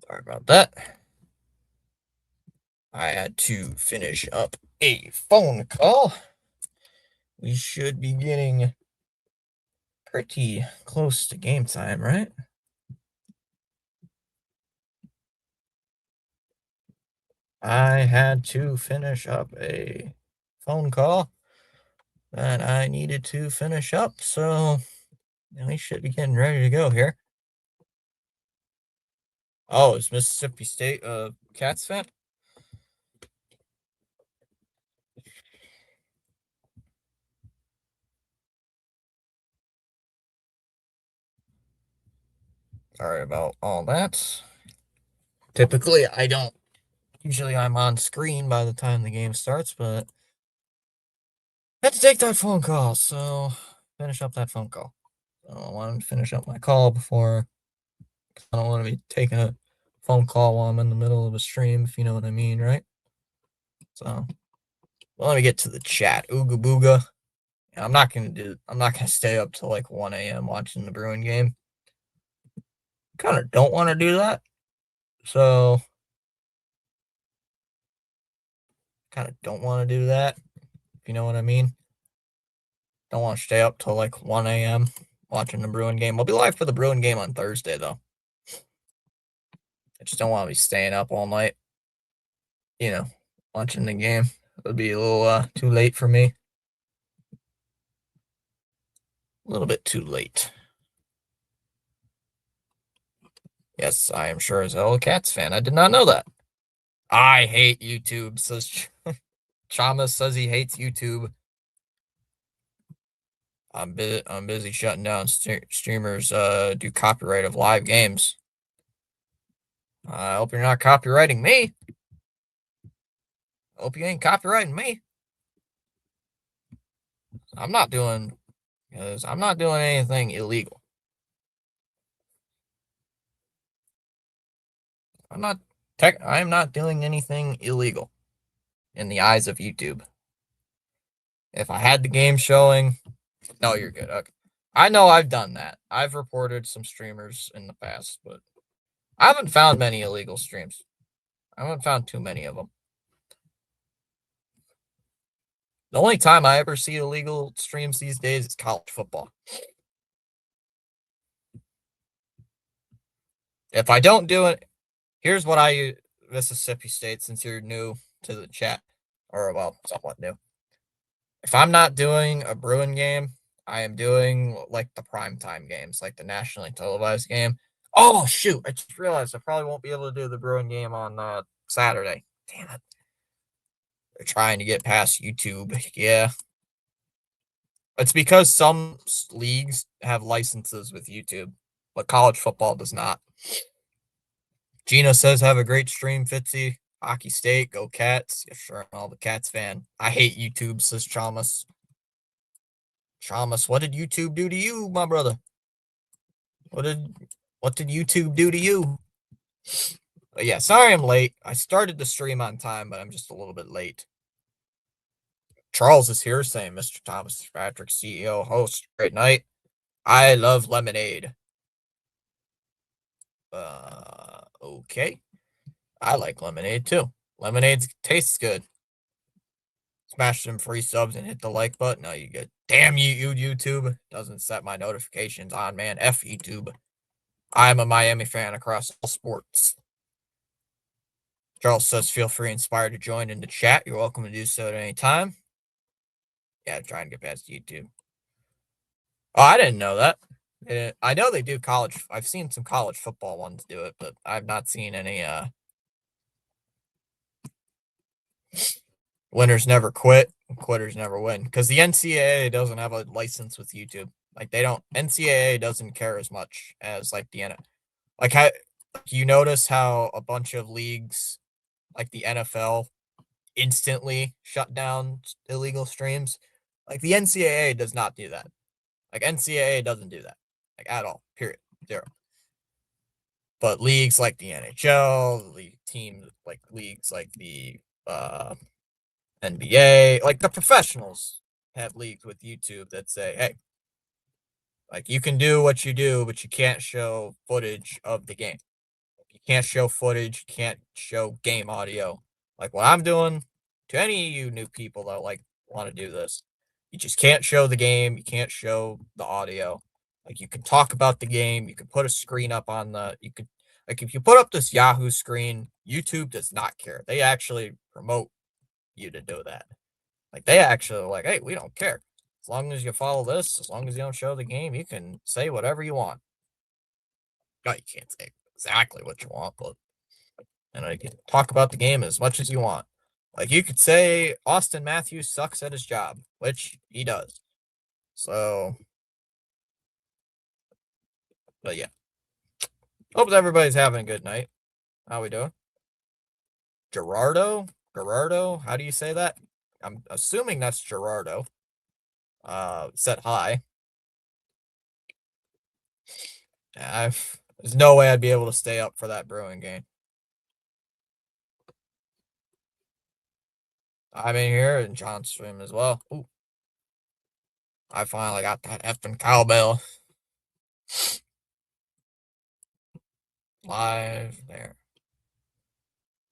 Sorry about that. I had to finish up a phone call. We should be getting pretty close to game time, right? I had to finish up a phone call that I needed to finish up, so we should be getting ready to go here. Oh, is Mississippi State a Cats fan? Sorry about all that. Typically, I don't. Usually, I'm on screen by the time the game starts, but I had to take that phone call, so finish up that phone call. So I wanted to finish up my call before. I don't want to be taking a phone call while I'm in the middle of a stream, if you know what I mean, right? So let me get to the chat. Ooga booga. I'm not gonna stay up till like 1 a.m. watching the Bruin game. Kind of don't want to do that. So kind of don't want to do that, if you know what I mean. Don't want to stay up till like 1 a.m. watching the Bruin game. I'll be live for the Bruin game on Thursday though. I just don't want to be staying up all night, watching the game. It'll be a little too late for me. A little bit too late. Yes, I am sure as hell a Cats fan. I did not know that. I hate YouTube, says Chama says he hates YouTube. I'm busy shutting down streamers do copyright of live games. I hope you're not copywriting me. I hope you ain't copywriting me. I'm not doing anything illegal. I am not doing anything illegal in the eyes of YouTube. If I had the game showing, no, you're good. Okay. I know I've done that. I've reported some streamers in the past, but I haven't found many illegal streams. I haven't found too many of them. The only time I ever see illegal streams these days is college football. If I don't do it, here's what I use Mississippi State, since you're new to the chat, or well, somewhat new. If I'm not doing a Bruin game, I am doing like the primetime games, like the nationally televised game. Oh shoot! I just realized I probably won't be able to do the Bruin game on Saturday. Damn it! They're trying to get past YouTube. Yeah, it's because some leagues have licenses with YouTube, but college football does not. Gina says, "Have a great stream, Fitzy. Hockey State, go Cats." Yeah, sure, I'm all the Cats fan. I hate YouTube, says Chalmers. Chalmers, what did YouTube do to you, my brother? What did YouTube do to you? But yeah, sorry I'm late. I started the stream on time, but I'm just a little bit late. Charles is here saying, Mr. Thomas Patrick, CEO, host, great night. I love lemonade. Okay. I like lemonade too. Lemonade tastes good. Smash some free subs and hit the like button. No, you get. Damn you, YouTube. Doesn't set my notifications on, man. F YouTube. I'm a Miami fan across all sports. Charles says, feel free inspired to join in the chat. You're welcome to do so at any time. Yeah, trying to get past YouTube. Oh, I didn't know that. I know they do college. I've seen some college football ones do it, but I've not seen any winners never quit, quitters never win. Because the NCAA doesn't have a license with YouTube. Like they don't. NCAA doesn't care as much as like the NFL. Like how you notice how a bunch of leagues, like the NFL, instantly shut down illegal streams. Like the NCAA does not do that. Like NCAA doesn't do that. Like at all. Period. Zero. But leagues like the NHL, leagues like the NBA, like the professionals have leagues with YouTube that say, hey, like you can do what you do, but you can't show footage of the game. You can't show footage. You can't show game audio. Like what I'm doing to any of you new people that like want to do this. You just can't show the game. You can't show the audio. Like you can talk about the game. You can put a screen up on the. You could like if you put up this Yahoo screen, YouTube does not care. They actually promote you to do that. Like they actually are like, hey, we don't care. As long as you follow this, as long as you don't show the game, you can say whatever you want. No, you can't say exactly what you want, but you can talk about the game as much as you want. Like you could say Austin Matthews sucks at his job, which he does. So, but yeah. Hope everybody's having a good night. How we doing? Gerardo? How do you say that? I'm assuming that's Gerardo. Said hi. There's no way I'd be able to stay up for that Bruin game. I'm in here in John's stream as well. Ooh. I finally got that effing cowbell. Live there.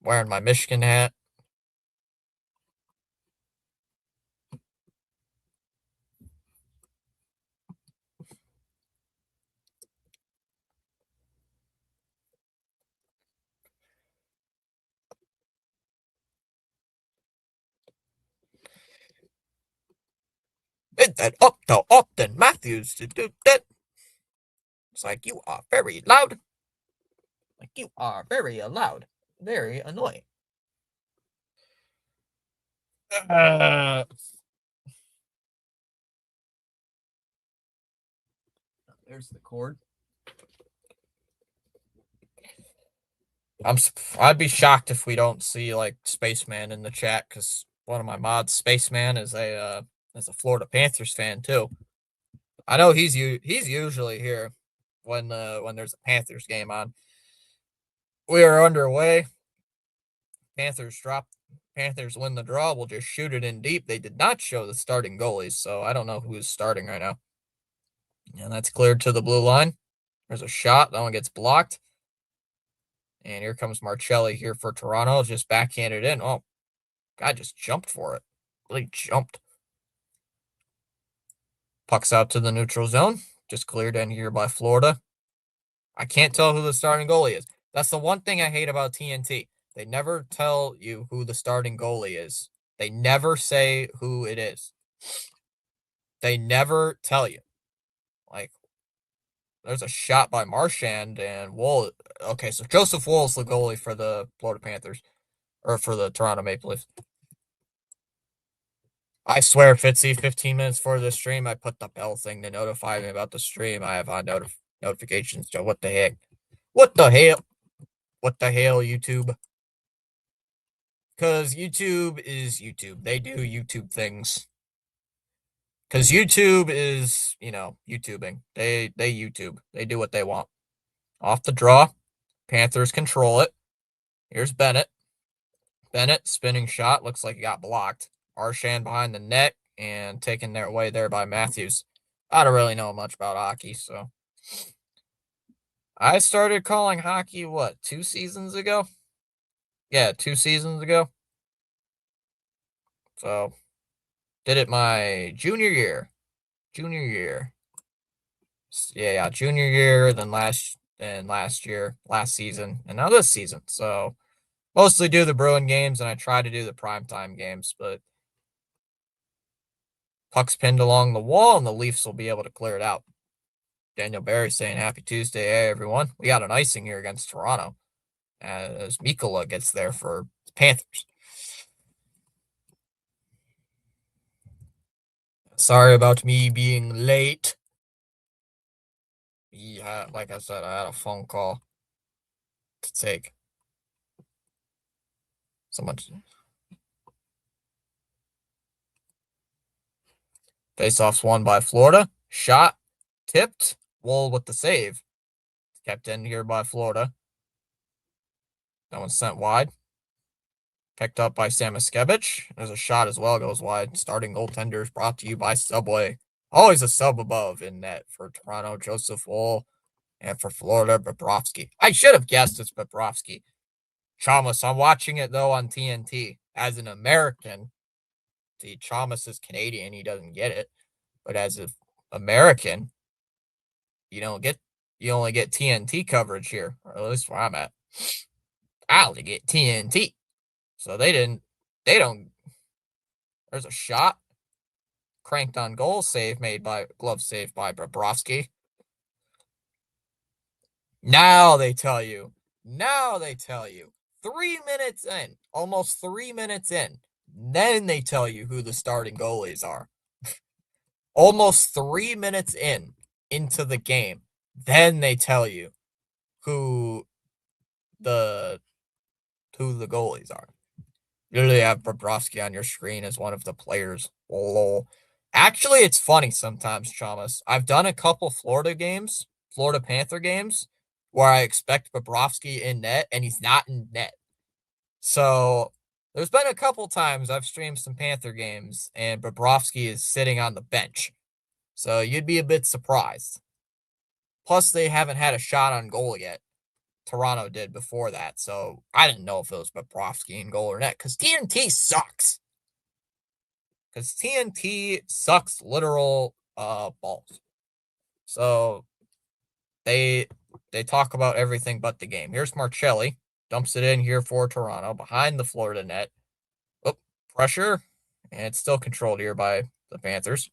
Wearing my Michigan hat. Is that up to Austin Matthews to do that? It's like you are very loud. Like you are very loud. Very annoying. There's the cord. I'd be shocked if we don't see like Spaceman in the chat because one of my mods, Spaceman, is a Florida Panthers fan too. I know he's usually here when there's a Panthers game on. We are underway. Panthers win the draw. We'll just shoot it in deep. They did not show the starting goalies, so I don't know who's starting right now. And that's cleared to the blue line. There's a shot. That one gets blocked. And here comes Marcelli here for Toronto. Just backhanded in. Oh, guy just jumped for it. Really jumped. Puck's out to the neutral zone. Just cleared in here by Florida. I can't tell who the starting goalie is. That's the one thing I hate about TNT. They never tell you who the starting goalie is. They never say who it is. They never tell you. Like, there's a shot by Marchand and Wool. Okay, so Joseph Wool's the goalie for the Florida Panthers. Or for the Toronto Maple Leafs. I swear, Fitzy, 15 minutes for the stream, I put the bell thing to notify me about the stream. I have on notifications. So what the heck? What the hell? What the hell, YouTube? Because YouTube is YouTube. They do YouTube things. Because YouTube is, YouTubing. They YouTube. They do what they want. Off the draw. Panthers control it. Here's Bennett. Bennett, spinning shot. Looks like he got blocked. Marchand behind the net and taken their way there by Matthews. I don't really know much about hockey, so. I started calling hockey, 2 seasons ago? Yeah, 2 seasons ago. So, did it my junior year. Yeah, junior year, then last season, and now this season. So, mostly do the Bruin games, and I try to do the primetime games, but puck's pinned along the wall, and the Leafs will be able to clear it out. Daniel Barry saying happy Tuesday, hey, everyone. We got an icing here against Toronto as Mikkola gets there for the Panthers. Sorry about me being late. Yeah, like I said, I had a phone call to take. Face-offs won by Florida. Shot, tipped. Wool with the save. Kept in here by Florida. That one's sent wide. Picked up by Samoskevich. There's a shot as well, goes wide. Starting goaltenders brought to you by Subway. Always a sub above in net for Toronto. Joseph Wool And for Florida, Bobrovsky. I should have guessed it's Bobrovsky. Chalmers, I'm watching it though on TNT. As an American, see, Chalmers is Canadian. He doesn't get it. But as an American, you don't get you only get TNT coverage here, or at least where I'm at. I only get TNT. So they don't there's a shot. Cranked on goal save made by glove save by Bobrovsky. Now they tell you. Now they tell you. 3 minutes in, almost 3 minutes in, then they tell you who the starting goalies are. Almost 3 minutes into the game, then they tell you who the goalies are. You literally have Bobrovsky on your screen as one of the players. Lol. Actually, it's funny sometimes, Chamas. I've done a couple Florida Panther games, where I expect Bobrovsky in net, and he's not in net. So there's been a couple times I've streamed some Panther games, and Bobrovsky is sitting on the bench. So you'd be a bit surprised. Plus, they haven't had a shot on goal yet. Toronto did before that, so I didn't know if it was Bobrovsky in goal or net, because TNT sucks. Because TNT sucks literal balls. So they talk about everything but the game. Here's Marcelli. Dumps it in here for Toronto behind the Florida net. Oh, pressure. And it's still controlled here by the Panthers.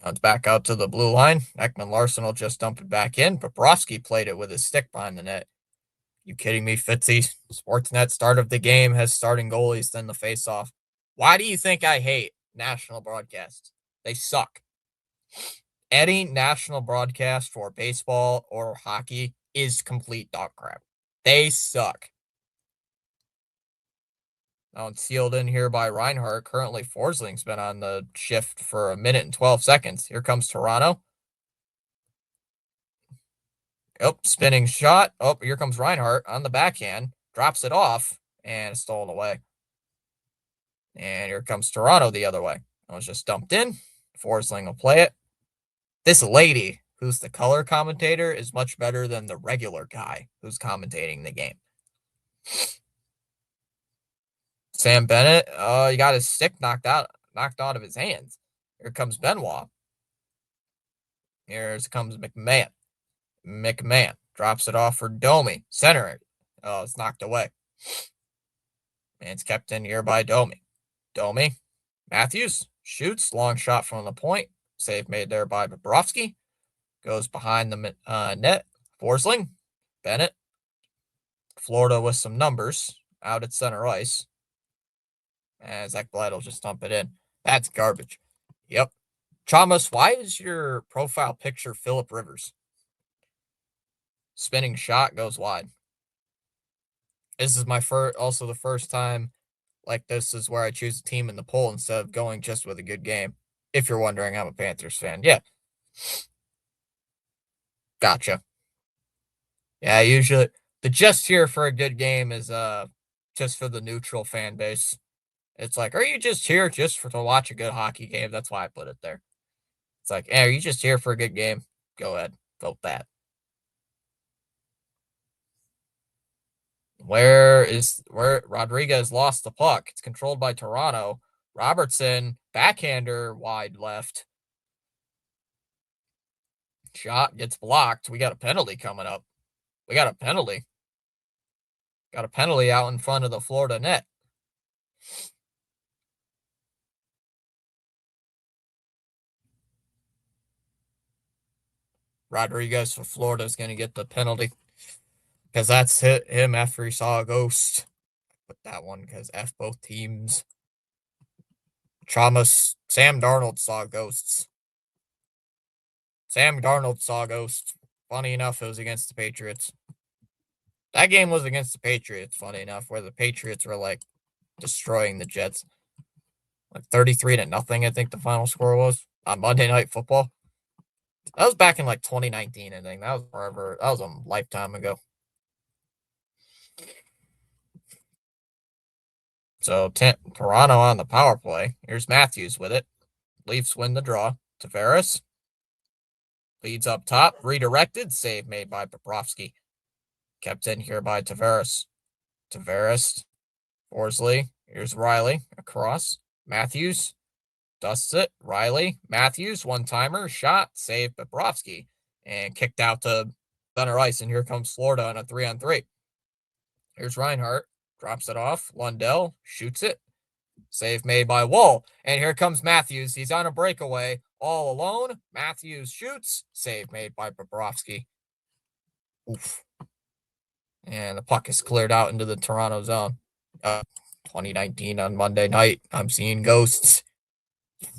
Now it's back out to the blue line. Ekman Larson will just dump it back in. Bobrovsky played it with his stick behind the net. You kidding me, Fitzy? Sportsnet start of the game has starting goalies, then the face-off. Why do you think I hate national broadcasts? They suck. Any national broadcast for baseball or hockey is complete dog crap. They suck. Now it's sealed in here by Reinhart. Currently, Forsling's been on the shift for 1 minute and 12 seconds. Here comes Toronto. Oh, spinning shot. Oh, here comes Reinhart on the backhand. Drops it off and it's stolen away. And here comes Toronto the other way. It was just dumped in. Forsling will play it. This lady, who's the color commentator, is much better than the regular guy who's commentating the game. Sam Bennett, he got his stick knocked out of his hands. Here comes Benoit. Here comes McMahon. McMahon drops it off for Domi. Center it. Oh, it's knocked away. And it's kept in here by Domi. Domi. Matthews shoots. Long shot from the point. Save made there by Bobrovsky. Goes behind the net. Forsling. Bennett. Florida with some numbers out at center ice. And Zach Blythe will just dump it in. That's garbage. Yep. Chamas, why is your profile picture Philip Rivers? Spinning shot goes wide. This is my also the first time like this is where I choose a team in the poll instead of going just with a good game. If you're wondering, I'm a Panthers fan. Yeah. Gotcha. Yeah, usually the just here for a good game is just for the neutral fan base. It's like, are you just here just to watch a good hockey game? That's why I put it there. It's like, hey, are you just here for a good game? Go ahead. Vote that. Where Rodriguez lost the puck? It's controlled by Toronto. Robertson, backhander, wide left. Shot gets blocked. We got a penalty coming up. We got a penalty. Got a penalty out in front of the Florida net. Rodriguez for Florida is going to get the penalty because that's hit him after he saw a ghost. Put that one because F both teams. Chamas, Sam Darnold saw ghosts. Sam Darnold saw ghosts. Funny enough, it was against the Patriots. That game was against the Patriots, funny enough, where the Patriots were like destroying the Jets. Like 33-0, I think the final score was on Monday Night Football. That was back in like 2019, I think. That was forever. That was a lifetime ago. So Toronto on the power play. Here's Matthews with it. Leafs win the draw. Tavares. Leads up top. Redirected. Save made by Bobrovsky. Kept in here by Tavares. Tavares. Horsley. Here's Riley. Across. Matthews. Dusts it. Riley. Matthews. One-timer. Shot. Save Bobrovsky. And kicked out to center ice. And here comes Florida on a 3-on-3. Here's Reinhart. Drops it off. Lundell. Shoots it. Save made by Wall. And here comes Matthews. He's on a breakaway. All alone. Matthews shoots. Save made by Bobrovsky. Oof. And the puck is cleared out into the Toronto zone. 2019 on Monday night. I'm seeing ghosts.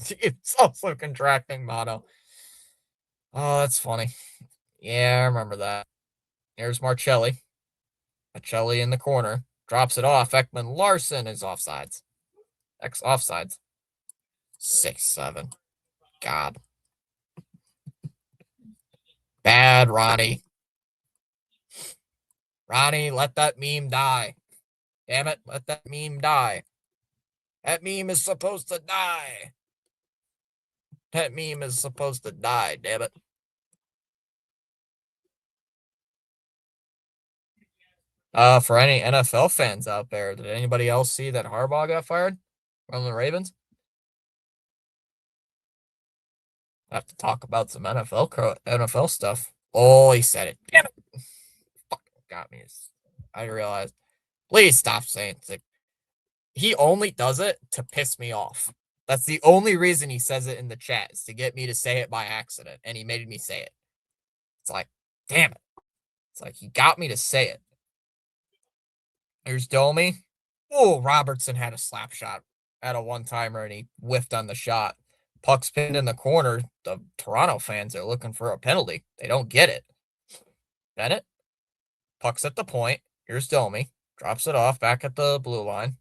It's also contracting mono. Oh, that's funny. Yeah, I remember that. Here's Marcelli. Marcelli in the corner. Drops it off. Ekman Larson is offsides. Offsides. 6-7. God. Bad, Ronnie. Ronnie, let that meme die. Damn it, let that meme die. That meme is supposed to die. That meme is supposed to die, damn it. For any NFL fans out there, did anybody else see that Harbaugh got fired from the Ravens? I have to talk about some NFL stuff. Oh, he said it. Damn it. Fucking got me. I realized. Please stop saying it. He only does it to piss me off. That's the only reason he says it in the chat, is to get me to say it by accident, and he made me say it. It's like, damn it. It's like he got me to say it. Here's Domi. Oh, Robertson had a slap shot at a one-timer, and he whiffed on the shot. Puck's pinned in the corner. The Toronto fans are looking for a penalty. They don't get it. Bennett. Puck's at the point. Here's Domi. Drops it off back at the blue line.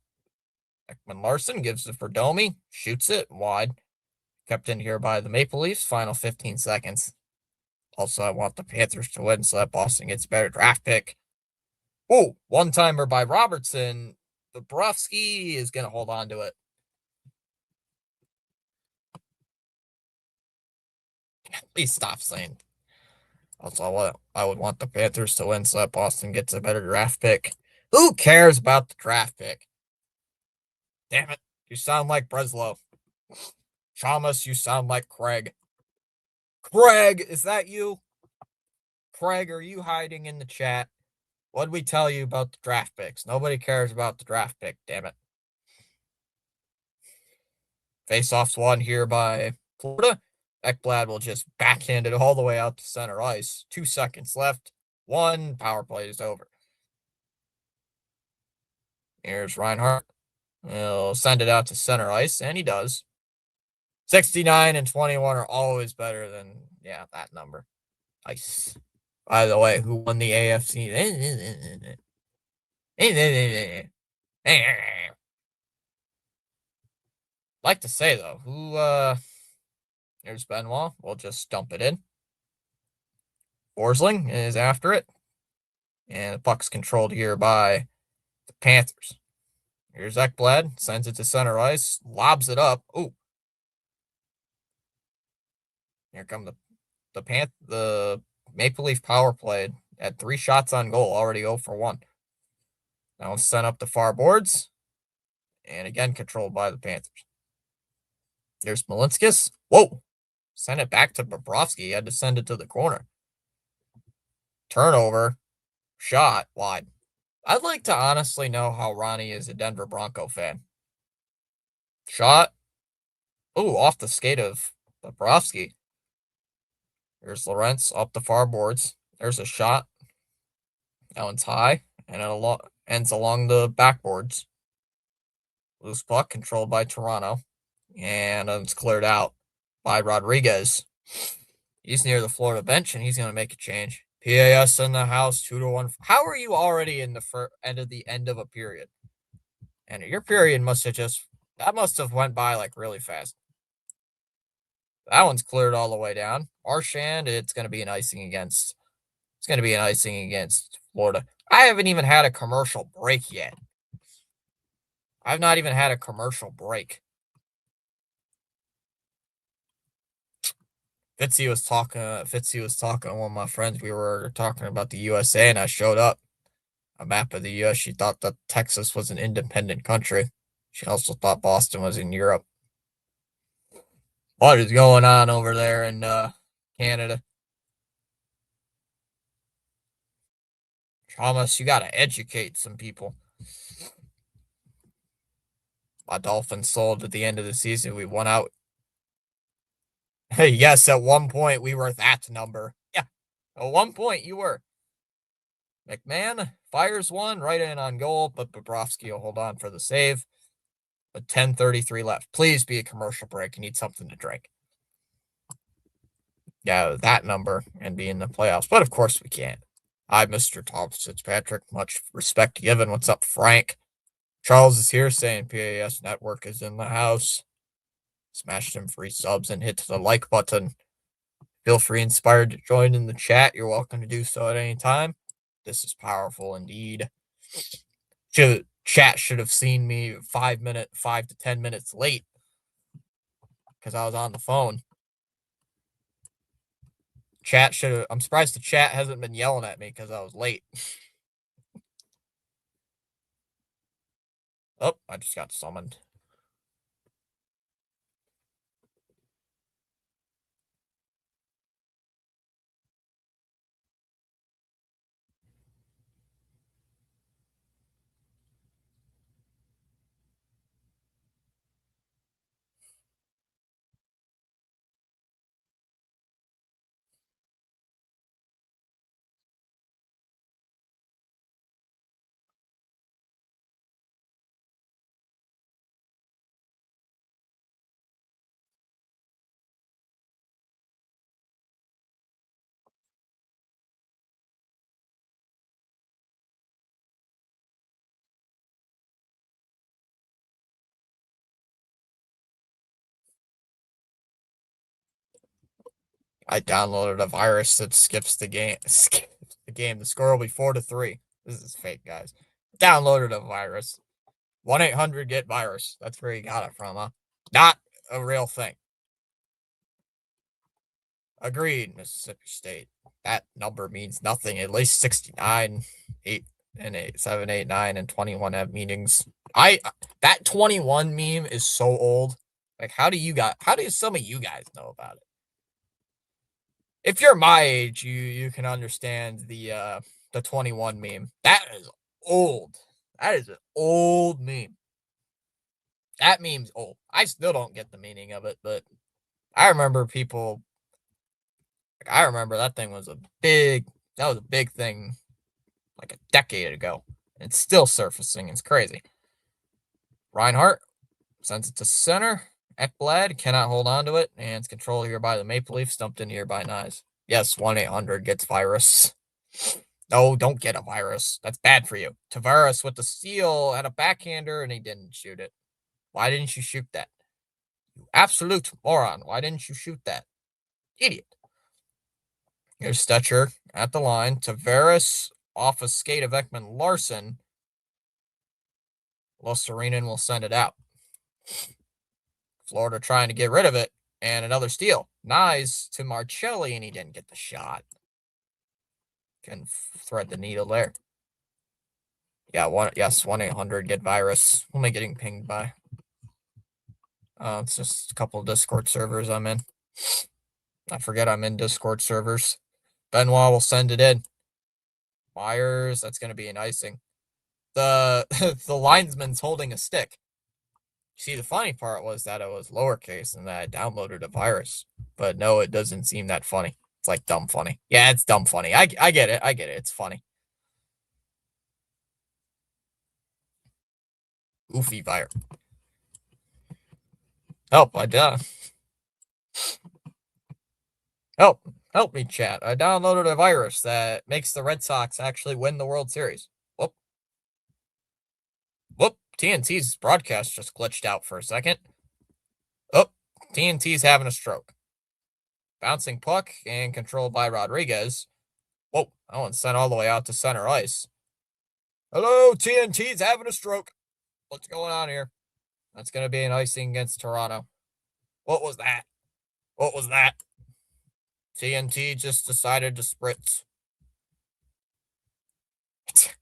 Ekman Larson gives it for Domi. Shoots it wide. Kept in here by the Maple Leafs. Final 15 seconds. Also, I want the Panthers to win so that Boston gets a better draft pick. Oh, one-timer by Robertson. Bobrovsky is going to hold on to it. Please stop saying. Also, I would want the Panthers to win so that Boston gets a better draft pick. Who cares about the draft pick? Damn it. You sound like Breslow. Chalmers, you sound like Craig. Craig, is that you? Craig, are you hiding in the chat? What'd we tell you about the draft picks? Nobody cares about the draft pick, damn it. Face-off's won here by Florida. Ekblad will just backhand it all the way out to center ice. 2 seconds left. 1 power play is over. Here's Reinhart. He'll send it out to center ice, and he does. 69 and 21 are always better than, that number. Nice. By the way, who won the AFC? Like to say, though, here's Benoit. We'll just dump it in. Forsling is after it. And the puck's controlled here by the Panthers. Here's Ekblad. Sends it to center ice. Lobs it up. Ooh. Here come the Maple Leaf power play at 3 shots on goal. Already 0 for 1. Now it's sent up the far boards. And again, controlled by the Panthers. There's Malinskis. Whoa. Send it back to Bobrovsky. He had to send it to the corner. Turnover. Shot. Wide. I'd like to honestly know how Ronnie is a Denver Bronco fan. Shot. Ooh, off the skate of Bobrovsky. Here's Lawrence up the far boards. There's a shot. That one's high. And it ends along the backboards. Loose puck controlled by Toronto. And it's cleared out by Rodriguez. He's near the Florida bench, and he's going to make a change. PAS in the house, 2-1. How are you already in the end of a period? And your period must have went by like really fast. That one's cleared all the way down. Marchand, it's going to be an icing against Florida. I haven't even had a commercial break yet. I've not even had a commercial break. Fitzy was talking to one of my friends. We were talking about the USA, and I showed up a map of the US. She thought that Texas was an independent country. She also thought Boston was in Europe. What is going on over there in Canada? Thomas, you gotta educate some people. My Dolphins sold at the end of the season. We won out. Hey, yes, at one point we were that number. Yeah, at one point you were. McMahon fires one right in on goal, but Bobrovsky will hold on for the save. With 10:33 left. Please be a commercial break. You need something to drink. Yeah, that number and be in the playoffs. But of course we can't. Hi, Mr. Tom Fitzpatrick. Much respect given. What's up, Frank? Charles is here saying PAS Network is in the house. Smash some free subs and hit the like button. Feel free inspired to join in the chat. You're welcome to do so at any time. This is powerful indeed. Chat should have seen me 5 to 10 minutes late because I was on the phone. Chat should have. I'm surprised the chat hasn't been yelling at me because I was late. Oh, I just got summoned. I downloaded a virus that skips the game. Skips the game. The score will be 4-3. This is fake, guys. Downloaded a virus. 1-800-GET-VIRUS. That's where you got it from, huh? Not a real thing. Agreed, Mississippi State. That number means nothing. At least 69, 8, and 8, 7, 8, 9, and 21 have meanings. That 21 meme is so old. Like, how do some of you guys know about it? If you're my age, you can understand the 21 meme. That is old. That is an old meme. That meme's old. I still don't get the meaning of it, but I remember people. I remember that thing was a big. That was a big thing, like a decade ago. It's still surfacing. It's crazy. Reinhardt sends it to center. Ekblad cannot hold on to it, and it's controlled here by the Maple Leafs, dumped in here by Nyes. Yes, 1-800-GETS-VIRUS. No, don't get a virus. That's bad for you. Tavares with the steal had a backhander, and he didn't shoot it. Why didn't you shoot that? You absolute moron. Why didn't you shoot that? Idiot. Here's Stetcher at the line. Tavares off a skate of Ekman Larson. Serenen will send it out. Florida trying to get rid of it. And another steal. Nyes to Marcelli, and he didn't get the shot. Can thread the needle there. Yeah, 1-800-GET-VIRUS. Who am I getting pinged by? It's just a couple of Discord servers I'm in. I forget I'm in Discord servers. Benoit will send it in. Myers, that's going to be an icing. The the linesman's holding a stick. See, the funny part was that it was lowercase and that I downloaded a virus. But no, it doesn't seem that funny. It's like dumb funny. Yeah, it's dumb funny. I get it. I get it. It's funny. Oofy virus. Help, I did. Help me, chat. I downloaded a virus that makes the Red Sox actually win the World Series. Whoop. TNT's broadcast just glitched out for a second. Oh, TNT's having a stroke. Bouncing puck and controlled by Rodriguez. Whoa, that one sent all the way out to center ice. Hello, TNT's having a stroke. What's going on here? That's going to be an icing against Toronto. What was that? What was that? TNT just decided to spritz.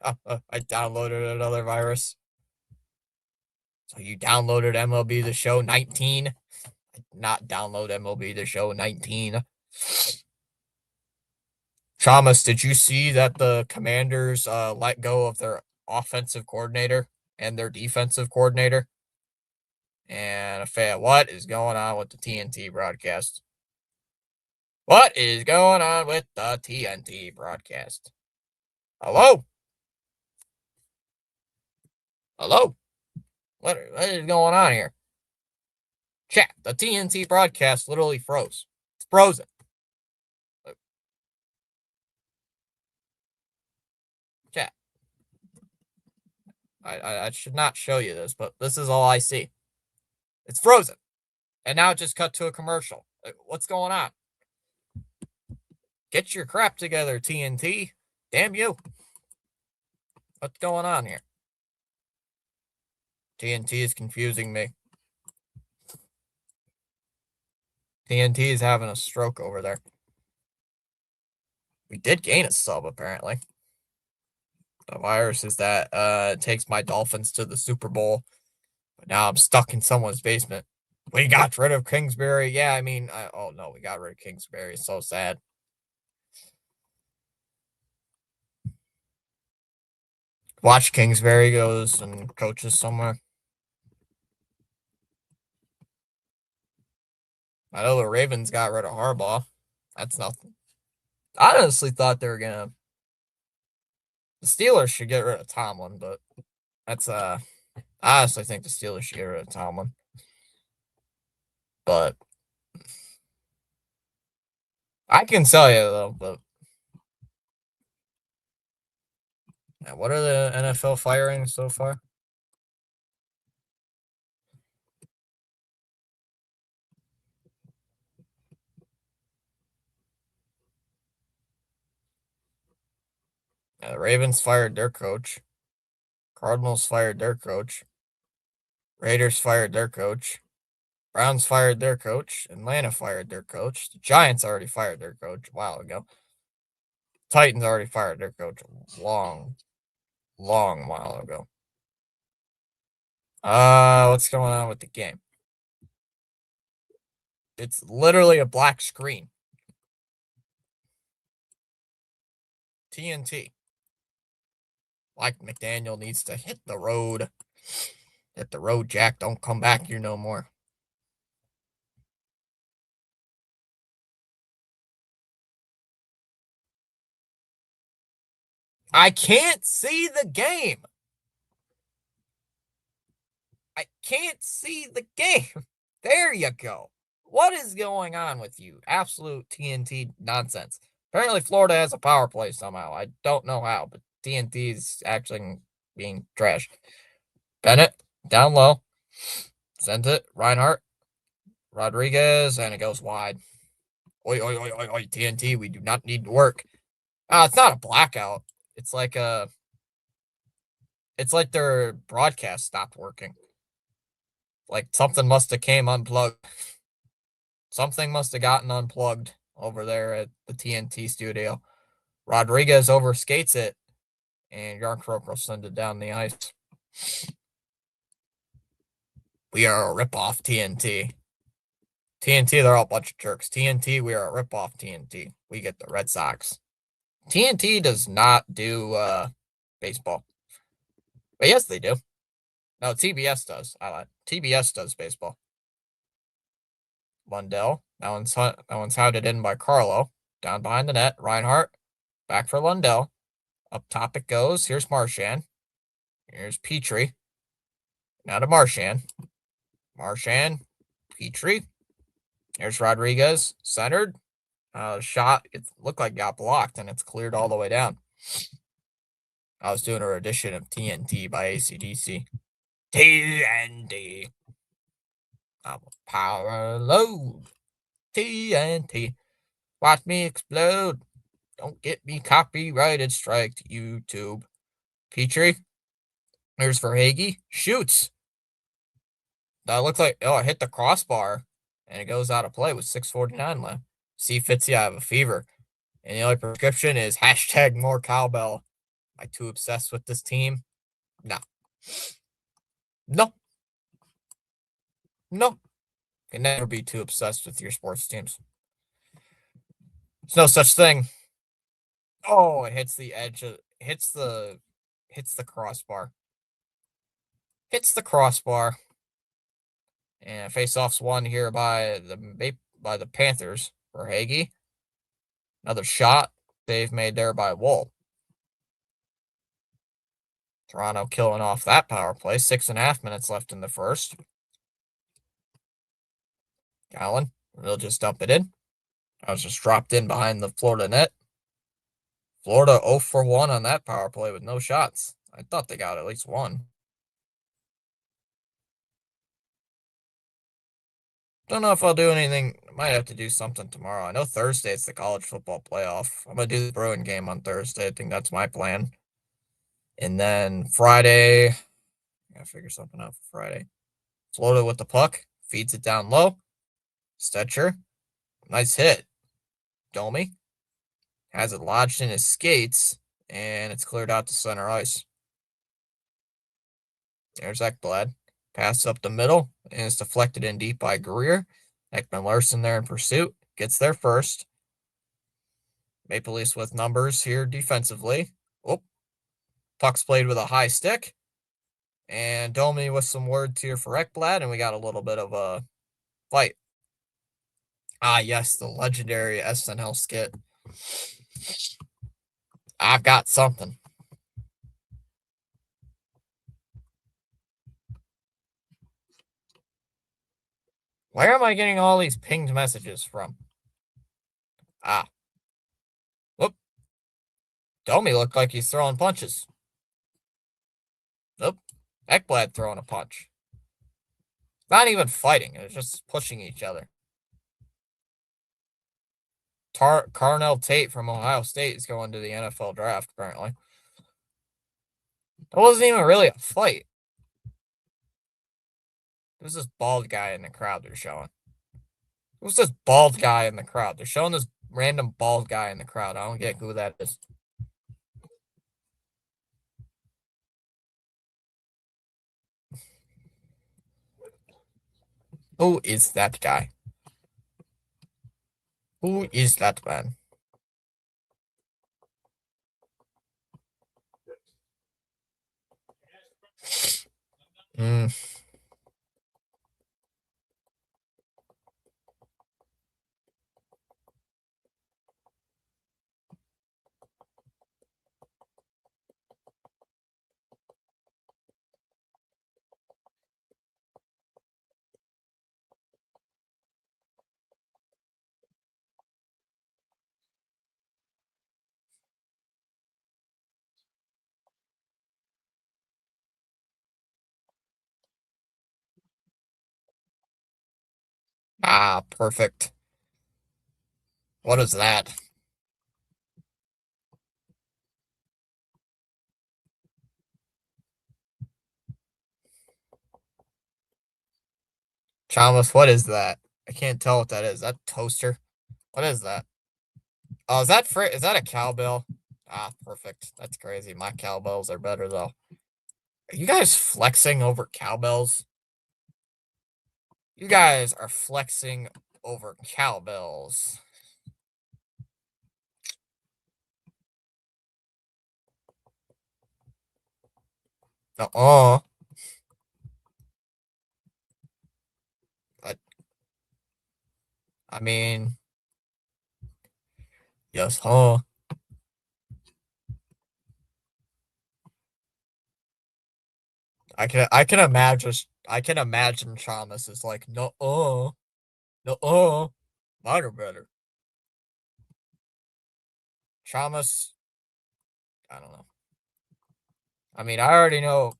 I downloaded another virus. So you downloaded MLB The Show 19? I did not download MLB The Show 19. Thomas, did you see that the Commanders let go of their offensive coordinator and their defensive coordinator? And what is going on with the TNT broadcast? What is going on with the TNT broadcast? Hello? Hello? What is going on here? Chat, the TNT broadcast literally froze. It's frozen. Chat. I should not show you this, but this is all I see. It's frozen. And now it just cut to a commercial. What's going on? Get your crap together, TNT. Damn you. What's going on here? TNT is confusing me. TNT is having a stroke over there. We did gain a sub, apparently. The virus is that it takes my Dolphins to the Super Bowl. But now I'm stuck in someone's basement. We got rid of Kingsbury. Yeah, I mean, oh no, we got rid of Kingsbury. It's so sad. Watch Kingsbury goes and coaches somewhere. I know the Ravens got rid of Harbaugh. That's nothing. I honestly thought they were gonna. The Steelers should get rid of Tomlin, but that's I honestly think the Steelers should get rid of Tomlin. But I can tell you though, but what are the NFL firings so far? The Ravens fired their coach. Cardinals fired their coach. Raiders fired their coach. Browns fired their coach. Atlanta fired their coach. The Giants already fired their coach a while ago. Titans already fired their coach a long while ago. What's going on with the game? It's literally a black screen. TNT. Like McDaniel needs to hit the road. Hit the road, Jack. Don't come back here no more. I can't see the game. I can't see the game. There you go. What is going on with you? Absolute TNT nonsense. Apparently, Florida has a power play somehow. I don't know how, but TNT is actually being trashed. Bennett, down low. Sent it. Reinhardt. Rodriguez, and it goes wide. Oi, oi, oi, oi, oi, TNT, we do not need to work. It's not a blackout. It's like their broadcast stopped working. Like something must have came unplugged. Something must have gotten unplugged over there at the TNT studio. Rodriguez overskates it, and Yarncroak will send it down the ice. We are a ripoff TNT. TNT, they're all a bunch of jerks. TNT, we are a ripoff TNT. We get the Red Sox. TNT does not do baseball. But yes, they do. No, TBS does. I lied. TBS does baseball. Lundell. That one's hounded in by Carlo. Down behind the net. Reinhardt. Back for Lundell. Up top it goes. Here's Marchand. Here's Petrie. Now to Marchand. Marchand. Petrie. Here's Rodriguez. Centered. Shot. It looked like it got blocked, and it's cleared all the way down. I was doing a rendition of TNT by AC/DC. TNT. I'm a power load. TNT. Watch me explode. Don't get me copyrighted. Strike to YouTube. Petrie. Here's for Hagee. Shoots. That looks like, it hit the crossbar, and it goes out of play with 6:49 left. See, Fitzy, I have a fever. And the only prescription is hashtag more cowbell. Am I too obsessed with this team? No. No. No. Can never be too obsessed with your sports teams. There's no such thing. Oh, it hits the edge of hits the crossbar. Hits the crossbar. And face-offs won here by the Panthers for Hagee. Another shot they've made there by Wool. Toronto killing off that power play. 6.5 minutes left in the first. Allen will just dump it in. I was just dropped in behind the Florida net. Florida 0 for 1 on that power play with no shots. I thought they got at least one. Don't know if I'll do anything. Might have to do something tomorrow. I know Thursday it's the college football playoff. I'm going to do the Bruin game on Thursday. I think that's my plan. And then Friday, I got to figure something out for Friday. Florida with the puck. Feeds it down low. Stetcher. Nice hit. Domi. Has it lodged in his skates. And it's cleared out to center ice. There's Ekblad. Pass up the middle, and it's deflected in deep by Greer. Ekman Larson there in pursuit. Gets there first. Maple Leafs with numbers here defensively. Oh, puck's played with a high stick. And Domi with some words here for Ekblad, and we got a little bit of a fight. Ah, yes, the legendary SNL skit. I've got something. Where am I getting all these pinged messages from? Ah. Whoop. Domi looked like he's throwing punches. Nope. Ekblad throwing a punch. Not even fighting. It's just pushing each other. Carnell Tate from Ohio State is going to the NFL draft, apparently. It wasn't even really a fight. It was this bald guy in the crowd they're showing. It was this bald guy in the crowd. They're showing this random bald guy in the crowd. I don't get who that is. Who is that guy? Who is that man? Hmm. Ah, perfect. What is that? Chalmers, what is that? I can't tell what that is. Is that toaster? What is that? Oh, is that a cowbell? Ah, perfect. That's crazy. My cowbells are better though. Are you guys flexing over cowbells? You guys are flexing over cowbells. Uh-uh. I, I mean, yes, huh? I can imagine Thomas is like, no, mine are better. Thomas, I don't know. I mean, I already know.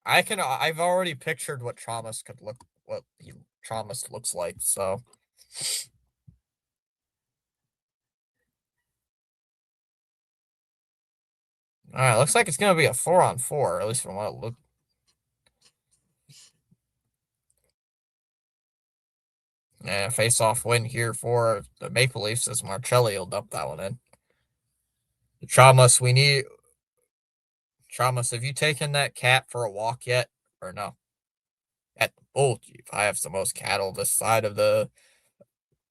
I've already pictured what Thomas looks like. So, all right, looks like it's gonna be a 4-on-4, at least from what it looked. And face-off win here for the Maple Leafs as Marcelli will dump that one in. Chalmers, Chalmers, have you taken that cat for a walk yet? Or no? At the bull sheep. I have the most cattle this side of the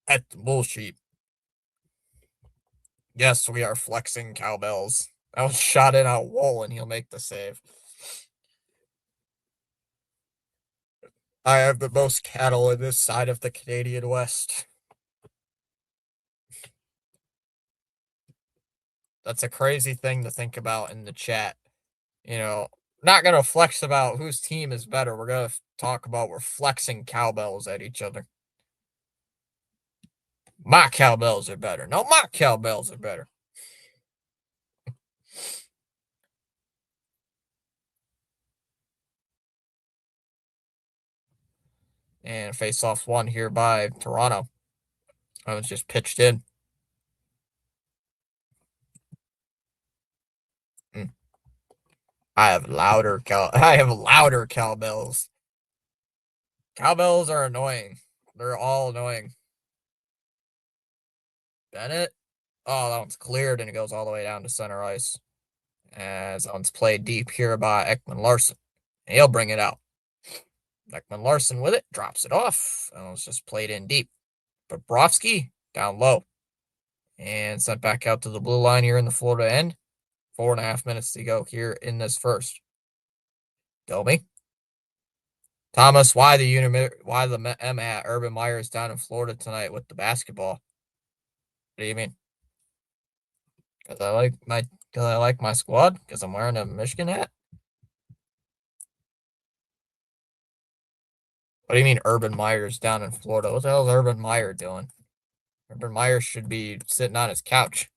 at the bull sheep. Yes, we are flexing cowbells. That was shot in a wall and he'll make the save. I have the most cattle in this side of the Canadian West. That's a crazy thing to think about in the chat. You know, not going to flex about whose team is better. We're going to talk about we're flexing cowbells at each other. My cowbells are better. No, my cowbells are better. And face-off one here by Toronto. I was just pitched in. I have louder cowbells. Cowbells are annoying. They're all annoying. Bennett. Oh, that one's cleared and it goes all the way down to center ice. As that one's played deep here by Ekman Larson. And he'll bring it out. Ekman Larson with it, drops it off. And it's just played in deep. Bobrovsky down low. And sent back out to the blue line here in the Florida end. 4.5 minutes to go here in this first. Domi. Thomas, why the M at Urban Meyer's down in Florida tonight with the basketball? What do you mean? Because I like my squad? Because I'm wearing a Michigan hat? What do you mean Urban Meyer's down in Florida? What the hell is Urban Meyer doing? Urban Meyer should be sitting on his couch.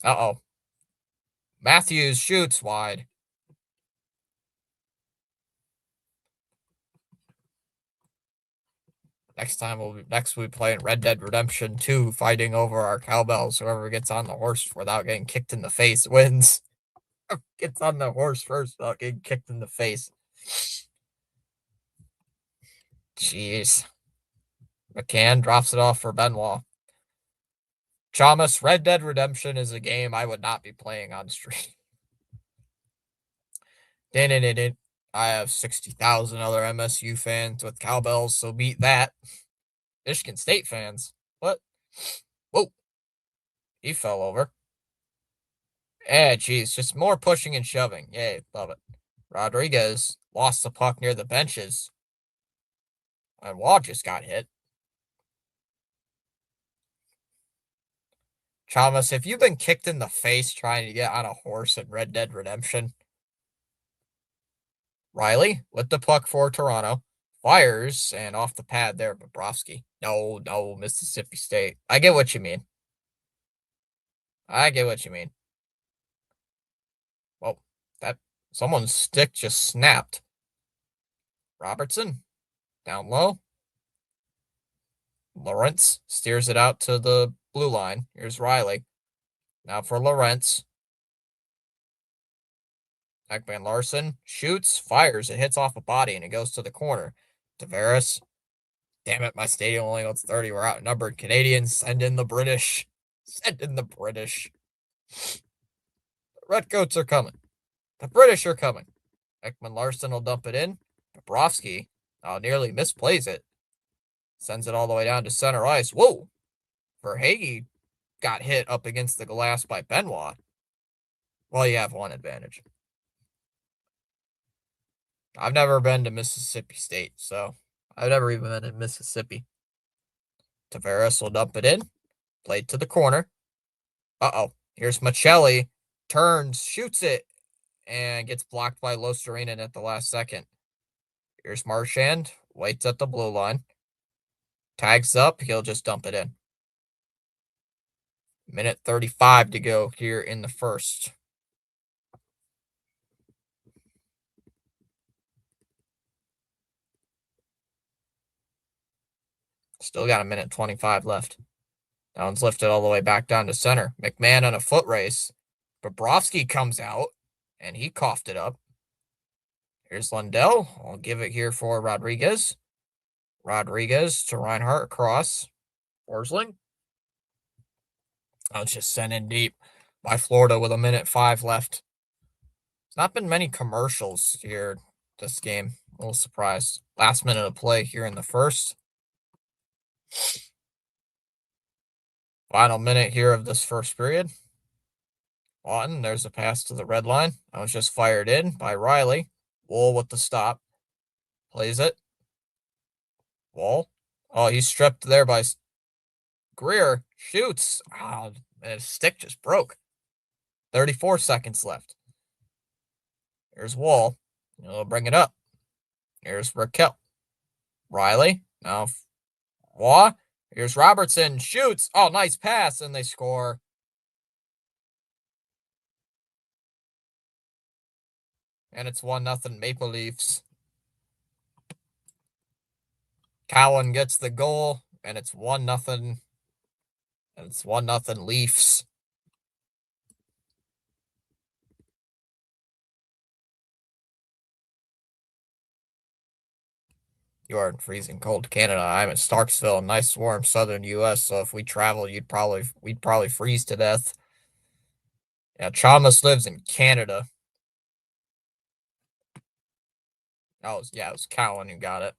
Uh-oh. Matthews shoots wide. Next we'll be playing Red Dead Redemption 2, fighting over our cowbells. Whoever gets on the horse without getting kicked in the face wins. Gets on the horse first without getting kicked in the face. Jeez. McCann drops it off for Benoit. Chalmers, Red Dead Redemption is a game I would not be playing on stream. I have 60,000 other MSU fans with cowbells, so beat that. Michigan State fans. What? Whoa. He fell over. Geez, just more pushing and shoving. Yay, love it. Rodriguez lost the puck near the benches. And Wall just got hit. Chalmers, have you been kicked in the face trying to get on a horse in Red Dead Redemption? Riley with the puck for Toronto. Fires and off the pad there, Bobrovsky. No, Mississippi State. I get what you mean. Well, that someone's stick just snapped. Robertson down low. Lawrence steers it out to the blue line. Here's Riley. Now for Lawrence. Ekman Larson shoots, fires. It hits off a body and it goes to the corner. Tavares. Damn it, my stadium only holds 30. We're outnumbered. Canadians, send in the British. Send in the British. The Redcoats are coming. The British are coming. Ekman Larson will dump it in. Bobrovsky nearly misplays it. Sends it all the way down to center ice. Whoa! Verhage got hit up against the glass by Benoit. Well, you have one advantage. I've never been to Mississippi State, so I've never even been in Mississippi. Tavares will dump it in. Played to the corner. Uh-oh. Here's Machelli. Turns, shoots it, and gets blocked by Lostarinen at the last second. Here's Marchand. Waits at the blue line. Tags up. He'll just dump it in. Minute 35 to go here in the first. Still got a minute 25 left. That one's lifted all the way back down to center. McMahon on a foot race. Bobrovsky comes out, and he coughed it up. Here's Lundell. I'll give it here for Rodriguez. Rodriguez to Reinhardt across. Forsling. Oh, it's just sent in deep by Florida with 1:05 left. There's not been many commercials here this game. A little surprised. Last minute of play here in the first. Final minute here of this first period. Lawton, there's a pass to the red line. That was just fired in by Riley. Wool with the stop. Plays it. Wall. Oh, he's stripped there by Greer. Shoots. Ah, his stick just broke. 34 seconds left. Here's Wall. He'll bring it up. Here's Raquel. Riley. Now Waugh. Here's Robertson. Shoots. Oh, nice pass. And they score. And it's 1-0 Maple Leafs. Cowan gets the goal. And it's 1-0. And it's 1-0 Leafs. You are in freezing cold Canada. I'm in Starksville, nice warm southern US, so if we travel, we'd probably freeze to death. Yeah, Chalmers lives in Canada. It was Cowan who got it.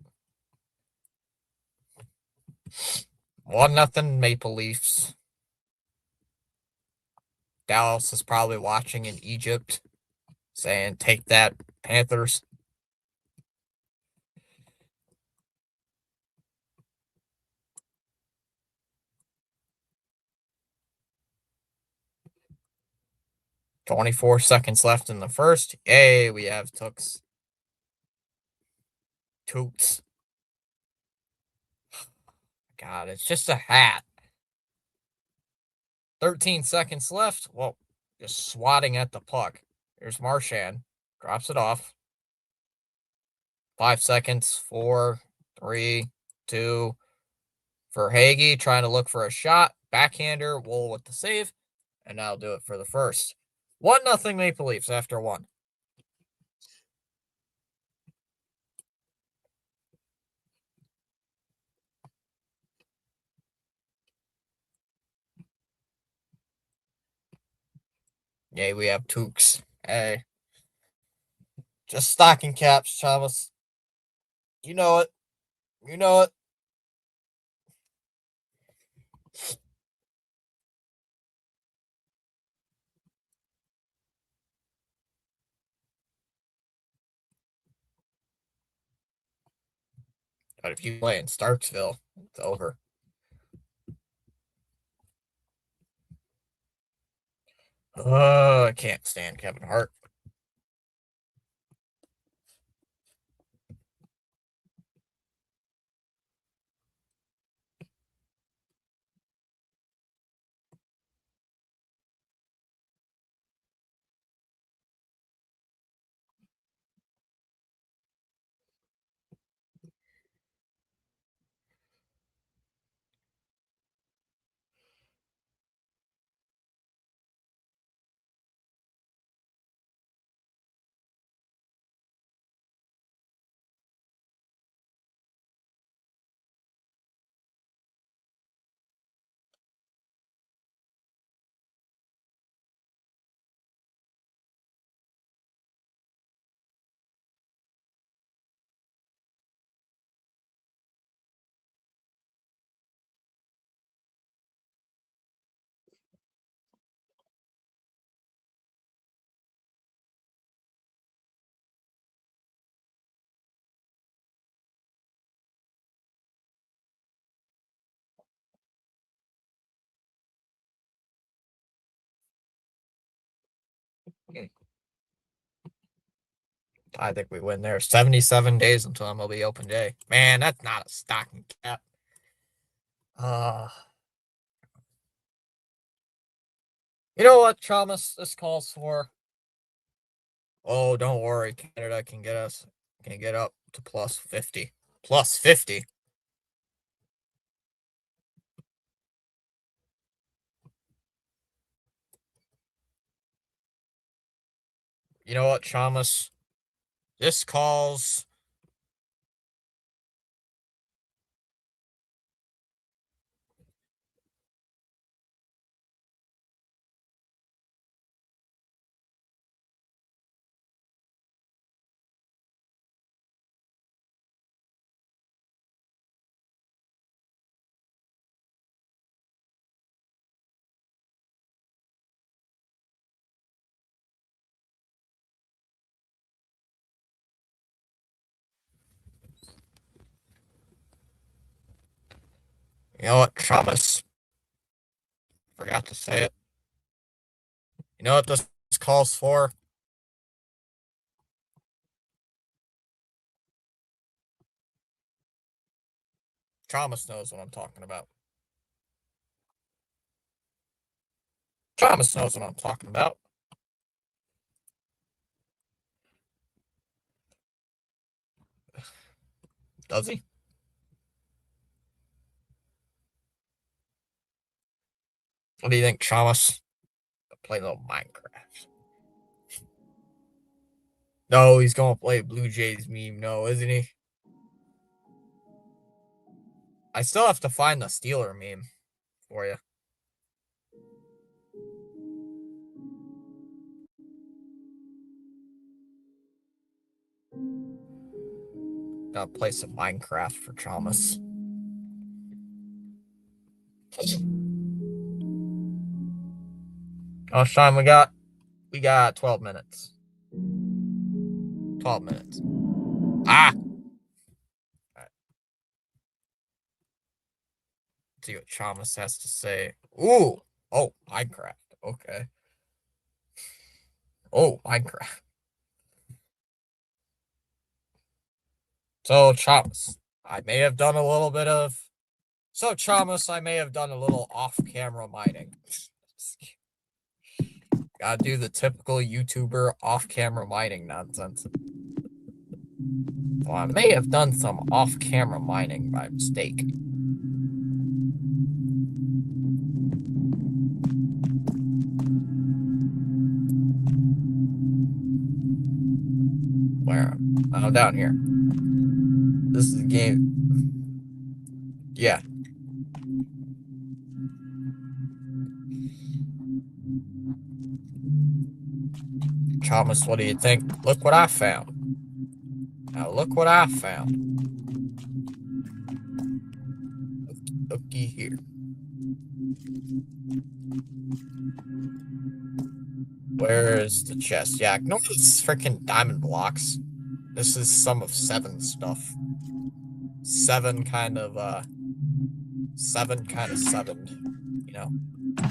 1-0 Maple Leafs. Dallas is probably watching in Egypt, saying, "Take that, Panthers." "24 seconds left in the first. Hey, we have Toots. God, it's just a hat. 13 seconds left. Well, just swatting at the puck. Here's Marchand. Drops it off. 5 seconds. 4, 3, 2. For Hagee, trying to look for a shot. Backhander. Wool with the save. And that'll do it for the first. 1-0 Maple Leafs after 1. Yay, we have Tukes. Hey. Just stocking caps, Thomas. You know it. You know it. But if you play in Starksville, it's over. I can't stand Kevin Hart. I think we win there. 77 days until MLB open day. Man, that's not a stocking cap. You know what, Thomas? This calls for. Oh, don't worry. Canada can get up to plus 50. Plus 50. You know what, Thomas? This calls You know what, Thomas? Forgot to say it. You know what this calls for? Thomas knows what I'm talking about. Thomas knows what I'm talking about. Does he? What do you think, Thomas? Play a little Minecraft. No, he's gonna play Blue Jays meme. No, isn't he? I still have to find the Steeler meme for you. Gotta play some Minecraft for Thomas. How much time we got? We got 12 minutes. 12 minutes. Ah! Right. See what Thomas has to say. Ooh! Oh, Minecraft. Okay. Oh, Minecraft. So, Thomas, I may have done a little bit of. So, Thomas, I may have done a little off camera mining. Gotta do the typical YouTuber off camera mining nonsense. So, I may have done some off camera mining by mistake. Where? I'm down here. This is a game. Yeah. Thomas, what do you think? Look what I found. Now look what I found. Looky here. Where is the chest? Yeah, ignore these freaking diamond blocks. This is some of 7 stuff. 7 kind of 7. You know,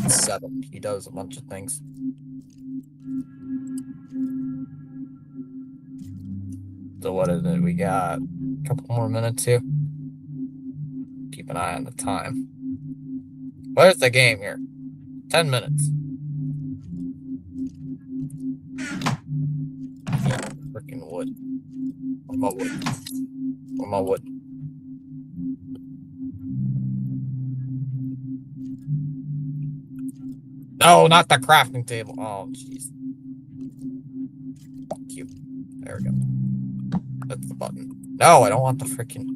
7. He does a bunch of things. So what is it? We got a couple more minutes here. Keep an eye on the time. Where's the game here? 10 minutes. Yeah, freaking wood. Where's my wood? Where's my wood? No, not the crafting table. Oh, jeez. Cute. There we go. That's the button. No, I don't want the freaking.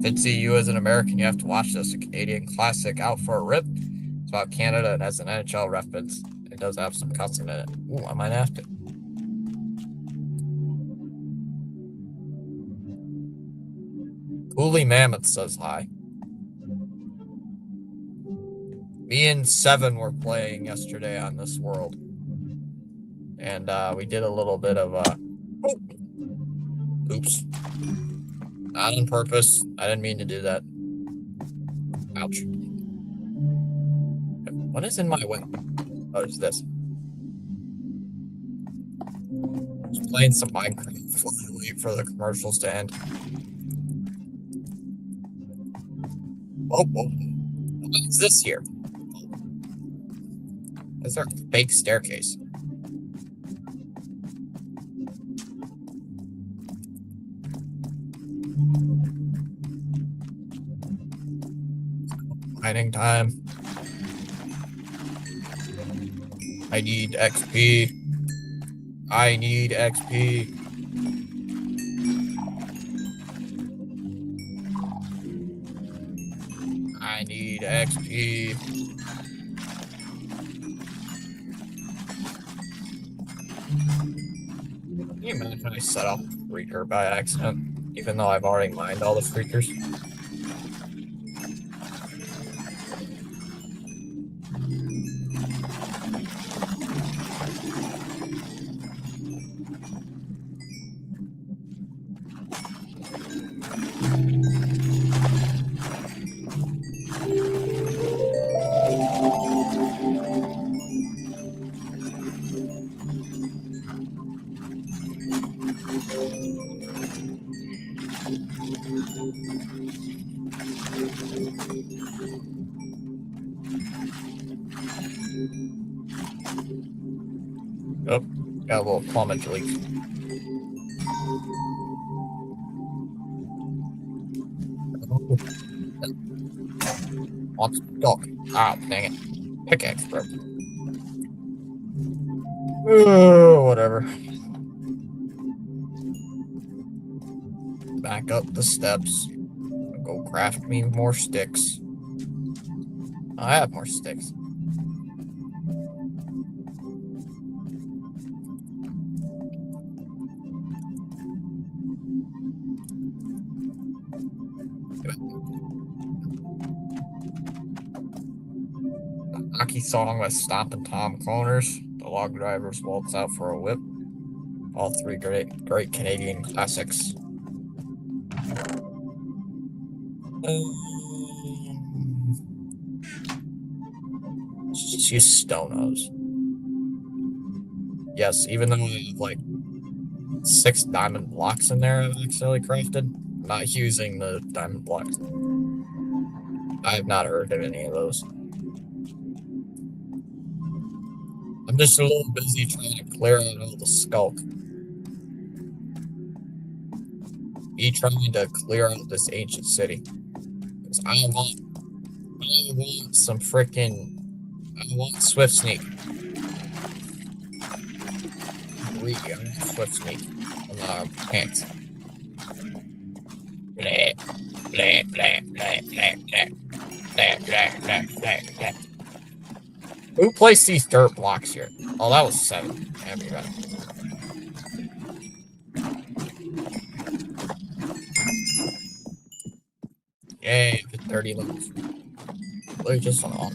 Fitzy, you as an American, you have to watch this. A Canadian classic out for a rip. It's about Canada and has an NHL reference. It does have some cussing in it. Ooh, I might have to. Cooley Mammoth says hi. Me and 7 were playing yesterday on this world. And we did a little bit of oops. Not on purpose. I didn't mean to do that. Ouch. What is in my way? Oh, it's this. Just playing some Minecraft while I wait for the commercials to end. Oh, what is this here? Is there a fake staircase? Mining time. I need XP. I need XP. I need XP. Can you imagine I set off a freaker by accident, even though I've already mined all the freakers? Oh, got a little plumage leak. Oh, wants to talk. Ah, dang it. Pickaxe broke. Oh, whatever. Back up the steps. Go craft me more sticks. I have more sticks. Hockey song by Stompin' Tom Corners. The Log Drivers waltz out for a whip. All three great Canadian classics. She's Stonos. Yes, even though I have like 6 diamond blocks in there I've accidentally crafted, I'm not using the diamond blocks. I have not heard of any of those. I'm just a little busy trying to clear out all the skulk. Me trying to clear out this ancient city. Because I want some freaking. I want Swift Sneak. Greedy, I want Swift Sneak on the pants. Blah, blah, blah, blah, blah, blah, blah, blah, blah, blah, blah. Who placed these dirt blocks here? Oh, that was 7. Everybody. Yay, 30 levels. We're just on all.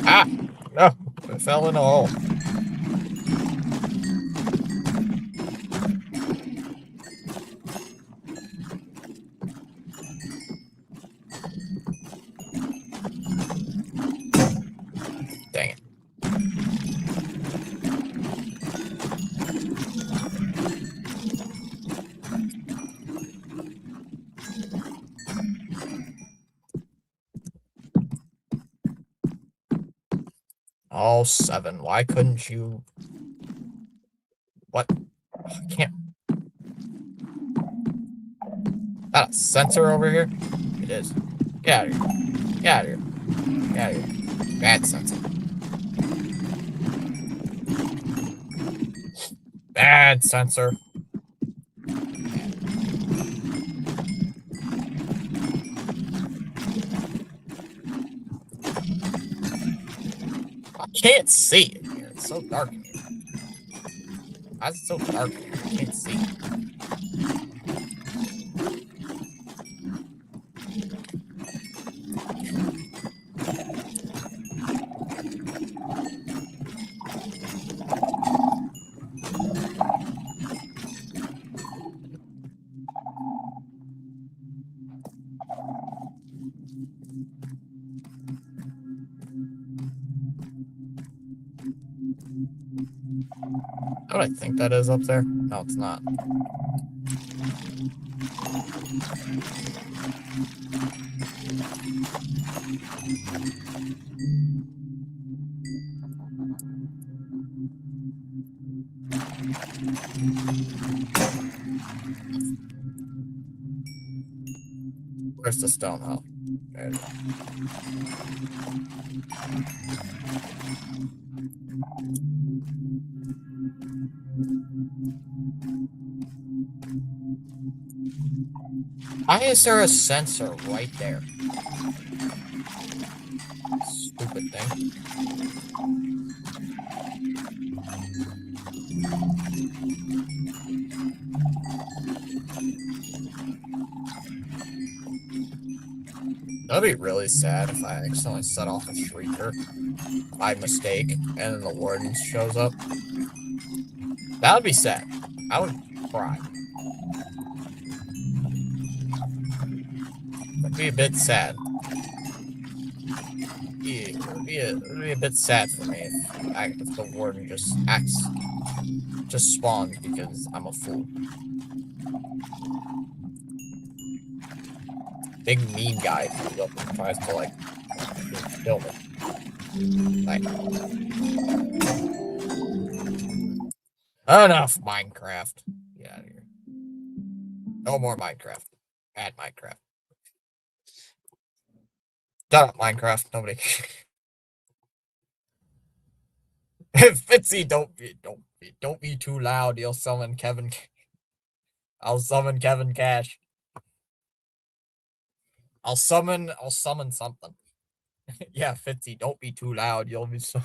Ah! No! I fell in a hole. Dang it. All 7. Why couldn't you? What? Oh, I can't. That a sensor over here? It is. Get out of here. Get out of here. Get out of here. Bad sensor. Bad sensor. I can't see it here. It's so dark in here. Why is it so dark in here? I can't see. What do I think that is up there? No, it's not. Where's the stone? Oh, there it is. Why is there a sensor right there? Stupid thing. That'd be really sad if I accidentally set off a shrieker by mistake and then the warden shows up. That would be sad. I would cry. It'd be a bit sad. It would be a bit sad for me if the warden just spawns because I'm a fool. Big mean guy comes up and tries to like kill me. Like, enough Minecraft. Get out of here. No more Minecraft. Add Minecraft. Shut up, Minecraft. Nobody. Fitzy, don't be too loud. You'll summon Kevin. I'll summon Kevin Cash. I'll summon something. Yeah, Fitzy, don't be too loud. You'll be so.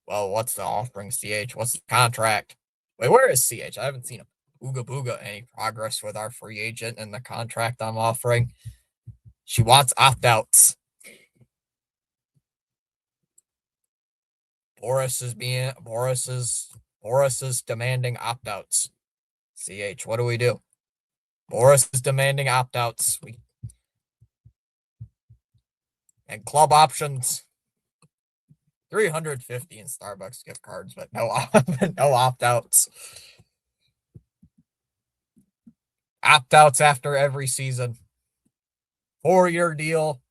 Well, what's the offering, CH? What's the contract? Wait, where is CH? I haven't seen him. Ooga Booga, any progress with our free agent and the contract I'm offering? She wants opt-outs. Boris is demanding opt-outs. CH, what do we do? Boris is demanding opt-outs. And club options. 350 in Starbucks gift cards, but no opt-outs. Opt-outs after every season. 4-year deal.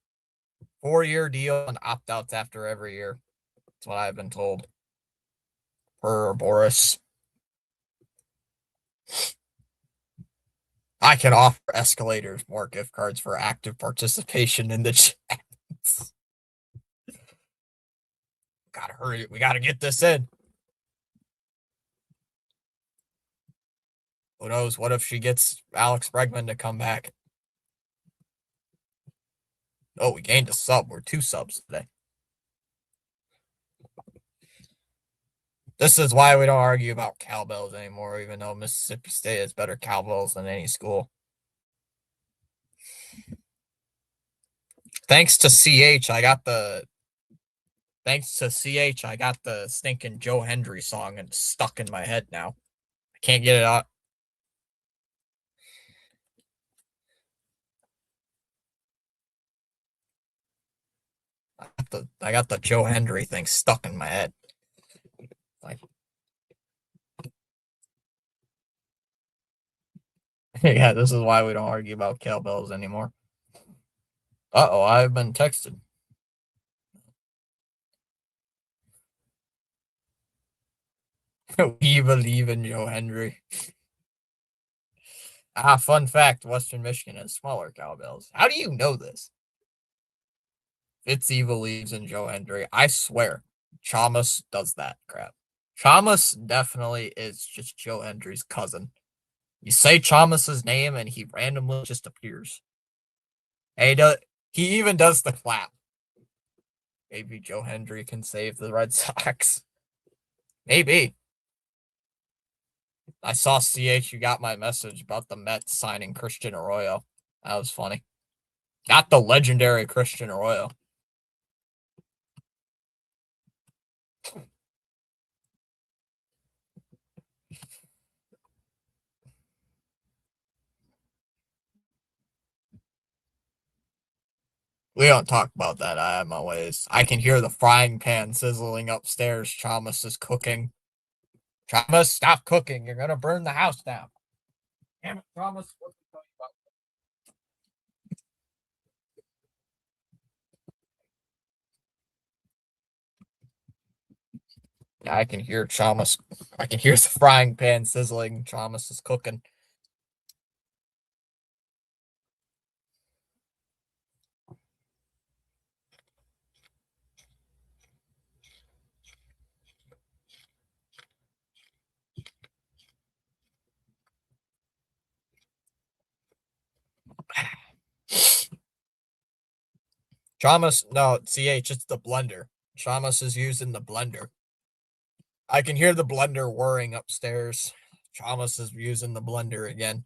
4-year deal and opt-outs after every year. That's what I've been told. Per Boris. I can offer escalators more gift cards for active participation in the chat. Gotta hurry. We gotta get this in. Who knows? What if she gets Alex Bregman to come back? Oh, we gained a sub. We're 2 subs today. This is why we don't argue about cowbells anymore, even though Mississippi State has better cowbells than any school. Thanks to CH, I got the stinking Joe Hendry song and it's stuck in my head now. I can't get it out. I got the Joe Hendry thing stuck in my head. Like, yeah, this is why we don't argue about cowbells anymore. Uh-oh, I've been texted. We believe in Joe Hendry. Fun fact, Western Michigan has smaller cowbells. How do you know this? Fitzy believes in Joe Hendry. I swear, Chalmers does that crap. Chalmers definitely is just Joe Hendry's cousin. You say Chalmers' name and he randomly just appears. He even does the clap. Maybe Joe Hendry can save the Red Sox. Maybe. I saw CH, you got my message about the Mets signing Christian Arroyo. That was funny. Not the legendary Christian Arroyo. We don't talk about that. I have my ways. I can hear the frying pan sizzling upstairs. Chalmers is cooking. Chalmers, stop cooking. You're going to burn the house down. Damn it, Chalmers. What are you talking about? Yeah, I can hear Chalmers. I can hear the frying pan sizzling. Chalmers is cooking. Chalmers, no, CH, it's the blender. Chalmers is using the blender. I can hear the blender whirring upstairs. Chalmers is using the blender again.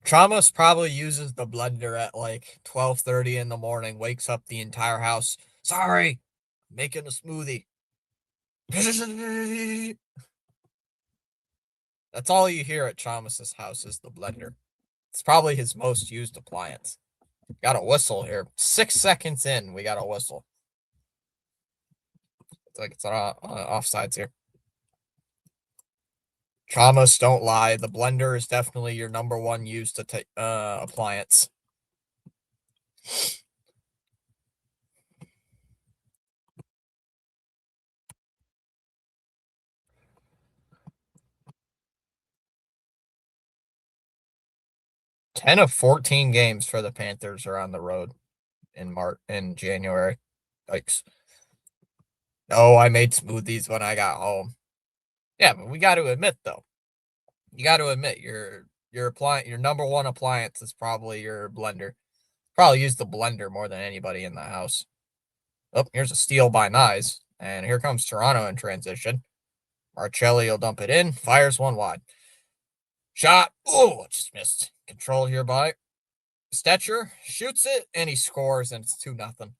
Chalmers probably uses the blender at like 12:30 in the morning, wakes up the entire house. Sorry, Making a smoothie. That's all you hear at Chalmers' house is the blender. It's probably his most used appliance. Got a whistle here. 6 seconds in, we got a whistle. It's like it's on offsides here. Chalmers, don't lie. The blender is definitely your number one used appliance. Ten of 14 games for the Panthers are on the road in January. Yikes. Oh, I made smoothies when I got home. Yeah, but we got to admit though, you got to admit your number one appliance is probably your blender. Probably use the blender more than anybody in the house. Oh, here's a steal by Nyes, and here comes Toronto in transition. Marcelli will dump it in, fires one wide. Shot. Oh, just missed. Control here by Stetcher. Shoots it, and he scores, and it's 2-0.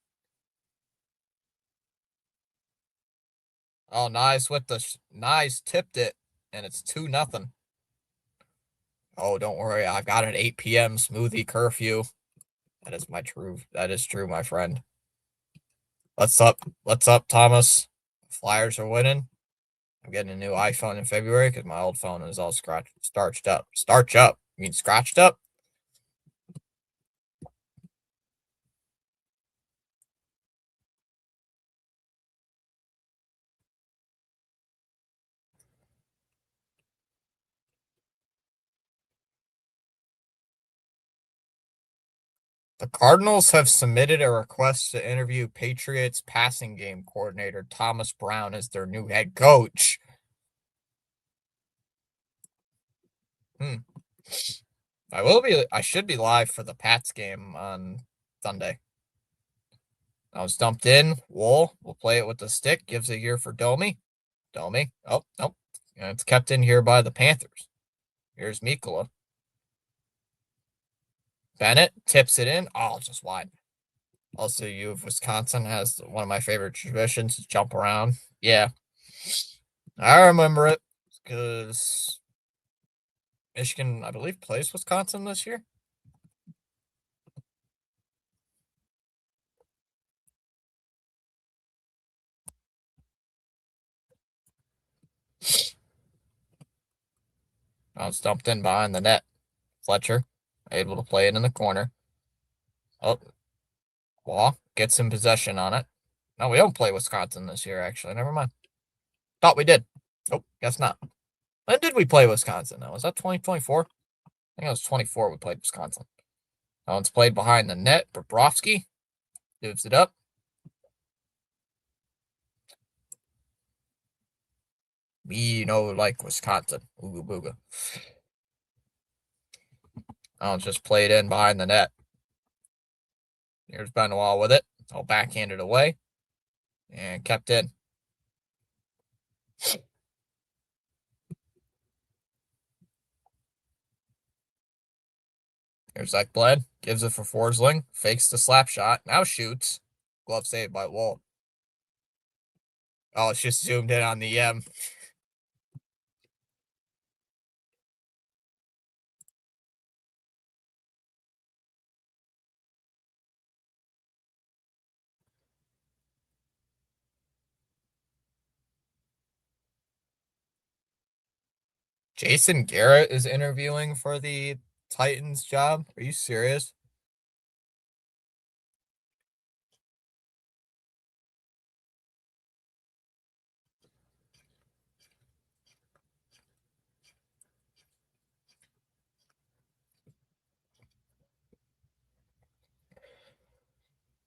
Oh, Nyes with the Nyes tipped it, and it's 2-0. Oh, don't worry. I've got an 8 p.m. smoothie curfew. That is true, my friend. What's up? What's up, Thomas? Flyers are winning. I'm getting a new iPhone in February because my old phone is all starched up. Starch up. You mean scratched up? The Cardinals have submitted a request to interview Patriots passing game coordinator Thomas Brown as their new head coach. I should be live for the Pats game on Sunday. I was dumped in. Wool will play it with the stick. Gives it here for Domi. Domi. Oh, nope. And it's kept in here by the Panthers. Here's Mikola. Bennett tips it in. Oh, just wide. Also, U of Wisconsin has one of my favorite traditions to jump around. Yeah. I remember it because Michigan, I believe, plays Wisconsin this year. I was dumped in behind the net. Fletcher, able to play it in the corner. Oh, Law gets in possession on it. No, we don't play Wisconsin this year, actually. Never mind. Thought we did. Nope, guess not. When did we play Wisconsin? Now, was that 2024? I think it was 24 we played Wisconsin. That one's played behind the net. Bobrovsky moves it up. Me, like Wisconsin. Ooga booga. I'll just play it in behind the net. Here's Benoit with it. I'll backhand it away. And kept in. Here's Ekblad. Gives it for Forsling. Fakes the slap shot. Now shoots. Glove saved by Wall. Oh, it's just zoomed in on the M. Jason Garrett is interviewing for the Titans job. Are you serious?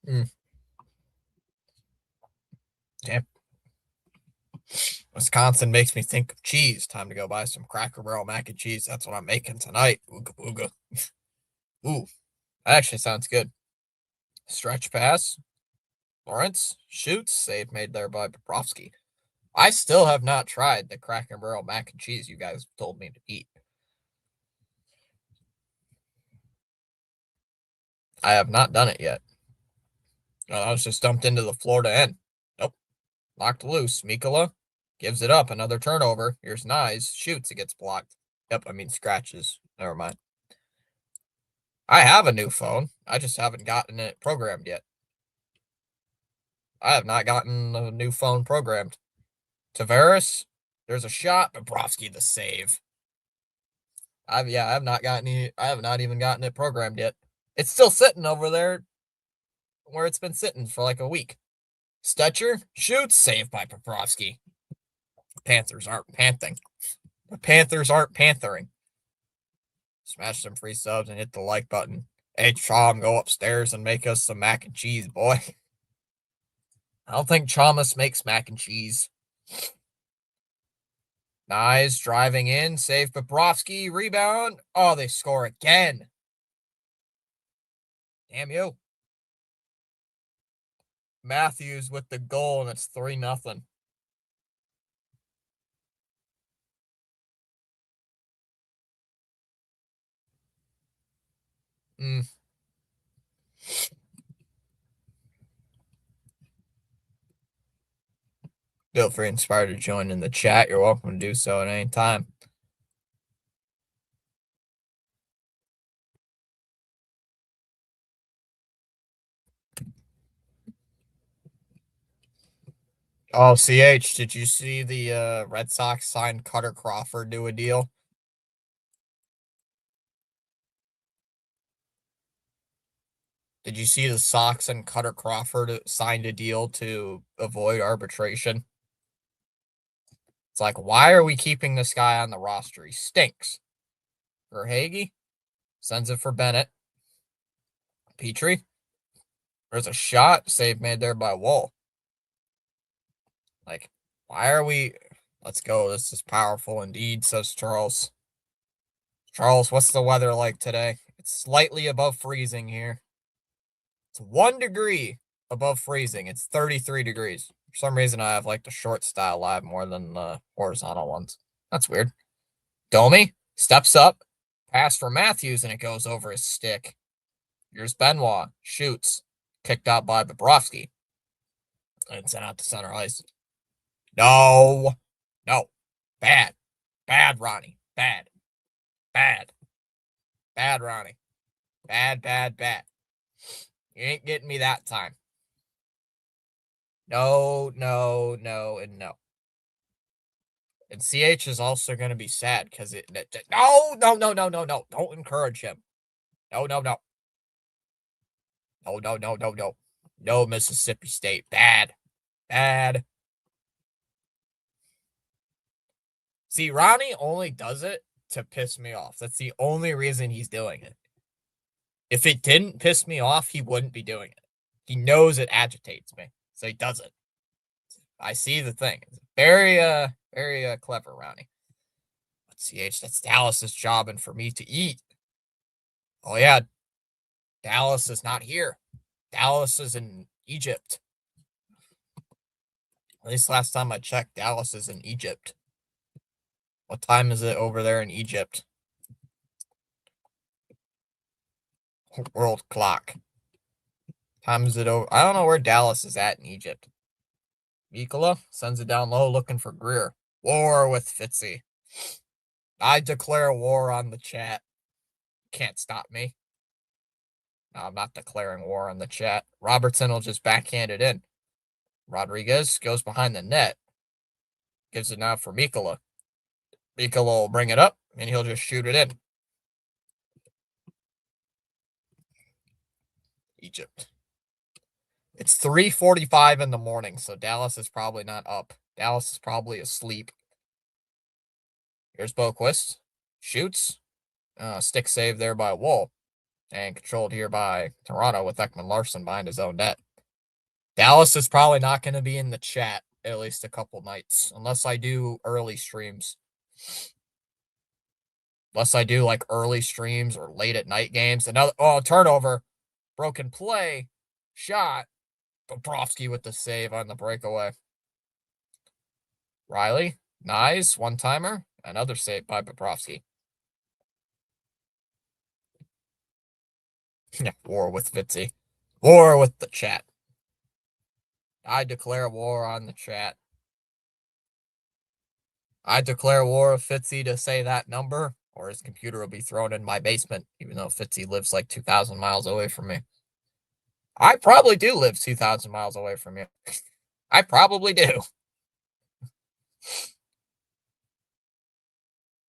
Mm. Damn. Wisconsin makes me think of cheese. Time to go buy some Cracker Barrel mac and cheese. That's what I'm making tonight. Ooga booga. Ooh, that actually sounds good. Stretch pass. Lawrence shoots. Save made there by Bobrovsky. I still have not tried the Cracker Barrel mac and cheese you guys told me to eat. I have not done it yet. I was just dumped into the Florida end. Nope. Knocked loose. Mikola gives it up. Another turnover. Here's Nyes. Shoots. It gets blocked. Yep, I mean scratches. Never mind. I have a new phone. I just haven't gotten it programmed yet. I have not gotten a new phone programmed. Tavares, there's a shot. Bobrovsky the save. I have not gotten I have not even gotten it programmed yet. It's still sitting over there where it's been sitting for like a week. Stetcher shoots, saved by Bobrovsky. Panthers aren't panthing. The Panthers aren't panthering. Smash some free subs and hit the like button. Hey, Chom, go upstairs and make us some mac and cheese, boy. I don't think Chalmers makes mac and cheese. Nice driving in, save Bobrovsky, rebound. Oh, they score again. Damn you. Matthews with the goal, and it's 3-0. Feel free inspired to join in the chat. You're welcome to do so at any time. Oh, CH, did you see the Red Sox sign Cutter Crawford to a deal? Did you see the Sox and Cutter Crawford signed a deal to avoid arbitration? It's like, why are we keeping this guy on the roster? He stinks. Verhage sends it for Bennett. Petrie. There's a shot. Save made there by Woll. Like, why are we... Let's go. This is powerful indeed, says Charles. Charles, what's the weather like today? It's slightly above freezing here. It's 1 degree above freezing. It's 33 degrees. For some reason, I have like the short style live more than the horizontal ones. That's weird. Domi steps up, pass for Matthews, and it goes over his stick. Here's Benoit, shoots, kicked out by Bobrovsky, and sent out to center ice. No, bad, Ronnie, bad, Ronnie, bad. You ain't getting me that time. No, and no. And CH is also going to be sad because no. Don't encourage him. No. No, Mississippi State. Bad. See, Ronnie only does it to piss me off. That's the only reason he's doing it. If it didn't piss me off, he wouldn't be doing it. He knows it agitates me, so he does it. I see the thing. It's very clever, Ronnie. But CH, that's Dallas's job and for me to eat. Oh yeah, Dallas is not here. Dallas is in Egypt. At least last time I checked, Dallas is in Egypt. What time is it over there in Egypt? World clock. Time is it over? I don't know where Dallas is at in Egypt. Mikola sends it down low looking for Greer. War with Fitzy. I declare war on the chat. Can't stop me. No, I'm not declaring war on the chat. Robertson will just backhand it in. Rodriguez goes behind the net. Gives it now for Mikola. Mikola will bring it up, and he'll just shoot it in. Egypt. It's 3:45 in the morning, so Dallas is probably not up. Dallas is probably asleep. Here's Boquist. Shoots. Stick save there by Woll. And controlled here by Toronto with Ekman Larson behind his own net. Dallas is probably not going to be in the chat at least a couple nights, unless I do early streams. Unless I do like early streams or late at night games. Another turnover. Broken play. Shot. Bobrovsky with the save on the breakaway. Riley. Nice. One-timer. Another save by Bobrovsky. War with Fitzy. War with the chat. I declare war on the chat. I declare war if Fitzy to say that number, or his computer will be thrown in my basement, even though Fitzy lives like 2,000 miles away from me. I probably do live 2,000 miles away from you. I probably do.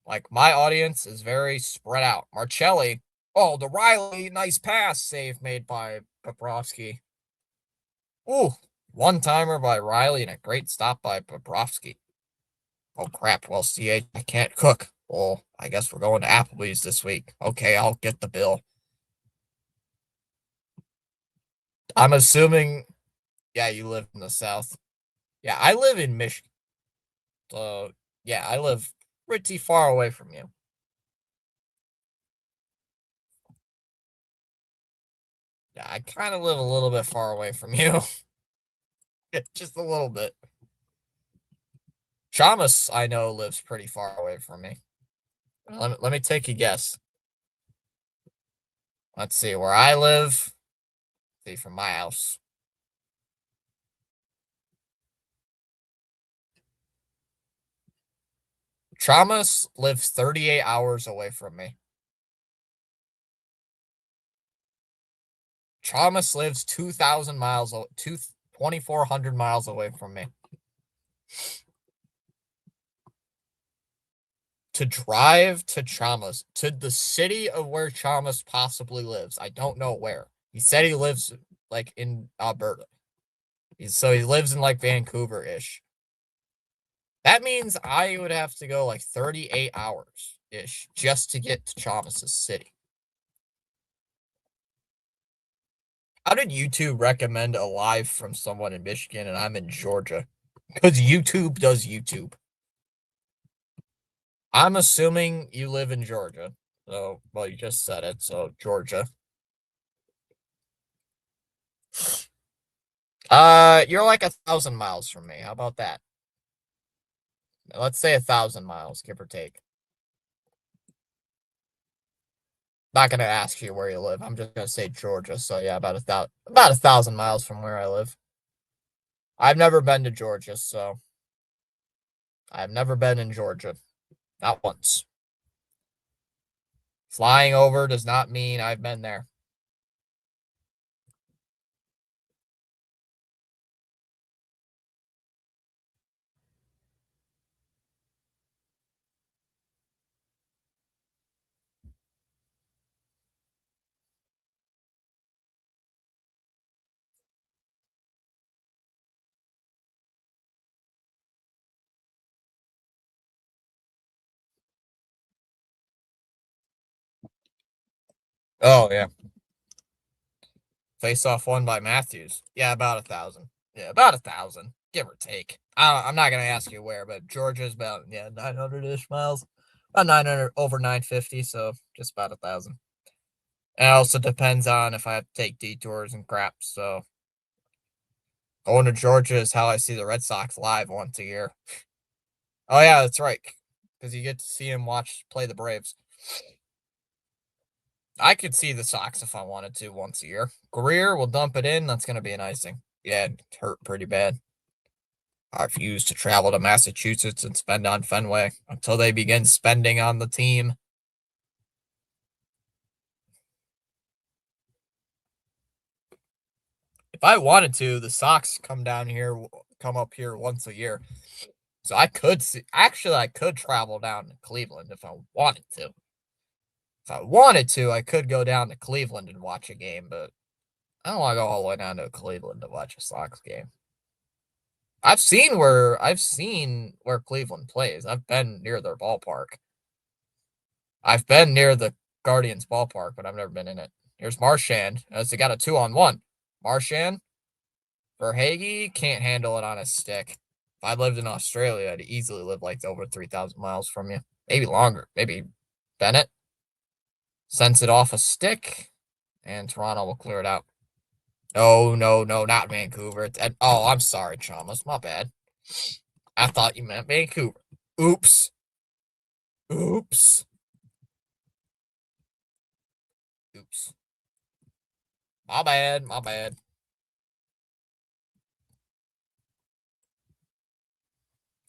Like, my audience is very spread out. Marcelli, oh, the Riley, nice pass save made by Bobrovsky. Ooh, one-timer by Riley and a great stop by Bobrovsky. Oh, crap. Well, CH, I can't cook. Well, I guess we're going to Applebee's this week. Okay, I'll get the bill. I'm assuming, yeah, you live in the South. Yeah, I live in Michigan. So, yeah, I live pretty far away from you. Yeah, I kind of live a little bit far away from you. Just a little bit. Chamas, I know, lives pretty far away from me. Let me take a guess. Let's see where I live. See from my house. Chamas lives 38 hours away from me. Chamas lives 2,000 miles, 2,400 miles away from me. To drive to Chamas, to the city of where Chamas possibly lives. I don't know where. He said he lives like in Alberta. So he lives in like Vancouver ish. That means I would have to go like 38 hours ish just to get to Chamas' city. How did YouTube recommend a live from someone in Michigan and I'm in Georgia? Because YouTube does YouTube. I'm assuming you live in Georgia. So, well, you just said it. So, Georgia. You're like 1,000 miles from me. How about that? Let's say 1,000 miles, give or take. Not gonna ask you where you live. I'm just gonna say Georgia. So yeah, about 1,000 miles from where I live. I've never been to Georgia, so I've never been in Georgia. Not once. Flying over does not mean I've been there. Oh yeah. Face off won by Matthews. Yeah, about 1,000. Yeah, about 1,000, give or take. I'm not gonna ask you where, but Georgia's about 900-ish miles, about 900 over 950, so just about 1,000. And it also depends on if I have to take detours and crap. So going to Georgia is how I see the Red Sox live once a year. Oh yeah, that's right, because you get to see him play the Braves. I could see the Sox if I wanted to once a year. Greer will dump it in. That's going to be an icing. Yeah, it hurt pretty bad. I refuse to travel to Massachusetts and spend on Fenway until they begin spending on the team. If I wanted to, the Sox come up here once a year. So I could see, actually, I could travel down to Cleveland if I wanted to. If I wanted to, I could go down to Cleveland and watch a game, but I don't want to go all the way down to Cleveland to watch a Sox game. I've seen where Cleveland plays. I've been near their ballpark. I've been near the Guardians ballpark, but I've never been in it. Here's Marchand. As they got a 2-on-1. Marchand, Verhage can't handle it on a stick. If I lived in Australia, I'd easily live like over 3,000 miles from you. Maybe longer. Maybe Bennett sends it off a stick, and Toronto will clear it out. No, no, no, not Vancouver. Oh, I'm sorry, Chalmers. My bad. I thought you meant Vancouver. Oops. Oops. Oops. My bad. My bad.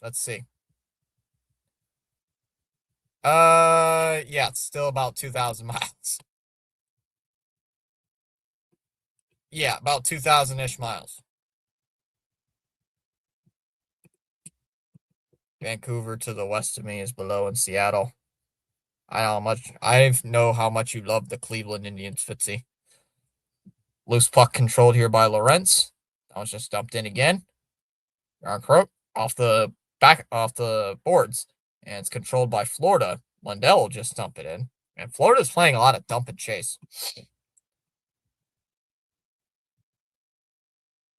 Let's see. Yeah, it's still about 2,000 miles. Yeah, about 2,000-ish miles. Vancouver to the west of me is below in Seattle. I know how much you love the Cleveland Indians, Fitzy. Loose puck controlled here by Lawrence. That was just dumped in again. Croak off the boards, and it's controlled by Florida. Lundell will just dump it in, and Florida's playing a lot of dump and chase.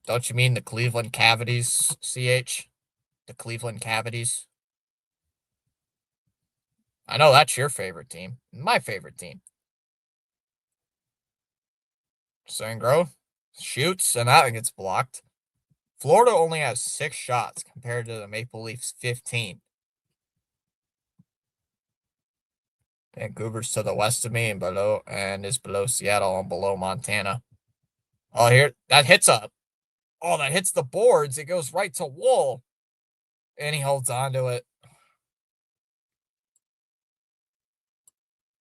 Don't you mean the Cleveland Cavities, CH? The Cleveland Cavities. I know that's your favorite team. My favorite team. Sangro shoots, and that gets blocked. Florida only has 6 shots compared to the Maple Leafs' 15. Vancouver's to the west of me and is below Seattle and below Montana. Oh, here that hits up. Oh, that hits the boards. It goes right to Wool, and he holds on to it.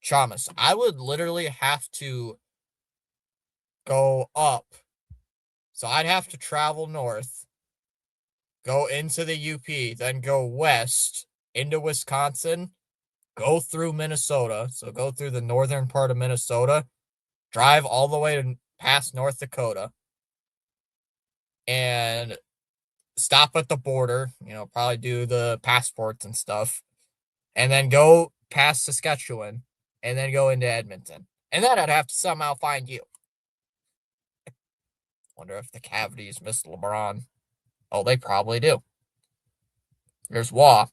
Chalmers, I would literally have to go up. So I'd have to travel north, go into the UP, then go west into Wisconsin, go through Minnesota. So go through the northern part of Minnesota, drive all the way to past North Dakota, and stop at the border, probably do the passports and stuff, and then go past Saskatchewan, and then go into Edmonton. And then I'd have to somehow find you. Wonder if the Cavities miss LeBron. Oh, they probably do. There's Waugh.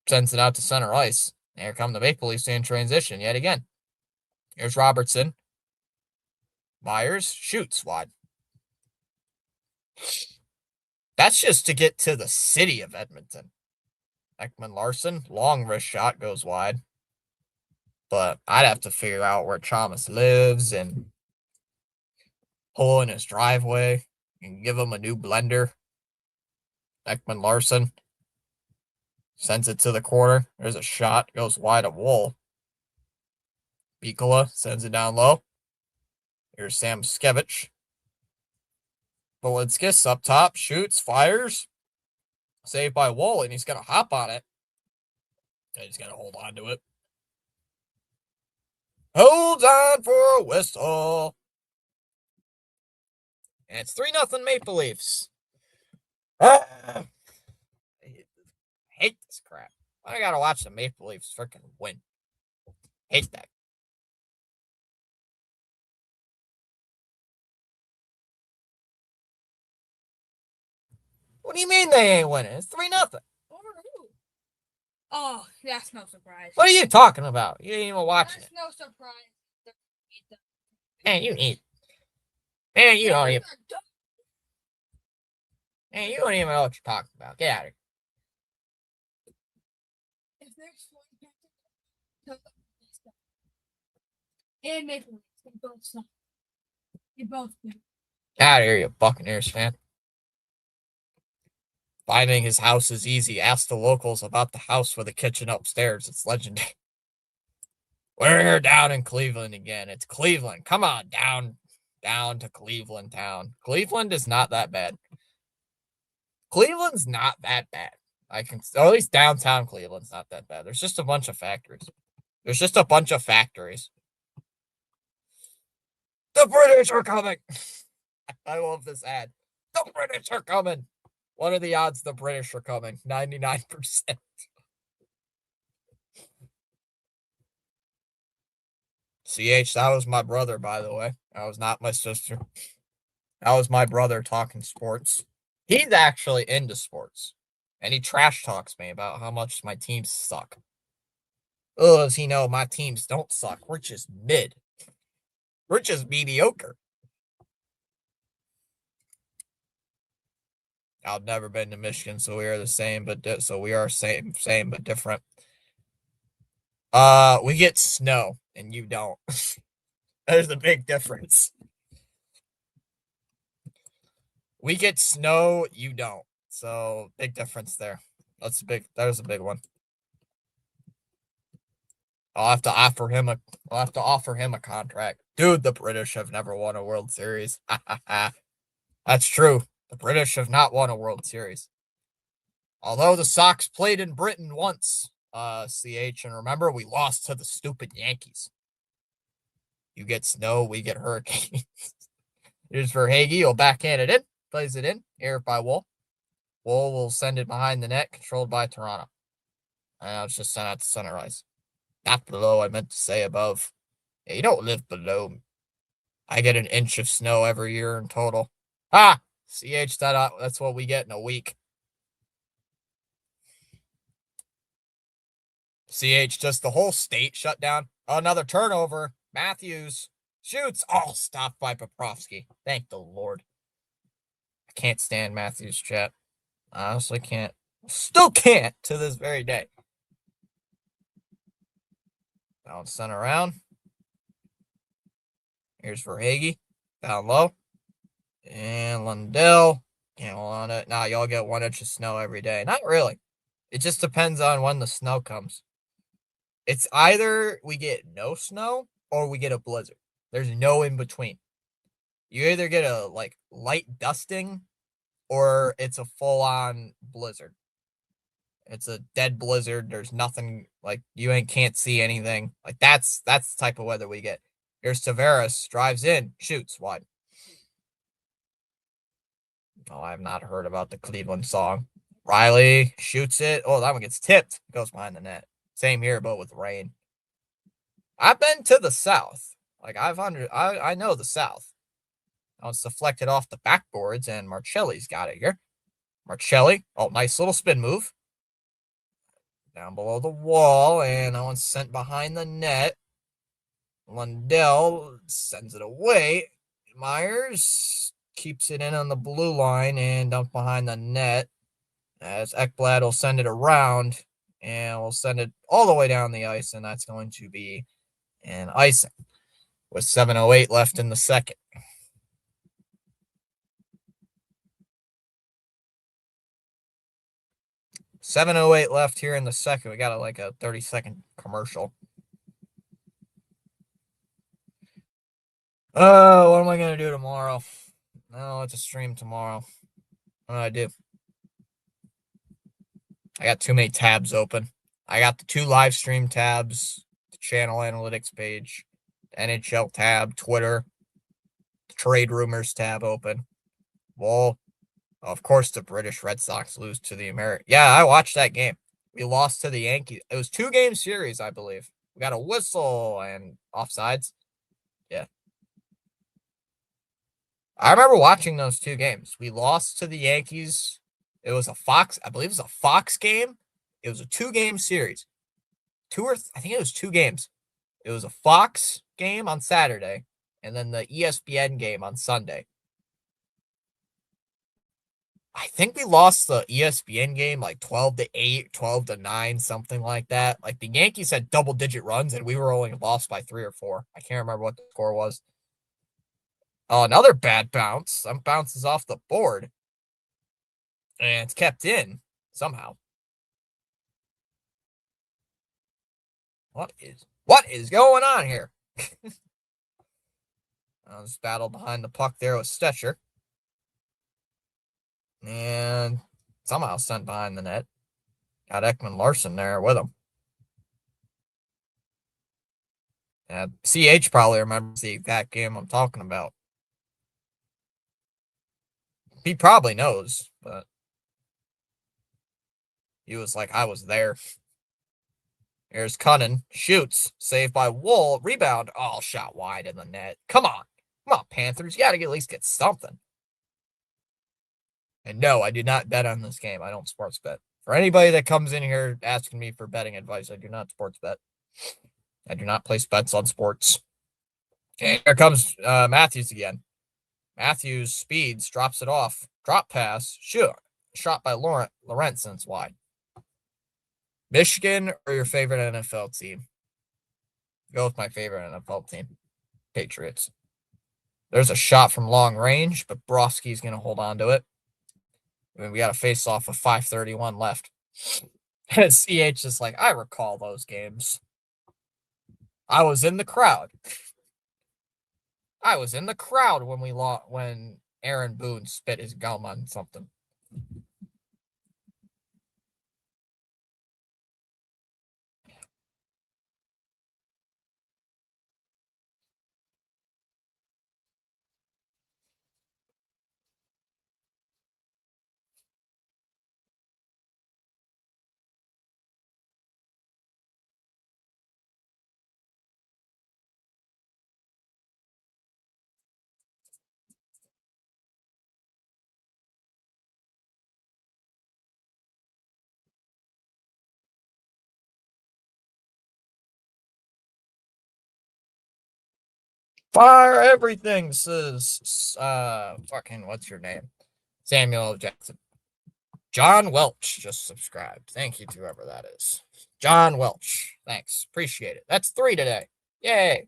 Sends it out to center ice. Here come the Maple Leafs in transition yet again. Here's Robertson. Myers shoots wide. That's just to get to the city of Edmonton. Ekman Larson, long wrist shot goes wide. But I'd have to figure out where Chalmers lives and pull in his driveway and give him a new blender. Ekman Larson sends it to the corner. There's a shot, goes wide of Wool. Bikola sends it down low. Here's Sam Skevich. Belinskis up top, shoots, fires. Saved by Wool, and he's going to hop on it. And he's going to hold on to it. Holds on for a whistle. And it's 3-0 Maple Leafs. I hate this crap. I gotta watch the Maple Leafs freaking win. Hate that. What do you mean they ain't winning? It's 3-0. Oh, that's no surprise. What are you talking about? You ain't even watching it. That's no surprise. Man, you eat. Man, you don't even. Man, you don't even know what you're talking about. Get out of here. If there's one and Maple Leafs, they both suck. They both do. Get out of here, you Buccaneers fan. Finding his house is easy. Ask the locals about the house with a kitchen upstairs. It's legendary. We're here down in Cleveland again. It's Cleveland. Come on, down to Cleveland town. Cleveland is not that bad. Cleveland's not that bad. Or at least downtown Cleveland's not that bad. There's just a bunch of factories. The British are coming. I love this ad. The British are coming. What are the odds the British are coming? 99%. CH, that was my brother, by the way. That was not my sister. That was my brother talking sports. He's actually into sports. And he trash talks me about how much my teams suck. Oh, does he know my teams don't suck? We're just mid. We're just mediocre. I've never been to Michigan, so we are the same, but we are same but different. We get snow and you don't. There's a big difference. We get snow, you don't. So big difference there. That was a big one. I'll have to offer him a contract. Dude, the British have never won a World Series. That's true. The British have not won a World Series. Although the Sox played in Britain once, CH, and remember, we lost to the stupid Yankees. You get snow, we get hurricanes. Here's Verhage. He'll backhand it in. Plays it in. Air by Wool. Wool will send it behind the net, controlled by Toronto. And it's just sent out to center ice. Not below, I meant to say above. Yeah, you don't live below. I get an inch of snow every year in total. Ah! CH, that's what we get in a week. CH, just the whole state shut down. Another turnover. Matthews shoots. Oh, stopped by Bobrovsky. Thank the Lord. I can't stand Matthews' chat. I honestly can't. Still can't to this very day. Down center around. Here's Verhage. Down low. And Lundell. Can't hold on it. Nah, y'all get 1 inch of snow every day. Not really. It just depends on when the snow comes. It's either we get no snow or we get a blizzard. There's no in between. You either get a light dusting or it's a full-on blizzard. It's a dead blizzard. There's nothing, you can't see anything. That's the type of weather we get. Here's Tavares, drives in, shoots wide. Oh, I have not heard about the Cleveland song. Riley shoots it. Oh, that one gets tipped. Goes behind the net. Same here, but with rain. I've been to the South. I know the South. Now it's deflected off the backboards, and Marcelli's got it here. Marcelli. Oh, nice little spin move. Down below the wall, and that one's sent behind the net. Lundell sends it away. Myers keeps it in on the blue line and dumped behind the net. As Ekblad will send it around, and we'll send it all the way down the ice, and that's going to be an icing with 7:08 left in the second. 7:08 left here in the second. We got a 30-second commercial. Oh, what am I going to do tomorrow? No, it's a stream tomorrow. What do I do? I got too many tabs open. I got the 2 live stream tabs, the channel analytics page, the NHL tab, Twitter, the trade rumors tab open. Well, of course, the British Red Sox lose to the American. Yeah, I watched that game. We lost to the Yankees. It was 2-game series, I believe. We got a whistle and offsides. Yeah. I remember watching those 2 games. We lost to the Yankees. It was a Fox. I believe it was a Fox game. It was a 2-game series. I think it was 2 games. It was a Fox game on Saturday, and then the ESPN game on Sunday. I think we lost the ESPN game 12-8, 12-9, something like that. The Yankees had double-digit runs, and we were only lost by 3 or 4. I can't remember what the score was. Oh, another bad bounce. Some bounces off the board. And it's kept in somehow. What is going on here? This battle behind the puck there with Stetcher. And somehow sent behind the net. Got Ekman Larson there with him. And CH probably remembers the exact game I'm talking about. He probably knows, but he was like, I was there. Here's Cunnin. Shoots. Saved by Wool. Rebound. Oh, shot wide in the net. Come on. Come on, Panthers. You got to at least get something. And no, I do not bet on this game. I don't sports bet. For anybody that comes in here asking me for betting advice, I do not sports bet. I do not place bets on sports. Okay, here comes Matthews again. Matthews speeds, drops it off. Drop pass. Shoot. Shot by Lawrence, and it's wide. Michigan or your favorite NFL team? Go with my favorite NFL team. Patriots. There's a shot from long range, but Bobrovsky's going to hold on to it. I mean, we got a face-off with 5:31 left. And CH is like, I recall those games. I was in the crowd. I was in the crowd when we lost when Aaron Boone spit his gum on something. Fire everything, says fucking what's your name? Samuel L. Jackson. John Welch just subscribed. Thank you to whoever that is. John Welch. Thanks. Appreciate it. That's 3 today. Yay.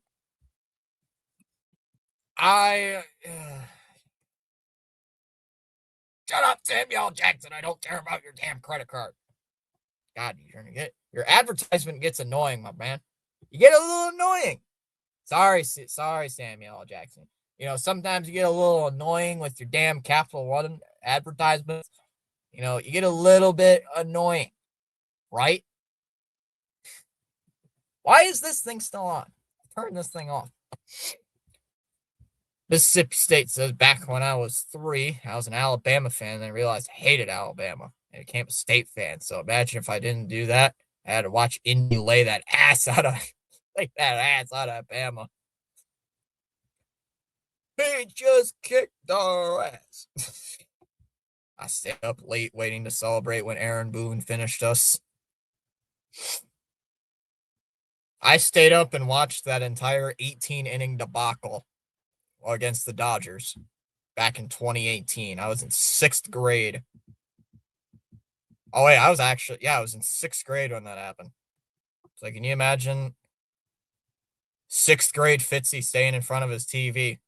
I shut up, Samuel L. Jackson. I don't care about your damn credit card. God, you're gonna get your advertisement gets annoying, my man. You get a little annoying. Sorry, Samuel L. Jackson. Sometimes you get a little annoying with your damn Capital One advertisements. You get a little bit annoying, right? Why is this thing still on? Turn this thing off. Mississippi State says, back when I was 3, I was an Alabama fan and I realized I hated Alabama and became a State fan. So imagine if I didn't do that. I had to watch Indy lay that ass out of Bama. He just kicked our ass. I stayed up late waiting to celebrate when Aaron Boone finished us. I stayed up and watched that entire 18-inning debacle against the Dodgers back in 2018. I was in 6th grade. Oh, wait, I was in 6th grade when that happened. So can you imagine 6th grade Fitzy staying in front of his TV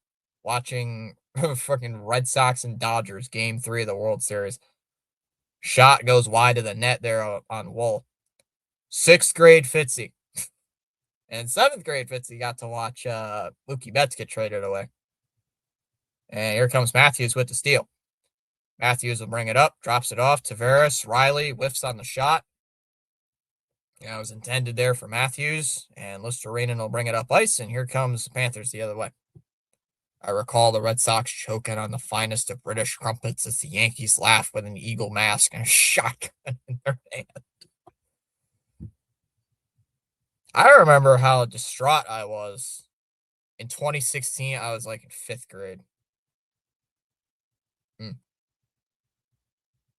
watching fucking Red Sox and Dodgers game 3 of the World Series? Shot goes wide to the net there on Wool. 6th grade Fitzy. And 7th grade Fitzy got to watch Mookie Betts get traded away. And here comes Matthews with the steal. Matthews will bring it up, drops it off. Tavares, Riley whiffs on the shot. It was intended there for Matthews, and Listerinen will bring it up ice, and here comes the Panthers the other way. I recall the Red Sox choking on the finest of British crumpets as the Yankees laugh with an eagle mask and a shotgun in their hand. I remember how distraught I was. In 2016, I was like in 5th grade.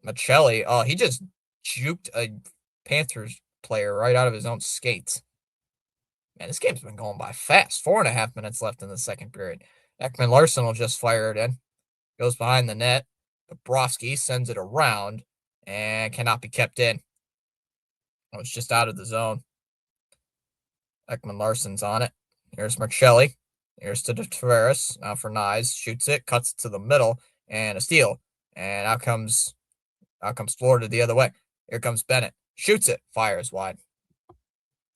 Michelli, he just juked a Panthers player right out of his own skates. Man, this game's been going by fast. 4.5 minutes left in the second period. Ekman Larson will just fire it in. Goes behind the net. Bobrovsky sends it around and cannot be kept in. It's just out of the zone. Ekman Larson's on it. Here's Marcelli. Here's to Tavares. Now for Nyes. Shoots it, cuts it to the middle, and a steal. And out comes Florida the other way. Here comes Bennett. Shoots it. Fires wide.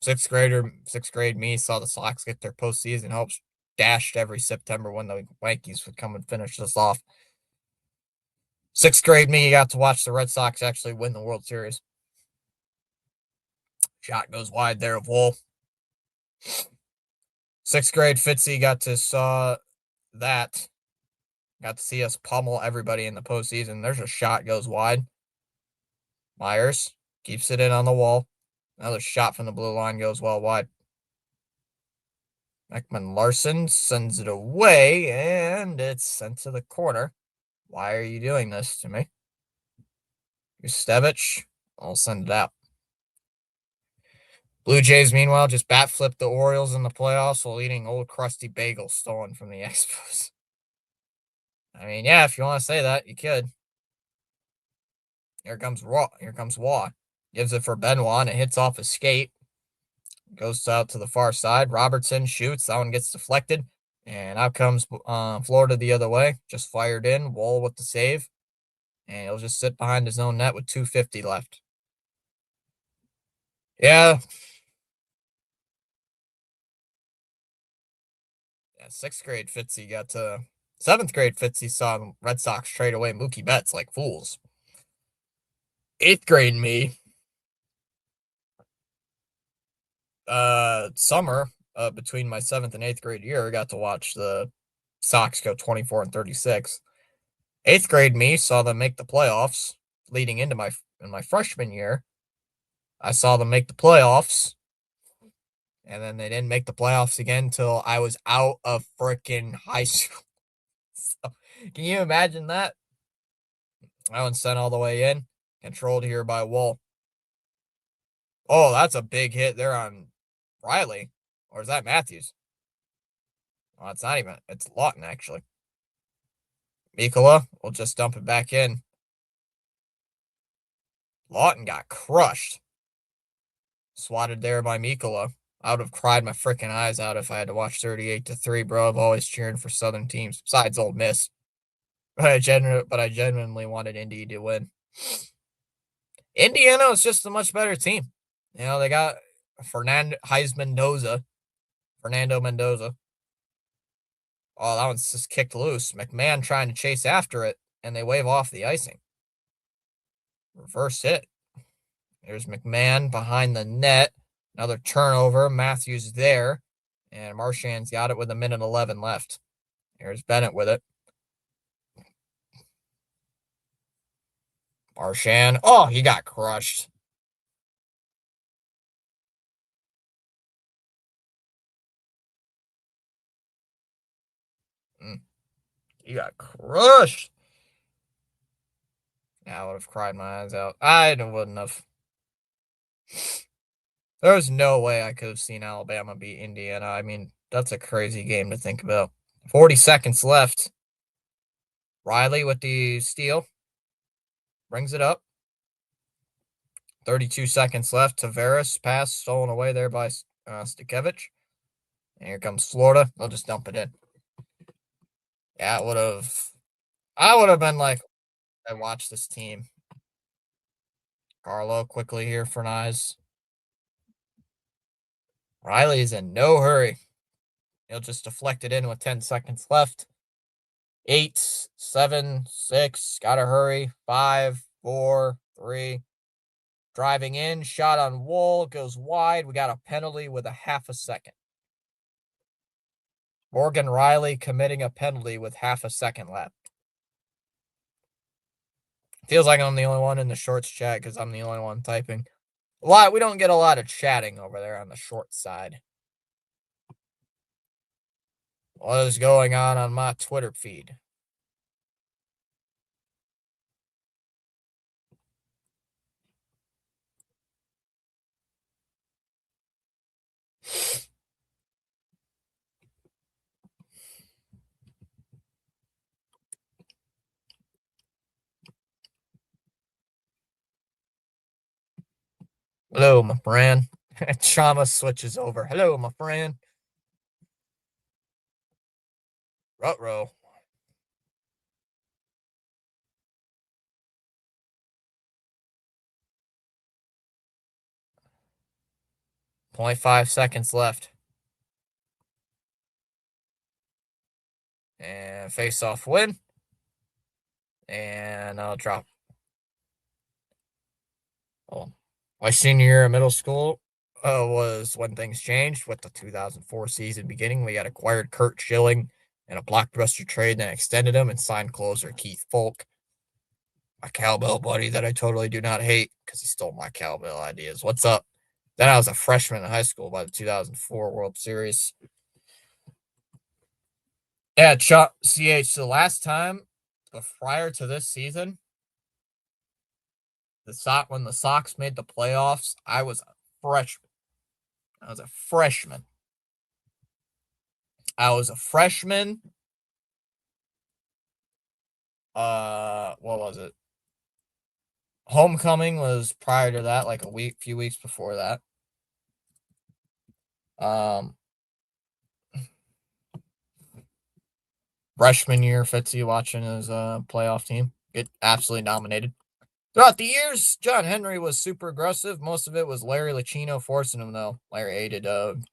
6th grade me saw the Sox get their postseason hopes dashed every September when the Yankees would come and finish this off. 6th grade me got to watch the Red Sox actually win the World Series. Shot goes wide there of Wool. 6th grade Fitzy got to saw that. Got to see us pummel everybody in the postseason. There's a shot goes wide. Myers keeps it in on the wall. Another shot from the blue line goes well wide. Ekman Larson sends it away, and it's sent to the corner. Why are you doing this to me? Gustevich, I'll send it out. Blue Jays, meanwhile, just bat flipped the Orioles in the playoffs while eating old crusty bagels stolen from the Expos. I mean, yeah, if you want to say that, you could. Here comes Waugh. Gives it for Benoit, and it hits off his skate. Goes out to the far side. Robertson shoots. That one gets deflected. And out comes Florida the other way. Just fired in. Wool with the save. And he'll just sit behind his own net with 2:50 left. Yeah. Yeah, sixth grade Fitzy got to seventh grade Fitzy saw the Red Sox trade away Mookie Betts like fools. Eighth grade me, summer, between my seventh and eighth grade year, I got to watch the Sox go 24-36. Eighth grade me saw them make the playoffs leading into my freshman year. I saw them make the playoffs, and then they didn't make the playoffs again until I was out of freaking high school. So, can you imagine that? I was sent all the way in, controlled here by Wool. Oh, that's a big hit there on Riley. Or is that Matthews? Oh, it's not even. It's Lawton, actually. Mikola will just dump it back in. Lawton got crushed. Swatted there by Mikola. I would have cried my freaking eyes out if I had to watch 38-3, bro. I've always cheered for Southern teams, besides Ole Miss. But I genuinely wanted Indy to win. Indiana is just a much better team. You know, they got Fernando Mendoza. Oh, that one's just kicked loose. McMahon trying to chase after it, and they wave off the icing. Reverse hit. There's McMahon behind the net. Another turnover. Matthews there. And Marchand's got it with 1:11 left. Here's Bennett with it. Marchand. Oh, he got crushed. He got crushed. Yeah, I would have cried my eyes out. I wouldn't have. There was no way I could have seen Alabama beat Indiana. I mean, that's a crazy game to think about. 40 seconds left. Riley with the steal. Brings it up. 32 seconds left. Tavares pass stolen away there by Stikevich. And here comes Florida. They'll just dump it in. Yeah, I would have been like, I watched this team. Carlo quickly here for Nyes. Riley's in no hurry. He'll just deflect it in with 10 seconds left. 8, 7, 6. Gotta hurry. 5, 4, 3. Driving in. Shot on Wool. Goes wide. We got a penalty with a half a second. Morgan Riley committing a penalty with half a second left. Feels like I'm the only one in the shorts chat because I'm the only one typing. We don't get a lot of chatting over there on the short side. What is going on my Twitter feed? Hello, my friend. Chama switches over. Hello, my friend. Rutro. 0.5 seconds left. And face off win. And I'll drop. Oh, my senior year of middle school was when things changed with the 2004 season beginning. We had acquired Kurt Schilling in a blockbuster trade, then extended him and signed closer Keith Folk, my cowbell buddy that I totally do not hate because he stole my cowbell ideas. What's up? Then I was a freshman in high school by the 2004 World Series. Yeah, CH, the last time prior to this season, when the Sox made the playoffs, I was a freshman. I was a freshman. What was it? Homecoming was prior to that, like few weeks before that. Freshman year, Fitzy watching his playoff team get absolutely dominated. Throughout the years, John Henry was super aggressive. Most of it was Larry Lucchino forcing him, though. Larry hated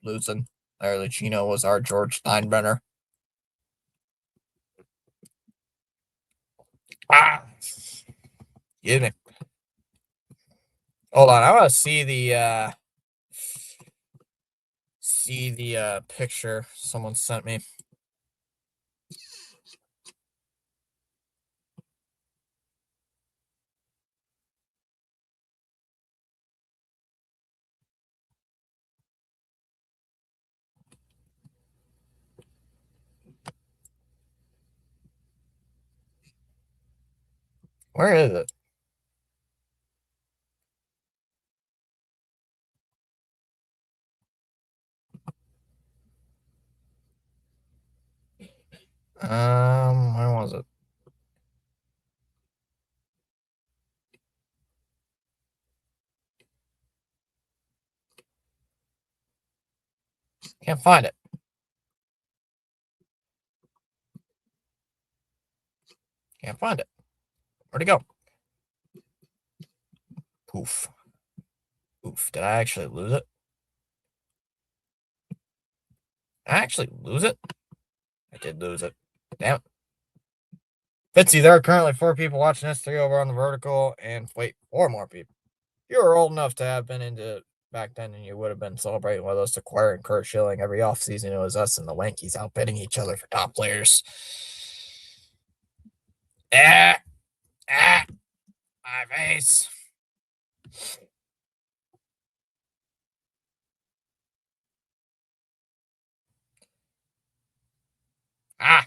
losing. Larry Lucchino was our George Steinbrenner. Ah, excuse me. Hold on, I want to see the picture someone sent me. Where is it? Where was it? Can't find it. Can't find it. Where'd it go? Poof. Oof. Did I actually lose it? Did I actually lose it? I did lose it. Damn it. Fitzy, there are currently 4 people watching this, 3 over on the vertical, and wait, 4 more people. You were old enough to have been into it back then, and you would have been celebrating with us acquiring Kurt Schilling every offseason. It was us and the Yankees outbidding each other for top players. Ah, ah, my face. Ah,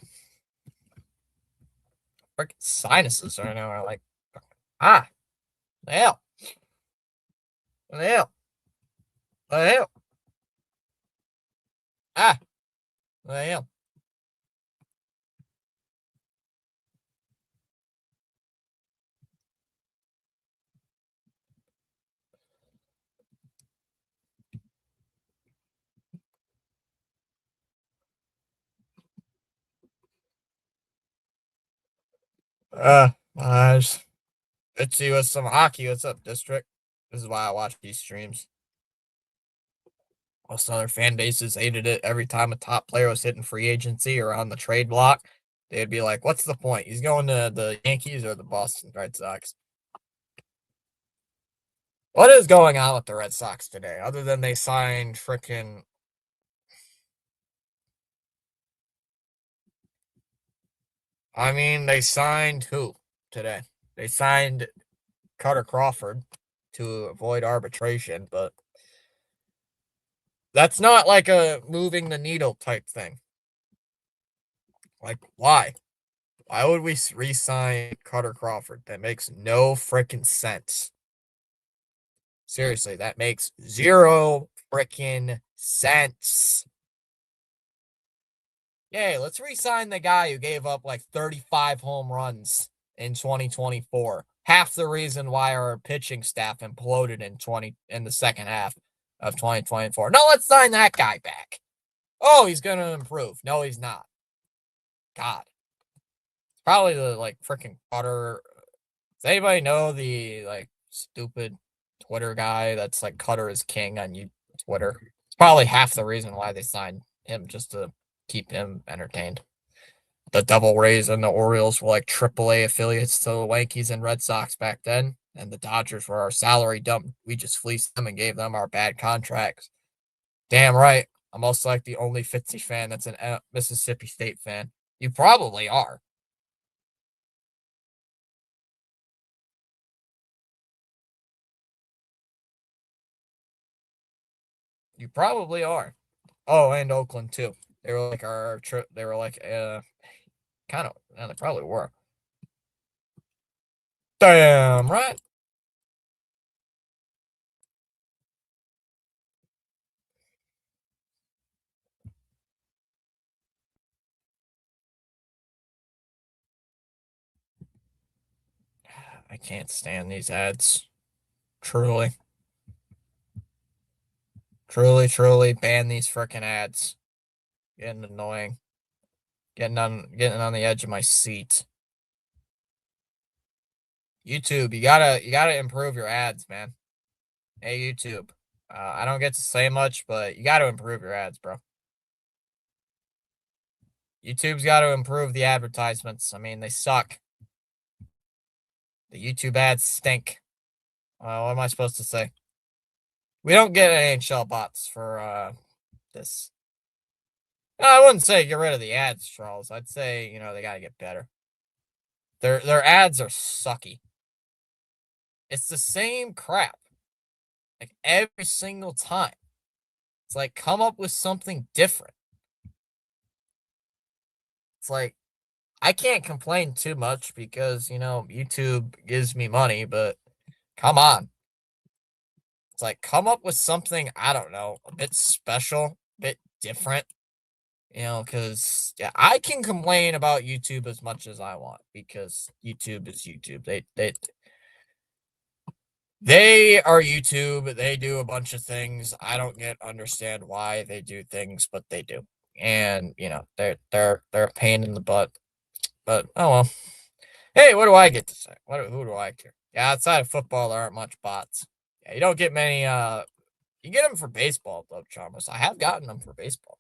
freaking sinuses right now are like, ah, the hell, the hell, the hell, ah, the hell. My eyes. Let's see with some hockey. What's up, District? This is why I watch these streams. Most other fan bases hated it every time a top player was hitting free agency or on the trade block. They'd be like, "What's the point? He's going to the Yankees or the Boston Red Sox." What is going on with the Red Sox today, other than they signed freaking? I mean, they signed who today? They signed Carter Crawford to avoid arbitration, but that's not like a moving the needle type thing. Like, why? Why would we re-sign Carter Crawford? That makes no freaking sense. Seriously, that makes zero freaking sense. Yay, let's re-sign the guy who gave up like 35 home runs in 2024. Half the reason why our pitching staff imploded in the second half of 2024. No, let's sign that guy back. Oh, he's gonna improve. No, he's not. God. Probably the like freaking Cutter. Does anybody know the like stupid Twitter guy that's like Cutter is king on Twitter? It's probably half the reason why they signed him, just to keep him entertained. The Devil Rays and the Orioles were like AAA affiliates to the Yankees and Red Sox back then, and the Dodgers were our salary dump. We just fleeced them and gave them our bad contracts. Damn right. I'm most like the only Fitzy fan that's an Mississippi State fan. You probably are. You probably are. Oh, and Oakland too. They were like our trip. They were like kind of. Yeah, they probably were. Damn right. I can't stand these ads. Truly, truly, truly ban these freaking ads. Getting annoying. Getting on the edge of my seat. YouTube, you gotta improve your ads, man. Hey, YouTube. I don't get to say much, but you gotta improve your ads, bro. YouTube's got to improve the advertisements. I mean, they suck. The YouTube ads stink. What am I supposed to say? We don't get NHL bots for this. No, I wouldn't say get rid of the ads, Charles. I'd say, they gotta get better. Their ads are sucky. It's the same crap. Like every single time. It's like come up with something different. It's like I can't complain too much because, YouTube gives me money, but come on. It's like come up with something, I don't know, a bit special, a bit different. Because yeah, I can complain about YouTube as much as I want because YouTube is YouTube. They are YouTube. They do a bunch of things. I don't understand why they do things, but they do. And they're a pain in the butt. But oh well. Hey, what do I get to say? Who do I care? Yeah, outside of football, there aren't much bots. Yeah, you don't get many. You get them for baseball though, Chalmers. I have gotten them for baseball.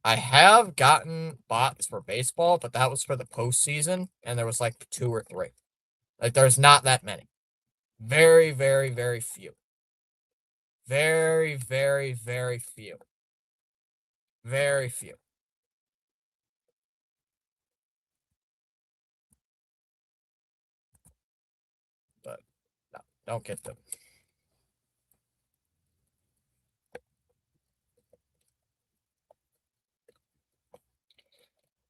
I have gotten bots for baseball, but that was for the postseason, and there was like 2 or 3. Like, there's not that many. Very, very, very few. Very, very, very few. Very few. But no, don't get them.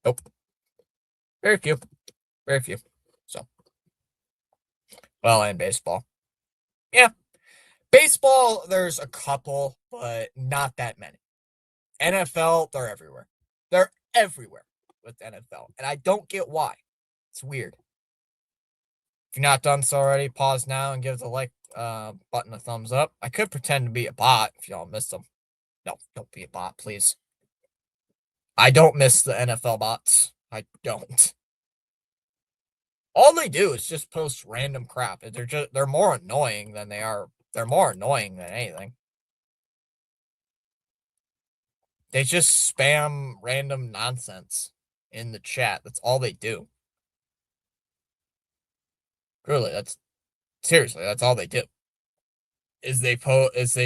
Nope. Very few. Very few. So, well, and baseball. Yeah. Baseball, there's a couple, but not that many. NFL, they're everywhere. They're everywhere with NFL. And I don't get why. It's weird. If you're not done so already, pause now and give the like button a thumbs up. I could pretend to be a bot if y'all missed them. No, don't be a bot, please. I don't miss the NFL bots. I don't. All they do is just post random crap. They're more annoying than they are. They're more annoying than anything. They just spam random nonsense in the chat. That's all they do. Really, seriously, that's all they do. Is they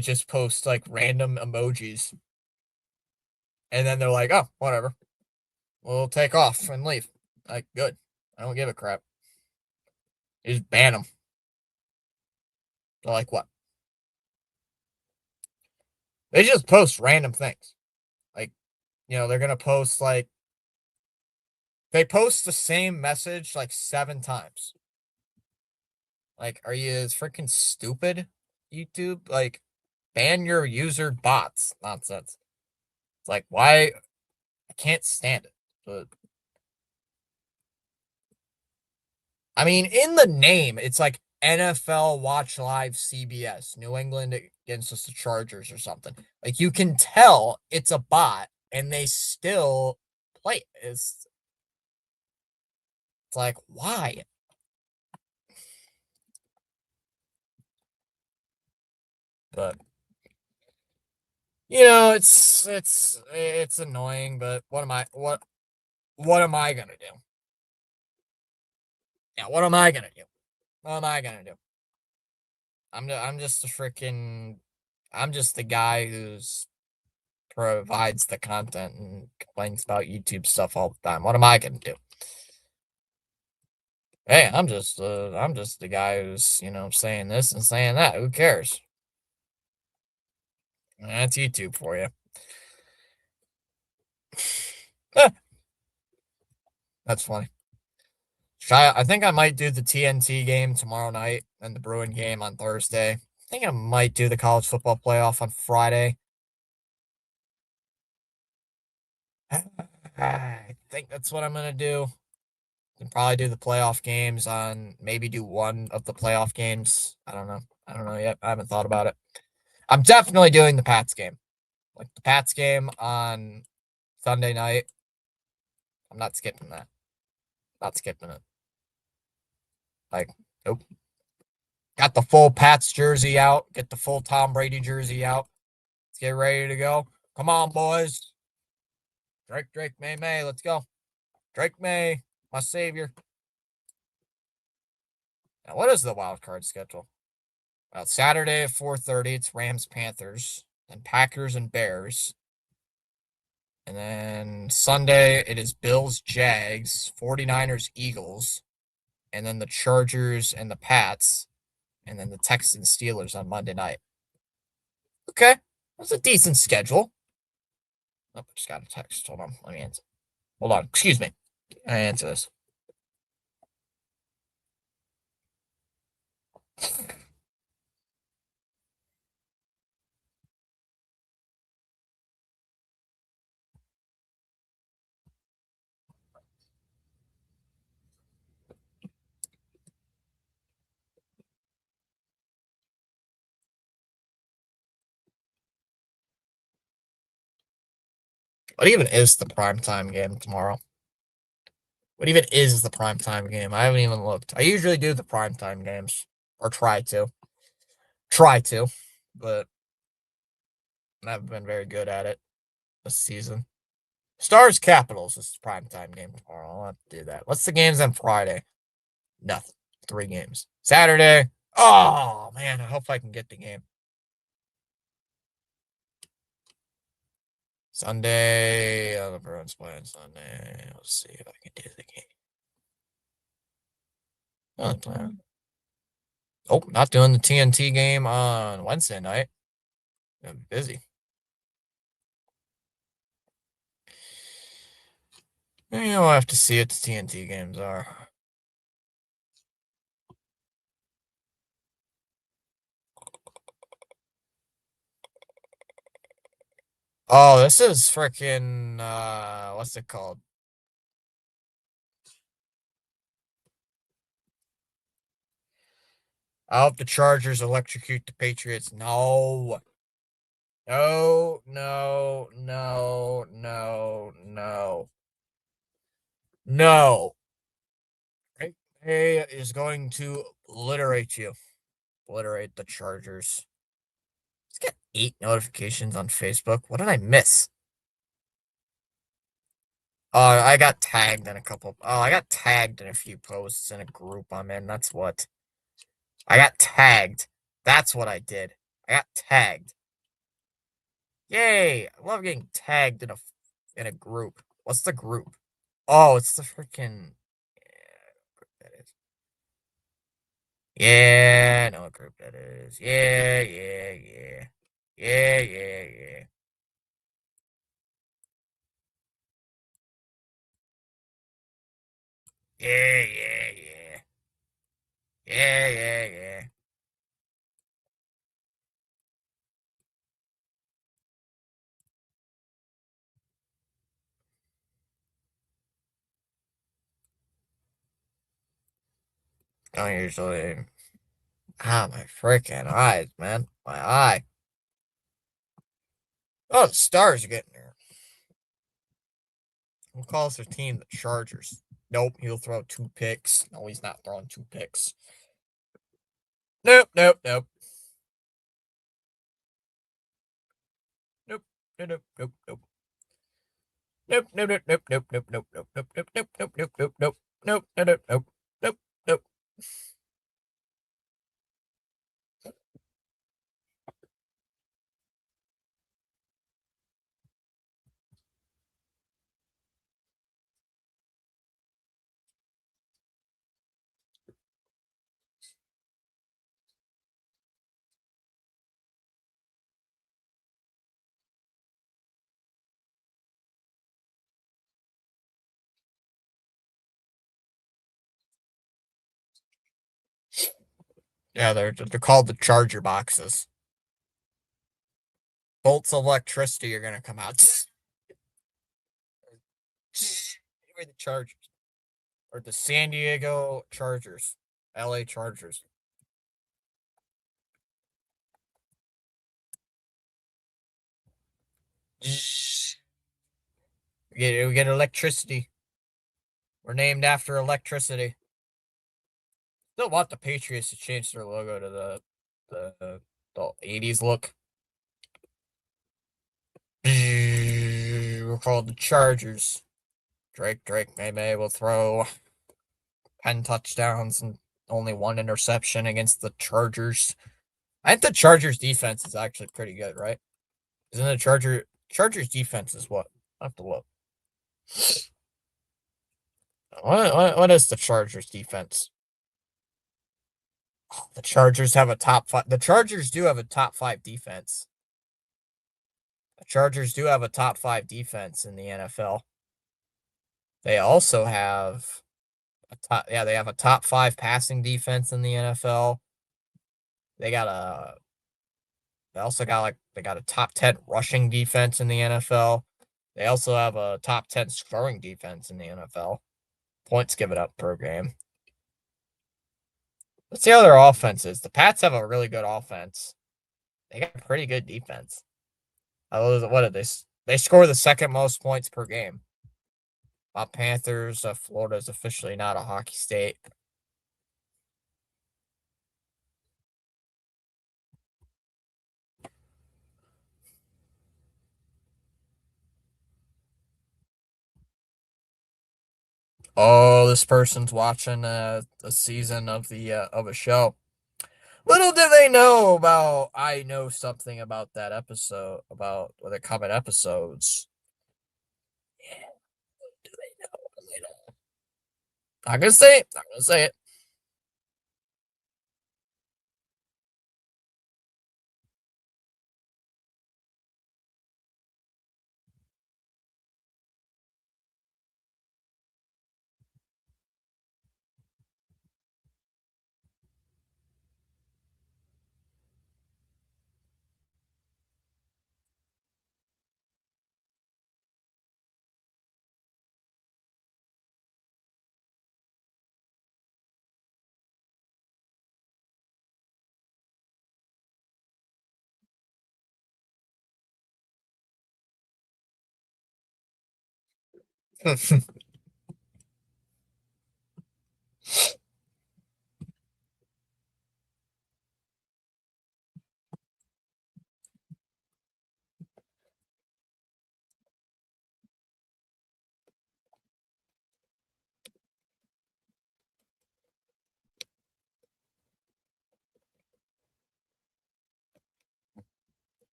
just post like random emojis. And then they're like, "Oh, whatever. We'll take off and leave." Like, good. I don't give a crap. You just ban them. They're like, what? They just post random things. Like, they're going to post like, they post the same message like 7 times. Like, are you freaking stupid, YouTube? Like, ban your user bots. Nonsense. It's like, why? I can't stand it. But, I mean, in the name, it's like NFL Watch Live CBS, New England against the Chargers or something. Like, you can tell it's a bot, and they still play it. It's like, why? But it's annoying. But what am I gonna do? Yeah, what am I gonna do? What am I gonna do? I'm just I'm just the guy who's provides the content and complains about YouTube stuff all the time. What am I gonna do? Hey, I'm just the guy who's saying this and saying that. Who cares? That's YouTube for you. That's funny. I think I might do the TNT game tomorrow night and the Bruin game on Thursday. I think I might do the college football playoff on Friday. I think that's what I'm gonna do. And probably do the playoff games on maybe do one of the playoff games. I don't know. I don't know yet. I haven't thought about it. I'm definitely doing the Pats game. Like the Pats game on Sunday night. I'm not skipping that. Not skipping it. Like, nope. Got the full Pats jersey out. Get the full Tom Brady jersey out. Let's get ready to go. Come on, boys. Drake, May. Let's go. Drake May, my savior. Now, what is the wild card schedule? Well, Saturday at 4:30, it's Rams Panthers, then Packers and Bears. And then Sunday, it is Bills Jags, 49ers Eagles, and then the Chargers and the Pats, and then the Texans Steelers on Monday night. Okay, that's a decent schedule. Oh, I just got a text. Hold on, let me answer. Hold on, excuse me. I answer this. What even is the primetime game tomorrow? What even is the primetime game? I haven't even looked. I usually do the primetime games, or try to. Try to, but I haven't been very good at it this season. Stars Capitals is the primetime game tomorrow. I'll have to do that. What's the games on Friday? Nothing. 3 games. Saturday. Oh, man. I hope I can get the game. Sunday. The Bruins playing Sunday. Let's see if I can do the game. Oh, not doing the TNT game on Wednesday night. I'm busy. We'll have to see what the TNT games are. Oh, this is freaking what's it called? I hope the Chargers electrocute the Patriots. No. No, no, no, no, no. No. Right? Hey is going to obliterate you. Obliterate the Chargers. Let's get 8 notifications on Facebook. What did I miss? I got tagged in a couple. Oh, I got tagged in a few posts in a group I'm in. That's what. I got tagged. That's what I did. I got tagged. Yay! I love getting tagged in a group. What's the group? Oh, it's the freaking. That is. Yeah, I know what group that is. Yeah, yeah, yeah. Yeah, yeah, yeah. Yeah, yeah, yeah. Yeah, yeah, yeah. Don't usually. Ah, my freaking eyes, man. My eye. Oh, the Stars are getting there. Who calls their team the Chargers? Nope, he'll throw 2 picks. No, he's not throwing 2 picks. Nope, nope, nope. Nope, nope, nope, nope, nope. Nope, nope, nope, nope, nope, nope, nope, nope, nope, nope, nope, nope, nope, nope, nope, nope, nope, nope, nope, nope. Yeah, they're called the Charger boxes. Bolts of electricity are gonna come out. Or the Chargers. Or the San Diego Chargers. LA Chargers. We get electricity. were named after electricity. Still want the Patriots to change their logo to the 80s look. We're called the Chargers. Drake May will throw 10 touchdowns and only one interception against the Chargers. I think the Chargers defense is actually pretty good, right? Isn't the Chargers defense is what? I have to look. What is the Chargers defense? The Chargers have a top five. The Chargers do have a top five defense. The Chargers do have a top five defense in the NFL. They also have they have a top five passing defense in the NFL. They got a they also got they got a top 10 rushing defense in the NFL. They also have a top 10 scoring defense in the NFL. Points given up per game. Let's see how their offense is. The Pats have a really good offense. They got a pretty good defense. What did they? They score the second most points per game. Panthers. Florida is officially not a hockey state. Oh, this person's watching a season of a show. Little do they know about I know something about that episode about the coming episodes. Yeah, do they know? Do they know? Not gonna say it. Not gonna say it.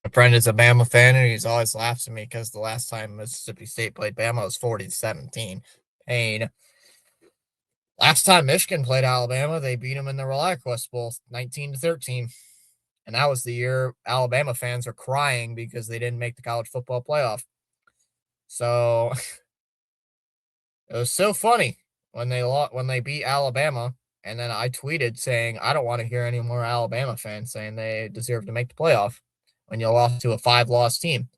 My friend is a Bama fan, and he's always laughs at me because the last time Mississippi State played Bama was 40-17. Pain. Last time Michigan played Alabama, they beat them in the ReliaQuest Bowl, 19-13. And that was the year Alabama fans were crying because they didn't make the college football playoff. So it was so funny when they beat Alabama, and then I tweeted saying I don't want to hear any more Alabama fans saying they deserve to make the playoff when you lost to a 5-loss team.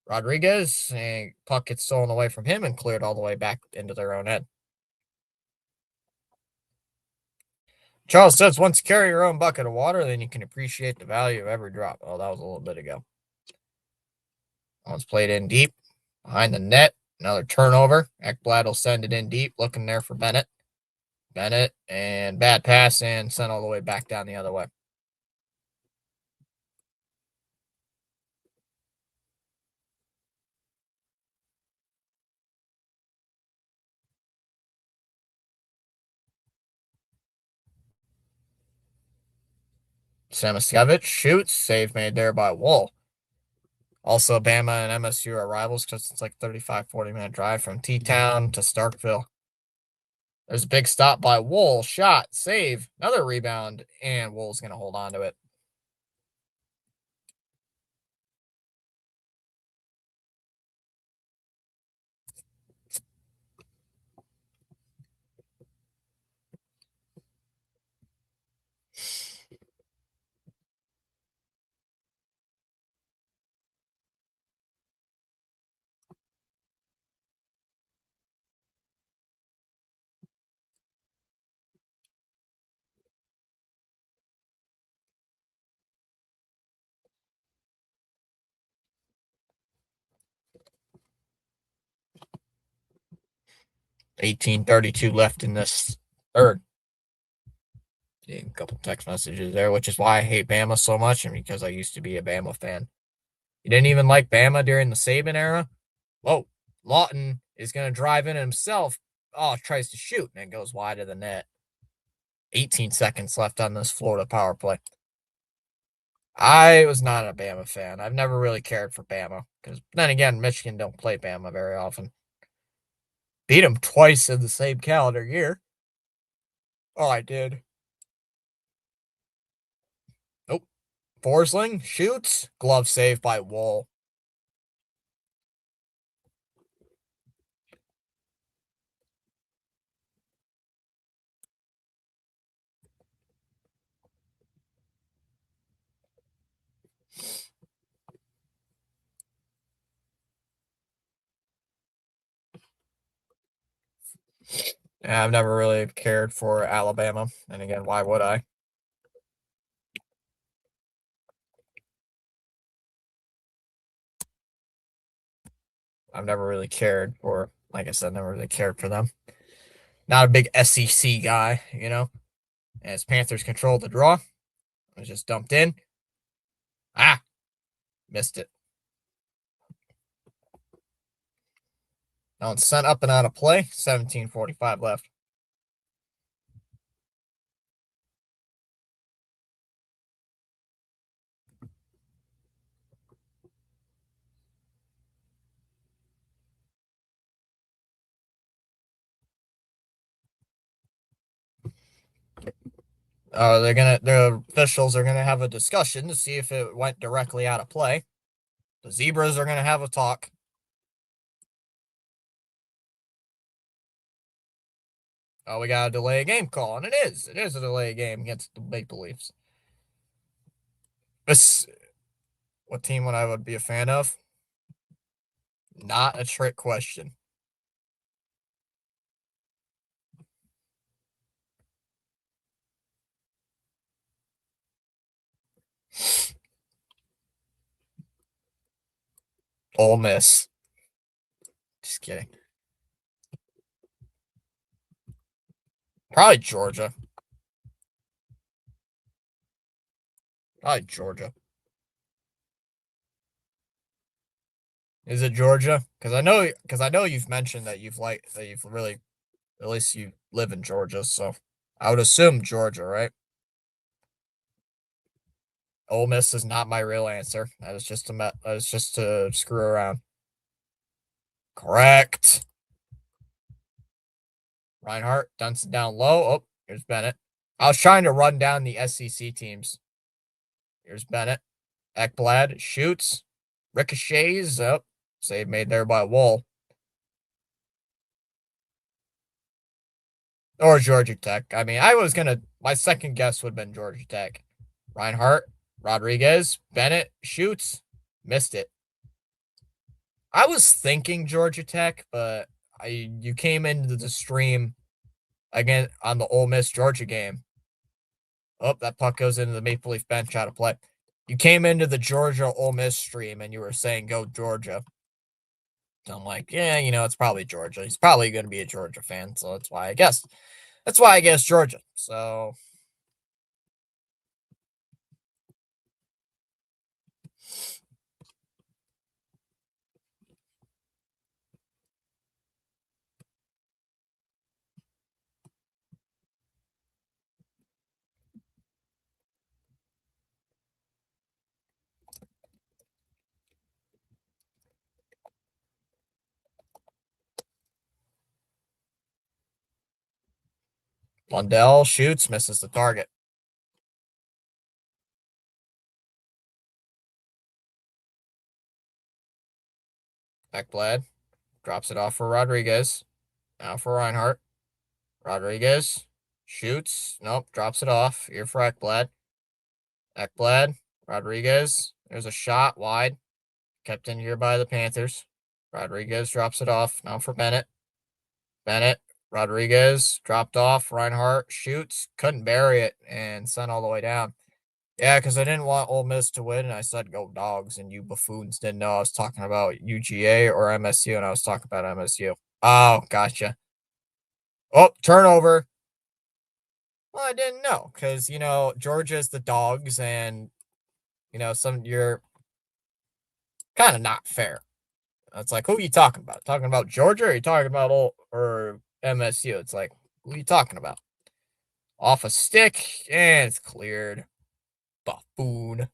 Rodriguez, and puck gets stolen away from him and cleared all the way back into their own end. Charles says, once you carry your own bucket of water, then you can appreciate the value of every drop. Oh, that was a little bit ago. One's played in deep, behind the net. Another turnover. Ekblad will send it in deep, looking there for Bennett. Bennett, and bad pass, and sent all the way back down the other way. Samoskevich shoots. Save made there by Wool. Also, Bama and MSU are rivals because it's like 35-40 minute drive from T-Town to Starkville. There's a big stop by Wool. Shot. Save. Another rebound. And Wool's going to hold on to it. 18:32 left in this third. A couple text messages there, which is why I hate Bama so much, and because I used to be a Bama fan. You didn't even like Bama during the Saban era? Whoa, Lawton is going to drive in himself. Oh, tries to shoot, and it goes wide of the net. 18 seconds left on this Florida power play. I was not a Bama fan. I've never really cared for Bama because then again, Michigan don't play Bama very often. Beat them twice in the same calendar year. Oh, I did. Nope. Forsling shoots. Glove saved by Wool. Yeah, I've never really cared for Alabama. And again, why would I? I've never really cared for, like I said, never really cared for them. Not a big SEC guy, you know. As Panthers control the draw, it was just dumped in. Ah, missed it. Now it's sent up and out of play. 17:45 left. The officials are gonna have a discussion to see if it went directly out of play. The Zebras are gonna have a talk. Oh, we got a delay a game call, and it is. It is a delay game against the Maple Leafs. This, what team would I would be a fan of? Not a trick question. Ole Miss. Just kidding. Probably Georgia. Probably Georgia. Is it Georgia? Because I know you've mentioned that you've really, at least you live in Georgia, so I would assume Georgia, right? Ole Miss is not my real answer. That was just to screw around. Correct. Reinhardt dunks it down low. Oh, here's Bennett. I was trying to run down the SEC teams. Here's Bennett. Ekblad shoots. Ricochets. Oh, save made there by Wool. Or Georgia Tech. I mean, my second guess would have been Georgia Tech. Reinhardt, Rodriguez, Bennett shoots. Missed it. I was thinking Georgia Tech, but you came into the stream again on the Ole Miss Georgia game. Oh, that puck goes into the Maple Leaf bench out of play. You came into the Georgia Ole Miss stream and you were saying go Georgia. So I'm like, yeah, it's probably Georgia. He's probably going to be a Georgia fan, so that's why I guess. That's why I guess Georgia. So Lundell shoots, misses the target. Ekblad drops it off for Rodriguez. Now for Reinhardt. Rodriguez shoots. Nope, drops it off. Here for Ekblad. Ekblad. Rodriguez. There's a shot wide. Kept in here by the Panthers. Rodriguez drops it off. Now for Bennett. Bennett. Rodriguez dropped off. Reinhardt shoots. Couldn't bury it and sent all the way down. Yeah, because I didn't want Ole Miss to win, and I said go Dogs, and you buffoons didn't know I was talking about UGA or MSU, and I was talking about MSU. Oh, gotcha. Oh, turnover. Well, I didn't know because Georgia's the dogs, and some you're kind of not fair. It's like, who are you talking about? Talking about Georgia? Or are you talking about or MSU? It's like, who are you talking about? Off a stick, and it's cleared. Buffoon.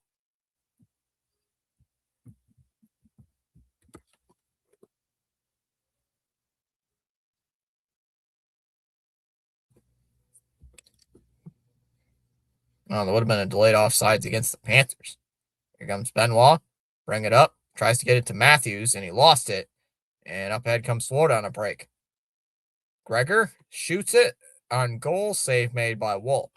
Oh, there would have been a delayed offsides against the Panthers. Here comes Benoit. Bring it up. Tries to get it to Matthews, and he lost it. And up ahead comes Florida on a break. Gregor shoots it on goal. Save made by Wool.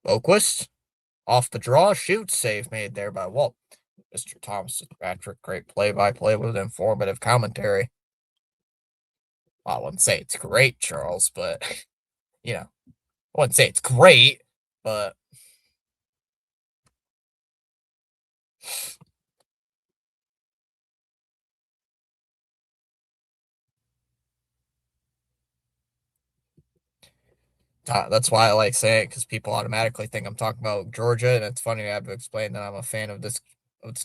Boquist off the draw. Shoots. Save made there by Wool. Mr. Thomas Patrick, great play-by-play with informative commentary. Well, I wouldn't say it's great, Charles, but I wouldn't say it's great, but that's why I like saying it because people automatically think I'm talking about Georgia, and it's funny I have to explain that I'm a fan of this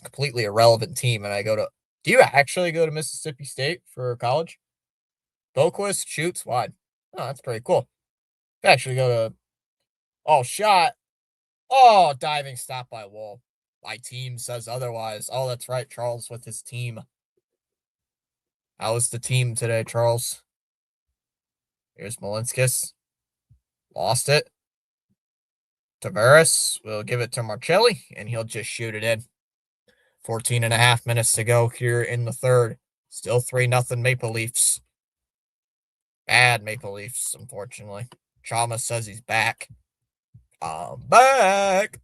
completely irrelevant team, and I go to. Do you actually go to Mississippi State for college? Boquist shoots wide. Oh, that's pretty cool. You actually go to. Oh, shot. Oh, diving stop by Wool. My team says otherwise. Oh, that's right. Charles with his team. How was the team today, Charles? Here's Malinskis. Lost it. Tavares will give it to Marcelli, and he'll just shoot it in. 14 and a half minutes to go here in the third. Still 3-0 Maple Leafs. Bad Maple Leafs, unfortunately. Chalmers says he's back. I'm back.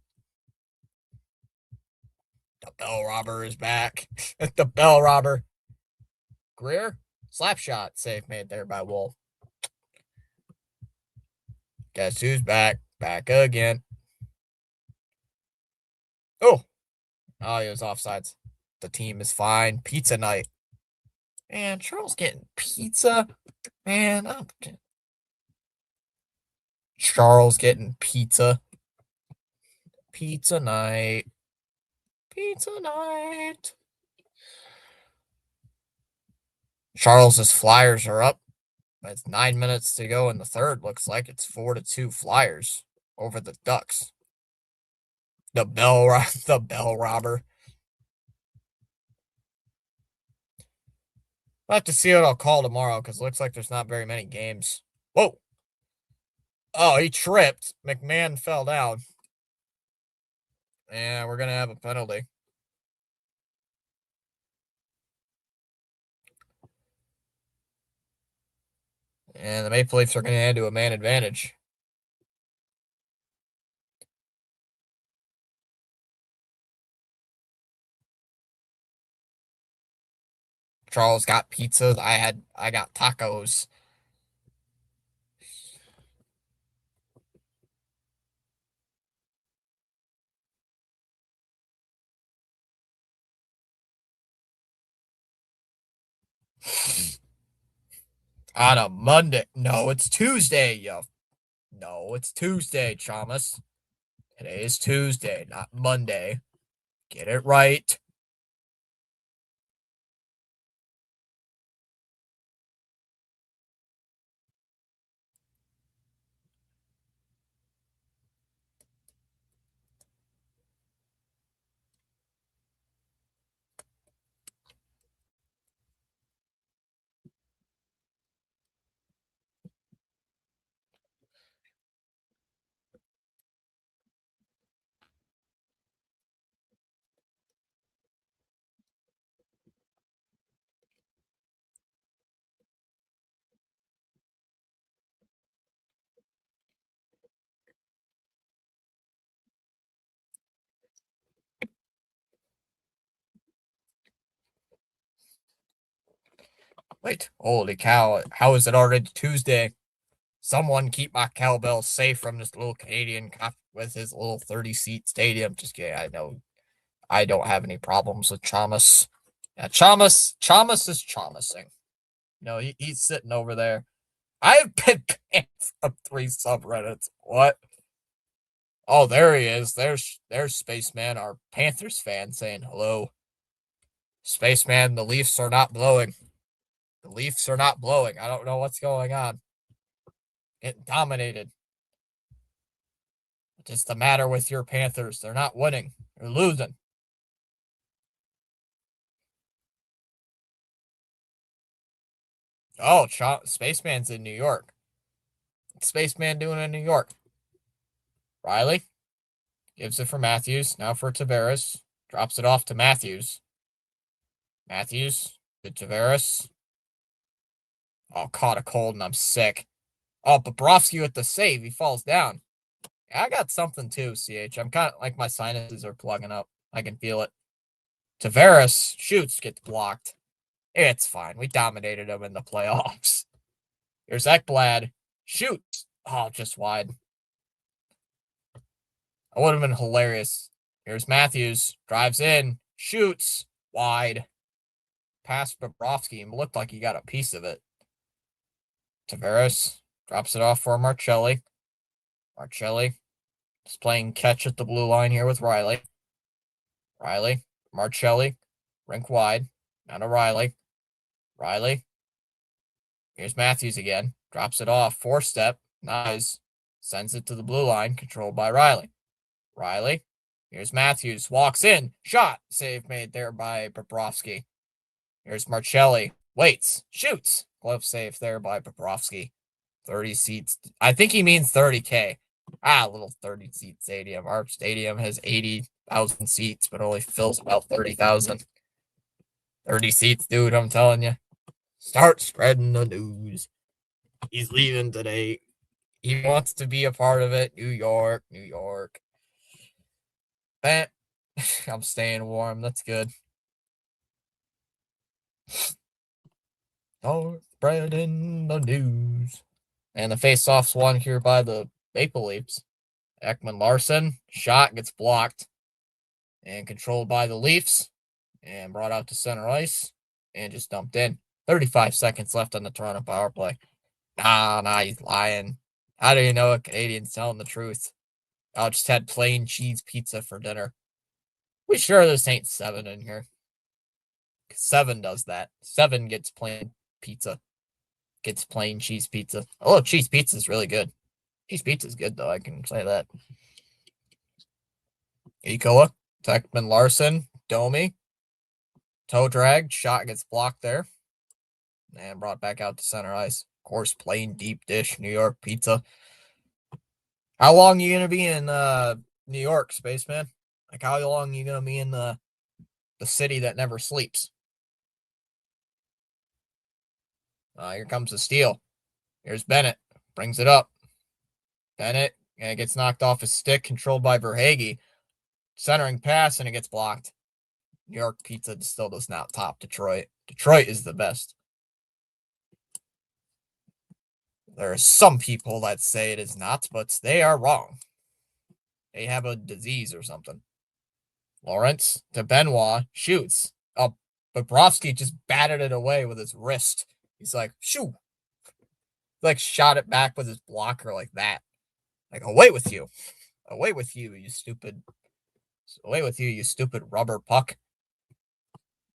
The bell robber is back. The bell robber. Greer, slap shot. Save made there by Wolf. Guess who's back? Back again. Oh, he was offsides. The team is fine. Pizza night. Man, Charles getting pizza. Man, Charles getting pizza. Pizza night. Pizza night. Charles's Flyers are up. It's 9 minutes to go in the third. Looks like it's 4-2 Flyers over the Ducks. The bell robber. I'll have to see what I'll call tomorrow because it looks like there's not very many games. Whoa. Oh, he tripped. McMahon fell down. And we're going to have a penalty. And the Maple Leafs are going to head to a man advantage. Charles got pizzas. I got tacos. On a Monday. No, it's Tuesday, yo. No, it's Tuesday, Chalmers. Today is Tuesday, not Monday. Get it right. Wait, holy cow. How is it already Tuesday? Someone keep my cowbell safe from this little Canadian cop with his little 30-seat stadium. Just kidding. I know I don't have any problems with Chalmers. Yeah, Chalmers is Chalmersing. No, he's sitting over there. I've been banned from 3 subreddits. What? Oh, there he is. There's Spaceman, our Panthers fan, saying hello. Spaceman, the Leafs are not blowing. The Leafs are not blowing. I don't know what's going on. It dominated. Just the matter with your Panthers. They're not winning. They're losing. Oh, Spaceman's in New York. What's Spaceman doing in New York? Riley gives it for Matthews. Now for Tavares. Drops it off to Matthews. Matthews to Tavares. Oh, caught a cold and I'm sick. Oh, Bobrovsky with the save. He falls down. Yeah, I got something too, CH. I'm kind of like my sinuses are plugging up. I can feel it. Tavares shoots, gets blocked. It's fine. We dominated him in the playoffs. Here's Ekblad. Shoots. Oh, just wide. That would have been hilarious. Here's Matthews. Drives in. Shoots. Wide. Past Bobrovsky. Looked like he got a piece of it. Tavares drops it off for Marcelli. Marcelli is playing catch at the blue line here with Riley. Riley. Marcelli. Rink wide. Now to Riley. Riley. Here's Matthews again. Drops it off. 4-step. Nice. Sends it to the blue line. Controlled by Riley. Riley. Here's Matthews. Walks in. Shot. Save made there by Bobrovsky. Here's Marcelli. Waits. Shoots. Glove save there by Bobrovsky. 30 seats. I think he means 30K. Little 30-seat stadium. Our stadium has 80,000 seats, but only fills about 30,000. 30 seats, dude, I'm telling you. Start spreading the news. He's leaving today. He wants to be a part of it. New York, New York. I'm staying warm. That's good. Start spreading the news. And the face-off's won here by the Maple Leafs. Ekman Larson. Shot gets blocked. And controlled by the Leafs. And brought out to center ice. And just dumped in. 35 seconds left on the Toronto power play. Nah, he's lying. How do you know a Canadian's telling the truth? I just had plain cheese pizza for dinner. We sure this ain't 7 in here? 7 does that. 7 gets plain pizza. Gets plain cheese pizza. Oh, cheese pizza is really good. Cheese pizza is good, though. I can say that. Ikola. Tekman Larson. Domi. Toe drag. Shot gets blocked there. And brought back out to center ice. Of course, plain deep dish New York pizza. How long are you going to be in New York, Spaceman? Like, how long are you going to be in the city that never sleeps? Here comes the steal. Here's Bennett. Brings it up. Bennett and it gets knocked off his stick, controlled by Verhage. Centering pass, and it gets blocked. New York pizza still does not top Detroit. Detroit is the best. There are some people that say it is not, but they are wrong. They have a disease or something. Lawrence to Benoit. Shoots. Oh, Bobrovsky just batted it away with his wrist. He's like, shoo. Like, shot it back with his blocker like that. Like, away with you. Away with you, you stupid. Away with you, you stupid rubber puck.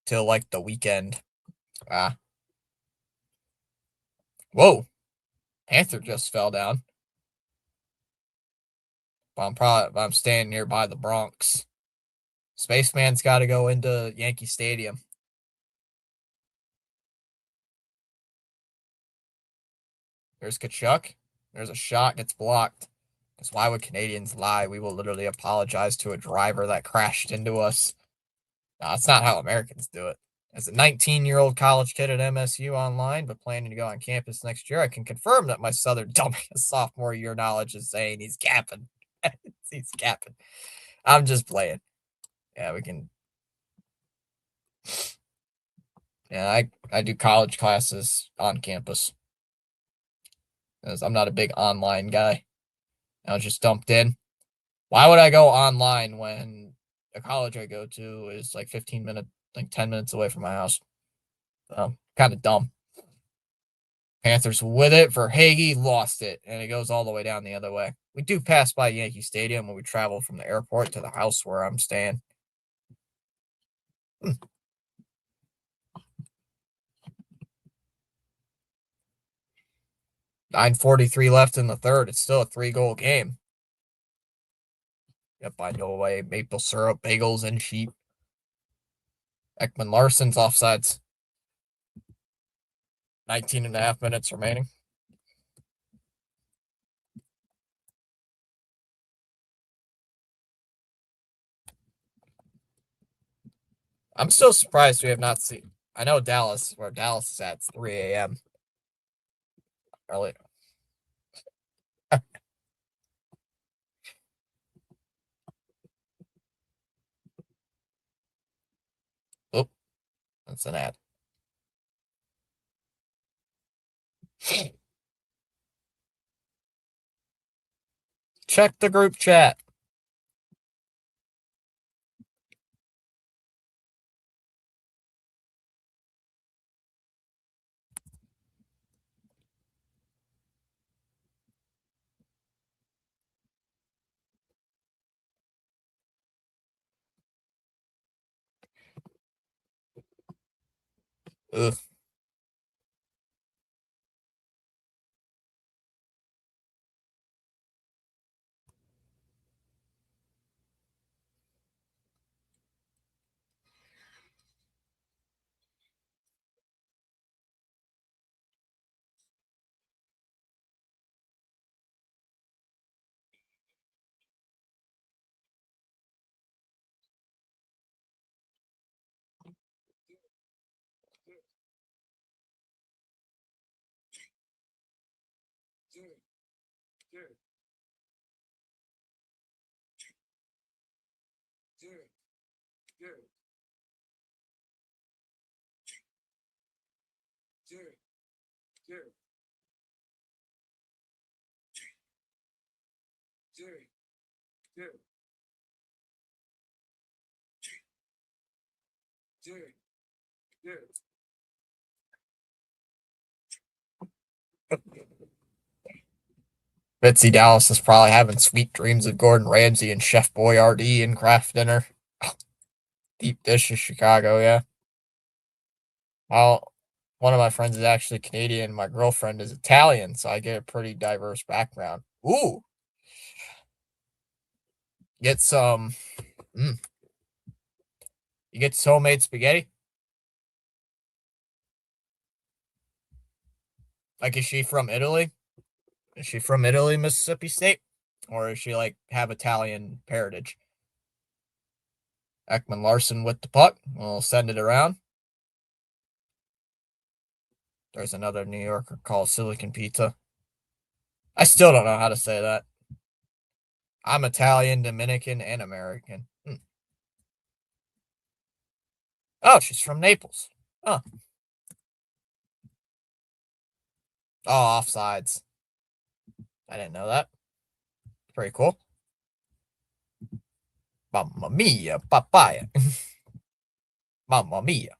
Till, like, the weekend. Whoa. Panther just fell down. But I'm staying nearby the Bronx. Spaceman's got to go into Yankee Stadium. There's Kachuk. There's a shot, gets blocked. Because why would Canadians lie? We will literally apologize to a driver that crashed into us. No, that's not how Americans do it. As a 19-year-old college kid at MSU online, but planning to go on campus next year, I can confirm that my Southern dumbass sophomore year knowledge is saying he's capping. He's capping. I'm just playing. Yeah, we can. Yeah, I do college classes on campus. Because I'm not a big online guy. I was just dumped in. Why would I go online when the college I go to is like 15 minutes, like 10 minutes away from my house? Kind of dumb. Panthers with it for Hagee, lost it, and it goes all the way down the other way. We do pass by Yankee Stadium when we travel from the airport to the house where I'm staying. 9:43 left in the third. It's still a 3-goal game. Yep, I know away. Maple syrup, bagels, and sheep. Ekman Larson's offsides. 19 and a half minutes remaining. I'm still surprised we have not seen. I know Dallas, where Dallas is at, it's 3 a.m. early. Oop, that's an ad. Check the group chat. Ugh. Bitsy Dallas is probably having sweet dreams of Gordon Ramsay and Chef Boyardee and Kraft Dinner. Deep dish of Chicago, yeah. Well, one of my friends is actually Canadian. My girlfriend is Italian, so I get a pretty diverse background. Ooh, get some. Mm, you get homemade spaghetti. Like, is she from Italy? Is she from Italy, Mississippi State, or is she like have Italian heritage? Ekman Larson with the puck. We'll send it around. There's another New Yorker called Silicon Pizza. I still don't know how to say that. I'm Italian, Dominican, and American. Oh, she's from Naples. Oh. Oh, offsides. I didn't know that. Pretty cool. Mamma mia, papaya. Mamma mia.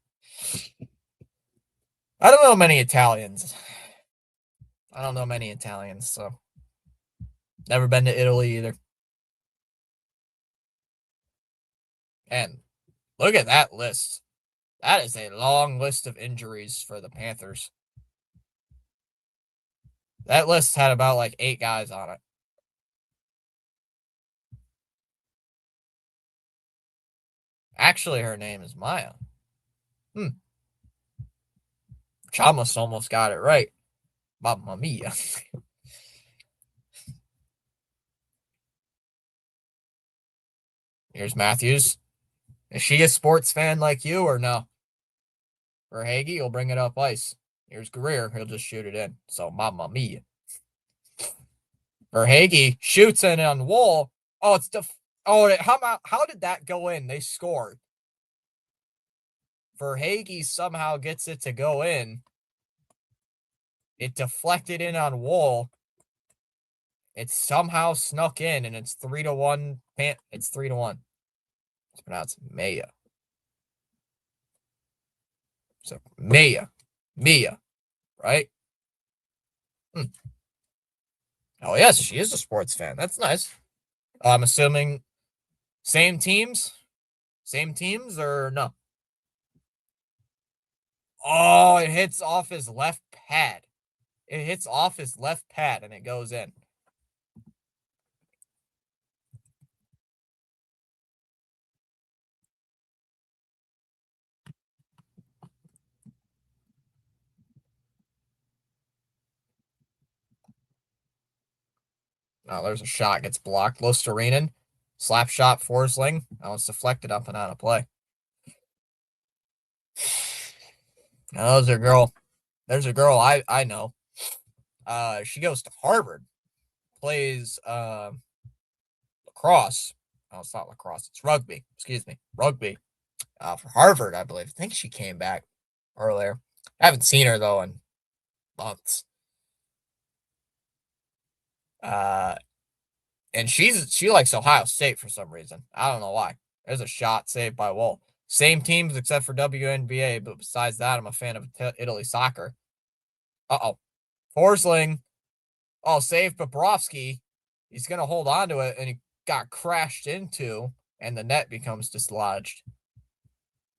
I don't know many Italians. I don't know many Italians, so never been to Italy either. And look at that list. That is a long list of injuries for the Panthers. That list had about like 8 guys on it. Actually, her name is Maya. Chalmers almost got it right. Mamma mia. Here's Matthews. Is she a sports fan like you or no? For Hagee, he'll bring it up ice. Here's Greer. He'll just shoot it in. So, mamma mia. For Hagee, shoots in on the wall. Oh, it's how did that go in? They scored. Verhage somehow gets it to go in. It deflected in on Wool. It somehow snuck in, and it's 3-1. It's 3-1. It's pronounced Maya. So Mia, right? Oh yes, she is a sports fan. That's nice. I'm assuming same teams, or no? Oh, it hits off his left pad. It hits off his left pad and it goes in. Oh, there's a shot. Gets blocked. Losterinen. Slap shot, Forsling. Now it's deflected up and out of play. Now there's a girl. There's a girl I know. She goes to Harvard. Plays lacrosse. Oh, it's not lacrosse. It's rugby. Excuse me. Rugby. For Harvard, I believe. I think she came back earlier. I haven't seen her, though, in months. And she likes Ohio State for some reason. I don't know why. There's a shot saved by Wool. Same teams except for WNBA, but besides that, I'm a fan of Italy soccer. Uh-oh. Forsling. Oh, saved Bobrovsky. He's going to hold on to it, and he got crashed into, and the net becomes dislodged.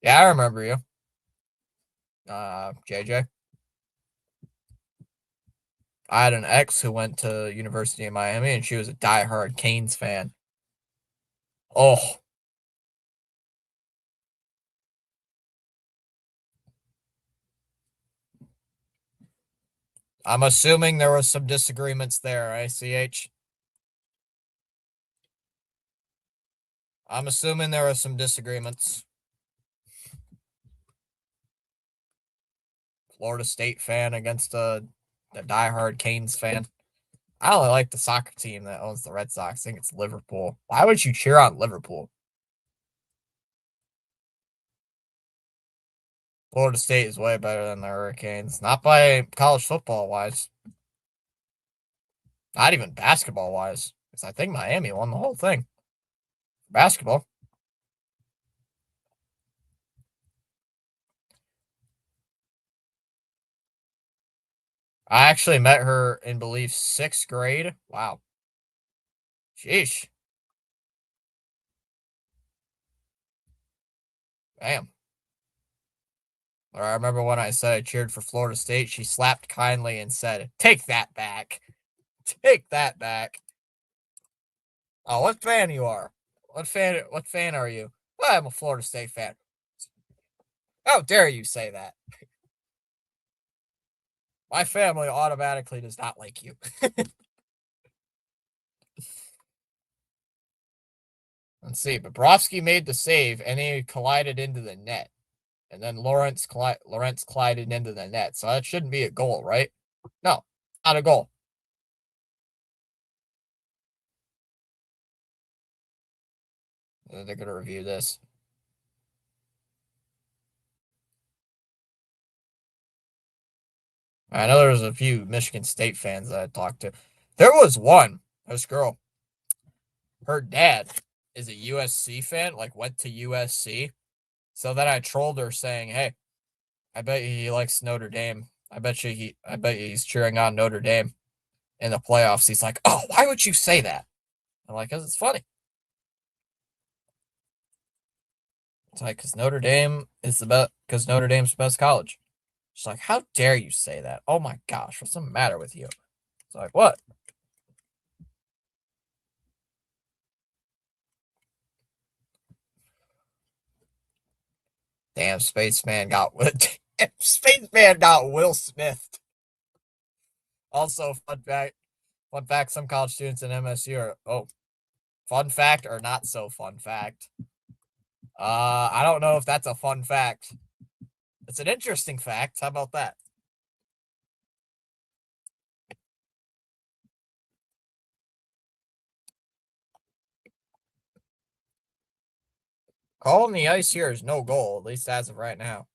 Yeah, I remember you. JJ. I had an ex who went to University of Miami, and she was a diehard Canes fan. Oh. I'm assuming there was some disagreements there, ICH. I'm assuming there were some disagreements. Florida State fan against the diehard Canes fan. I only like the soccer team that owns the Red Sox. I think it's Liverpool. Why would you cheer on Liverpool? Florida State is way better than the Hurricanes. Not by college football wise. Not even basketball wise. Because I think Miami won the whole thing. Basketball. I actually met her in, believe, 6th grade. Wow. Sheesh. Damn. Or I remember when I said I cheered for Florida State, she slapped kindly and said, "Take that back. Take that back." Oh, what fan you are? What fan are you? Well, I'm a Florida State fan. How dare you say that? My family automatically does not like you. Let's see. Bobrovsky made the save and he collided into the net. And then Lawrence collided into the net. So that shouldn't be a goal, right? No, not a goal. They're going to review this. I know there's a few Michigan State fans that I talked to. There was one, this girl, her dad is a USC fan, like went to USC. So then I trolled her saying, "Hey, I bet he likes Notre Dame. I bet he's cheering on Notre Dame in the playoffs." He's like, "Oh, why would you say that?" I'm like, "Cause it's funny." It's like, "Cause Notre Dame is the best. Cause Notre Dame's the best college." She's like, "How dare you say that? Oh my gosh, what's the matter with you?" It's like, "What?" Damn, Spaceman got Spaceman got Will Smith. Also, fun fact: some college students in MSU are fun fact or not so fun fact. I don't know if that's a fun fact. It's an interesting fact. How about that? call on the ice here is no goal, at least as of right now.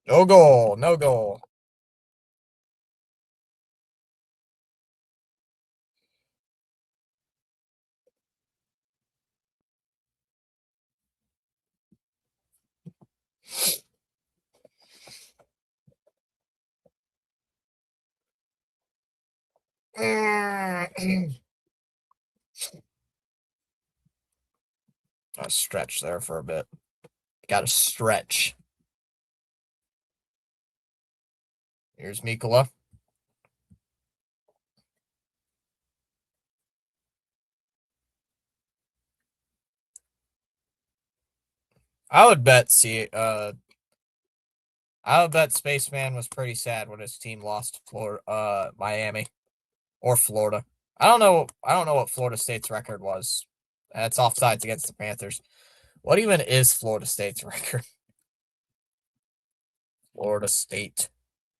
No goal, no goal. A stretch there for a bit. Got to stretch. Here's Mikola. I would bet Spaceman was pretty sad when his team lost to Florida, Miami or Florida. I don't know what Florida State's record was. That's offsides against the Panthers. What even is Florida State's record? Florida State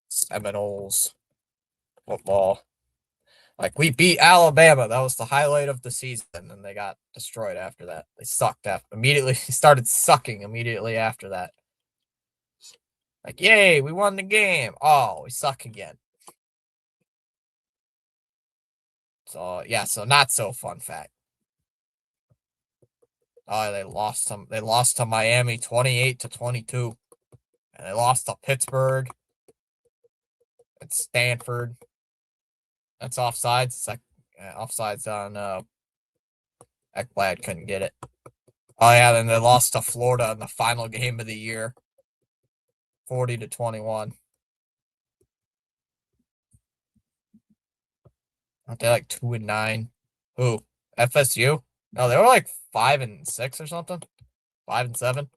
Seminoles football. Like, we beat Alabama. That was the highlight of the season, and they got destroyed after that. They sucked immediately. Started sucking immediately after that. Like, yay, we won the game. Oh, we suck again. So yeah, so not so fun fact. Oh, they lost to Miami 28-22. And they lost to Pittsburgh and Stanford. That's offsides. It's like offsides on Ekblad couldn't get it. Oh yeah, then they lost to Florida in the final game of the year. 40-21. Aren't they like 2-9? Who? FSU? No, they were like 5-6 or something. 5-7.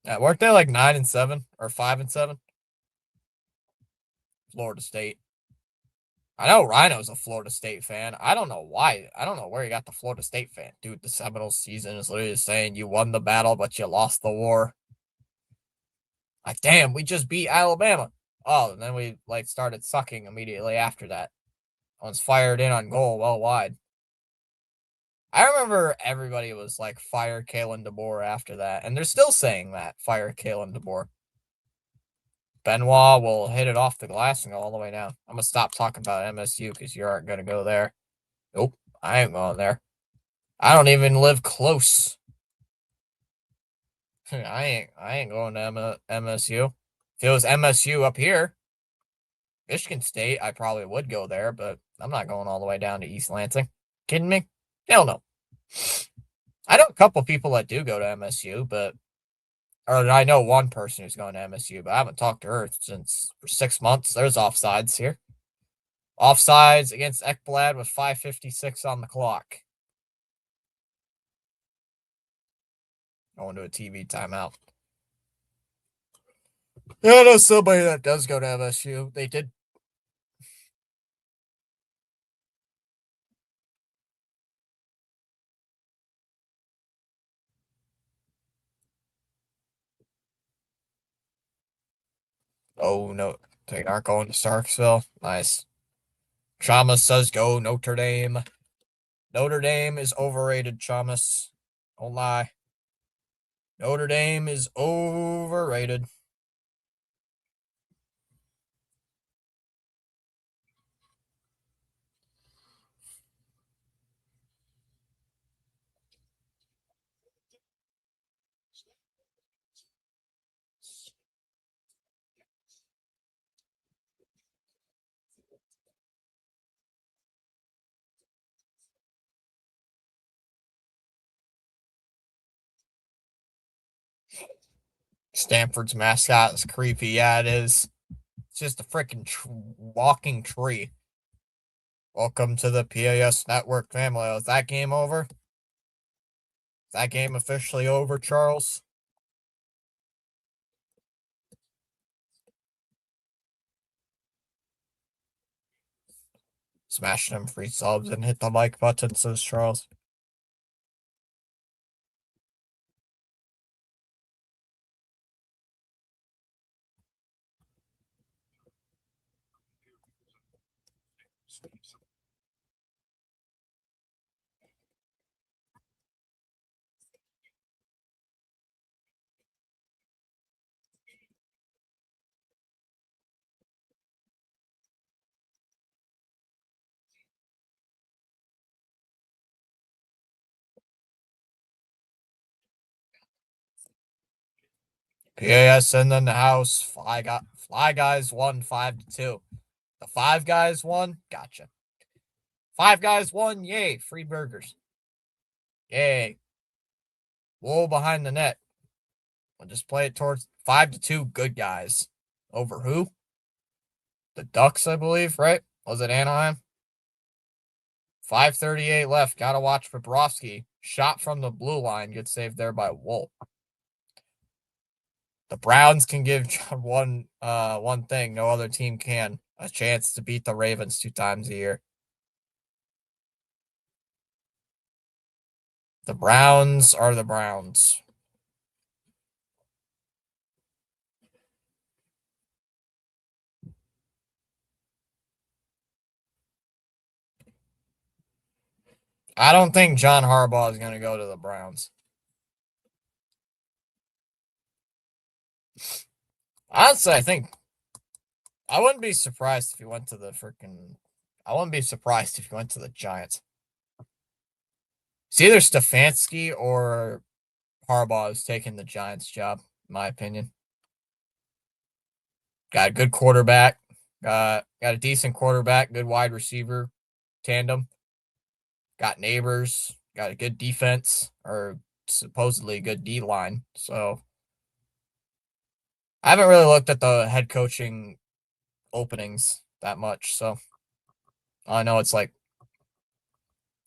Yeah, weren't they like 9-7 or 5-7? Florida State. I know Rhino's a Florida State fan. I don't know why. I don't know where you got the Florida State fan. Dude, the Seminoles season is literally saying you won the battle, but you lost the war. Like, damn, we just beat Alabama. Oh, and then we like started sucking immediately after that. Once fired in on goal, well wide. I remember everybody was like, fire Kalen DeBoer after that. And they're still saying that, fire Kalen DeBoer. Benoit will hit it off the glass and go all the way down. I'm going to stop talking about MSU because you aren't going to go there. Nope, I ain't going there. I don't even live close. I ain't going to MSU. If it was MSU up here, Michigan State, I probably would go there, but I'm not going all the way down to East Lansing. Kidding me? Hell no. I know a couple people that do go to MSU, or I know one person who's going to MSU, but I haven't talked to her since for 6 months. There's offsides here. Offsides against Ekblad with 5:56 on the clock. Going to a TV timeout. Yeah, I know somebody that does go to MSU. They did. Oh, no. They aren't going to Starksville. Nice. Chamas says go Notre Dame. Notre Dame is overrated, Chamas. Don't lie. Notre Dame is overrated. Stanford's mascot is creepy. Yeah, it is. It's just a freaking walking tree. Welcome to the PAS Network family. Is that game over? Is that game officially over, Charles? Smashing them free subs and hit the like button, says Charles. PAS and then the house. Fly Guys won 5-2. The Five Guys won. Gotcha. Five Guys won. Yay! Free burgers. Yay! Wool behind the net. We'll just play it towards 5-2. Good guys. Over who? The Ducks, I believe. Right? Was it Anaheim? 5:38 left. Gotta watch Bobrovsky. Shot from the blue line gets saved there by Wool. The Browns can give one thing no other team can: a chance to beat the Ravens 2 times a year. The Browns are the Browns. I don't think John Harbaugh is going to go to the Browns. Honestly, I think I wouldn't be surprised if he went to the freaking. I wouldn't be surprised if he went to the Giants. It's either Stefanski or Harbaugh is taking the Giants job, in my opinion. Got a good quarterback. Got a decent quarterback, good wide receiver tandem. Got neighbors. Got a good defense, or supposedly a good D line. So I haven't really looked at the head coaching openings that much. So I know it's like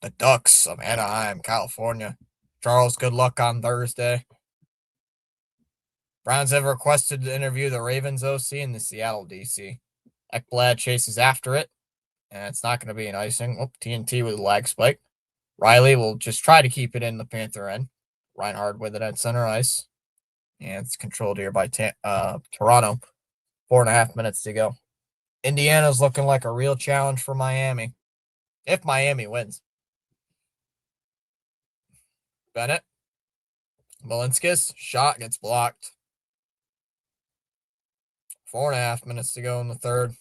the Ducks of Anaheim, California. Charles, good luck on Thursday. Browns have requested to interview the Ravens OC and the Seattle DC. Ekblad chases after it, and it's not going to be an icing. Oh, TNT with a lag spike. Riley will just try to keep it in the Panther end. Reinhard with it at center ice. And it's controlled here by Toronto. 4.5 minutes to go. Indiana's looking like a real challenge for Miami. If Miami wins. Bennett. Malinskis. Shot gets blocked. 4.5 minutes to go in the third.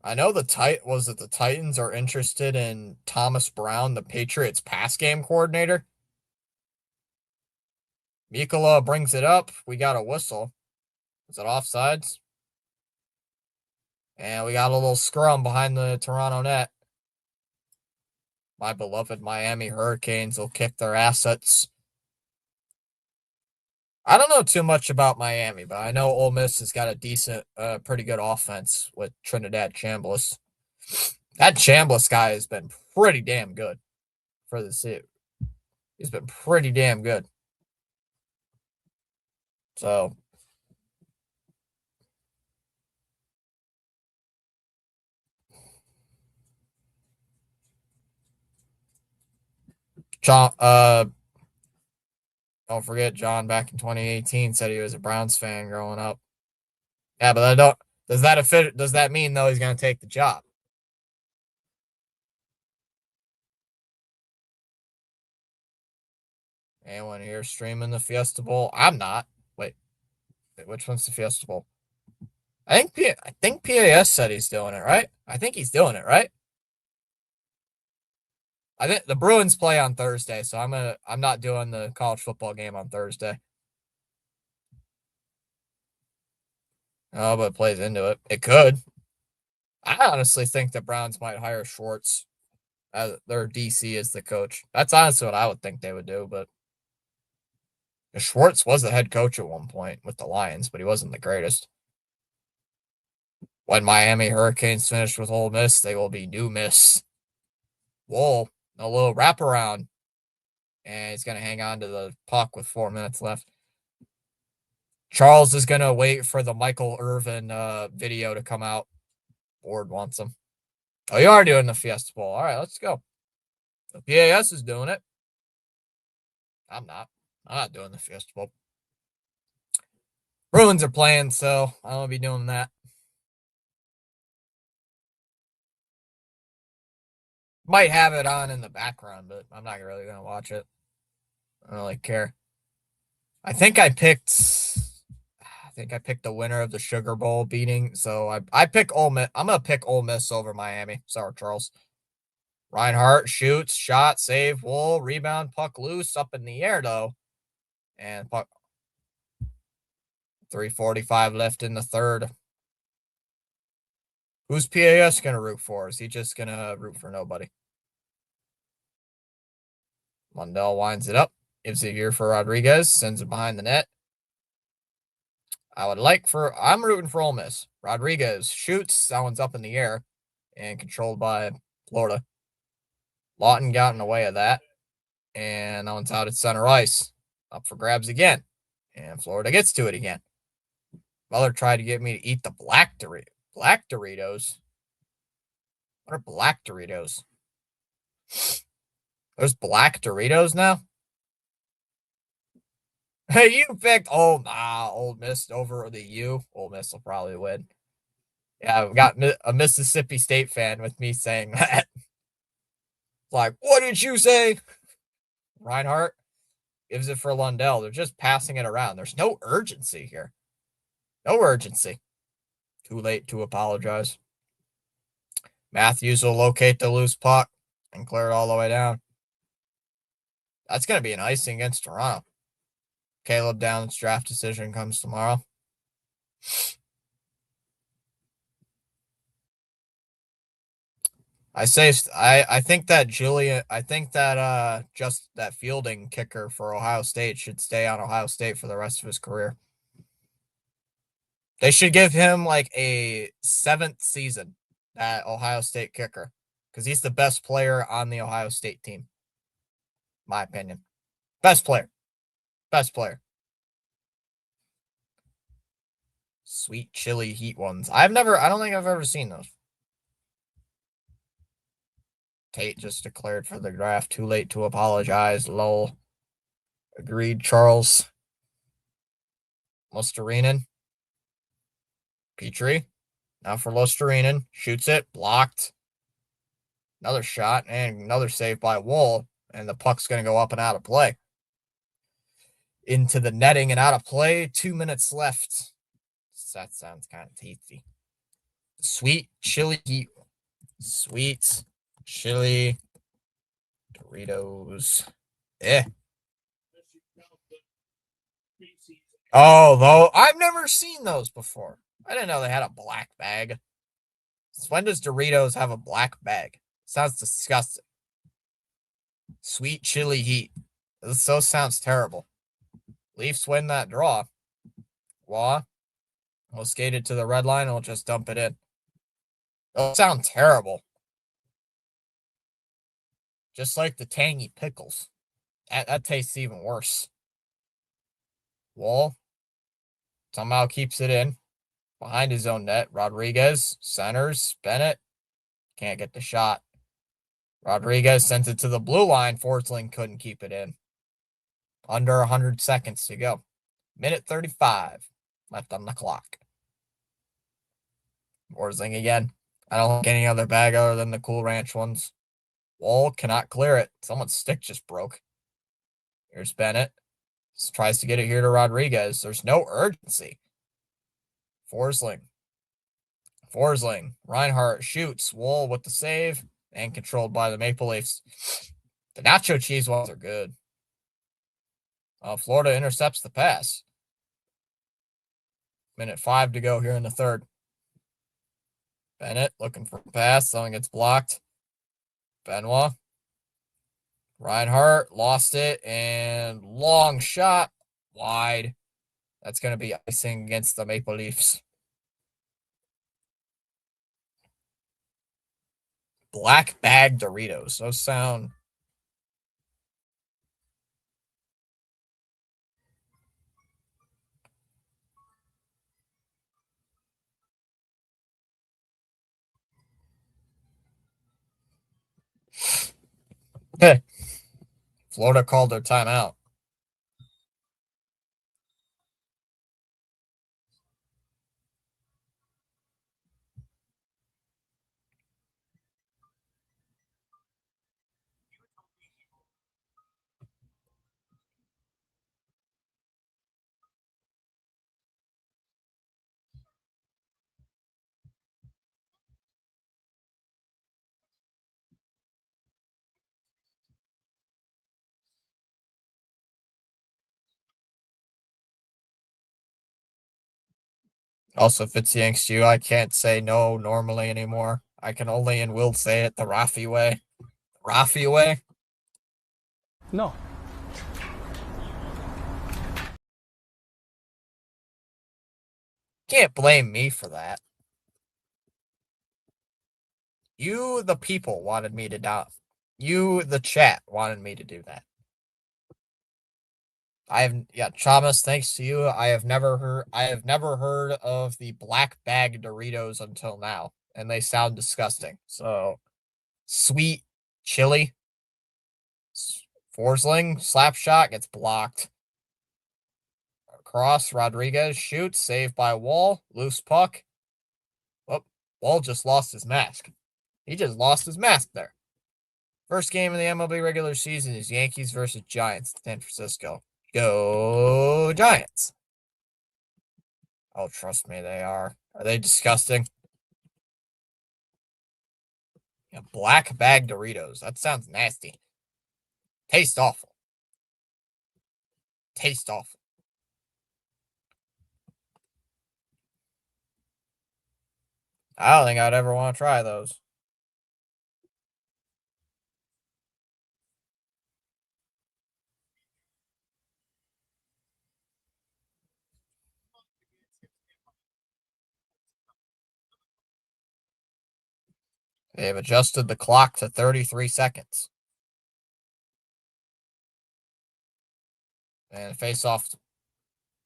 I know the Titans are interested in Thomas Brown, the Patriots pass game coordinator. Mikula brings it up. We got a whistle. Is it offsides? And we got a little scrum behind the Toronto net. My beloved Miami Hurricanes will kick their assets. I don't know too much about Miami, but I know Ole Miss has got a decent, pretty good offense with Trinidad Chambliss. That Chambliss guy has been pretty damn good for the city. He's been pretty damn good. So, John, don't forget John back in 2018 said he was a Browns fan growing up. Yeah, but I don't. Does that mean though he's going to take the job? Anyone here streaming the Fiesta Bowl? I'm not. Wait, which one's the Fiesta Bowl? I think PAS said he's doing it, right? I think he's doing it, right? I think the Bruins play on Thursday, so I'm not doing the college football game on Thursday. Oh, but it plays into it. It could. I honestly think the Browns might hire Schwartz as their DC as the coach. That's honestly what I would think they would do, but Schwartz was the head coach at one point with the Lions, but he wasn't the greatest. When Miami Hurricanes finish with Ole Miss, they will be new Miss. Wool, a little wraparound. And he's going to hang on to the puck with 4 minutes left. Charles is going to wait for the Michael Irvin video to come out. Board wants him. Oh, you are doing the Fiesta Bowl. All right, let's go. The PAS is doing it. I'm not. I'm not doing the Fiesta Bowl. Bruins are playing, so I won't be doing that. Might have it on in the background, but I'm not really going to watch it. I don't really care. I think I picked the winner of the Sugar Bowl beating. So I pick Ole Miss. I'm gonna pick Ole Miss over Miami. Sorry, Charles. Reinhardt shoots, shot, save, Wool, rebound, puck loose, up in the air though, and puck. 3:45 left in the third. Who's PAS gonna root for? Is he just gonna root for nobody? Mundell winds it up, gives it here for Rodriguez, sends it behind the net. I'm rooting for Ole Miss. Rodriguez shoots, that one's up in the air and controlled by Florida. Lawton got in the way of that, and that one's out at center ice. Up for grabs again, and Florida gets to it again. Butler tried to get me to eat the black Doritos. Black Doritos? What are black Doritos? There's black Doritos now? Hey, you picked Ole Miss over the U. Ole Miss will probably win. Yeah, I've got a Mississippi State fan with me saying that. Like, what did you say? Reinhardt gives it for Lundell. They're just passing it around. There's no urgency here. No urgency. Too late to apologize. Matthews will locate the loose puck and clear it all the way down. That's going to be an icing against Toronto. Caleb Downs' draft decision comes tomorrow. I think that just that fielding kicker for Ohio State should stay on Ohio State for the rest of his career. They should give him like a 7th season, that Ohio State kicker, because he's the best player on the Ohio State team. My opinion. Best player. Best player. Sweet chili heat ones. I don't think I've ever seen those. Tate just declared for the draft. Too late to apologize. Lol. Agreed, Charles. Lusterinen. Petrie. Now for Lusterinen. Shoots it. Blocked. Another shot and another save by Wool. And the puck's going to go up and out of play. Into the netting and out of play. 2 minutes left. That sounds kind of tasty. Sweet chili heat. Sweet chili Doritos. Oh, though I've never seen those before. I didn't know they had a black bag. When does Doritos have a black bag? Sounds disgusting. Sweet chili heat. This so sounds terrible. Leafs win that draw. Waugh. We'll skate it to the red line and we'll just dump it in. It'll sound terrible. Just like the tangy pickles. That tastes even worse. Wall somehow keeps it in. Behind his own net. Rodriguez centers. Bennett can't get the shot. Rodriguez sends it to the blue line. Forsling couldn't keep it in. Under 100 seconds to go. Minute 35 left on the clock. Forsling again. I don't like any other bag other than the Cool Ranch ones. Wall cannot clear it. Someone's stick just broke. Here's Bennett. Tries to get it here to Rodriguez. There's no urgency. Forsling. Reinhardt shoots. Wool with the save and controlled by the Maple Leafs. The nacho cheese ones are good. Florida intercepts the pass. Minute 5 to go here in the third. Bennett looking for a pass. Someone gets blocked. Benoit. Reinhardt lost it and long shot wide. That's going to be icing against the Maple Leafs. Black bag Doritos. Those sound. Florida called their timeout. Also, if it's yanks you, I can't say no normally anymore. I can only and will say it the Rafi way. Rafi way? No. Can't blame me for that. You, the people, wanted me to do. You, the chat, wanted me to do that. Chamas, thanks to you, I have never heard of the black bag Doritos until now, and they sound disgusting. So, sweet chili. Forsling, slap shot, gets blocked. Cross, Rodriguez shoots, saved by Wall, loose puck. Oh, Wall just lost his mask. He just lost his mask there. First game of the MLB regular season is Yankees versus Giants, San Francisco. Go Giants. Oh, trust me, they are. Are they disgusting? Yeah, black bag Doritos. That sounds nasty. Taste awful. Taste awful. I don't think I'd ever want to try those. They have adjusted the clock to 33 seconds. And face off.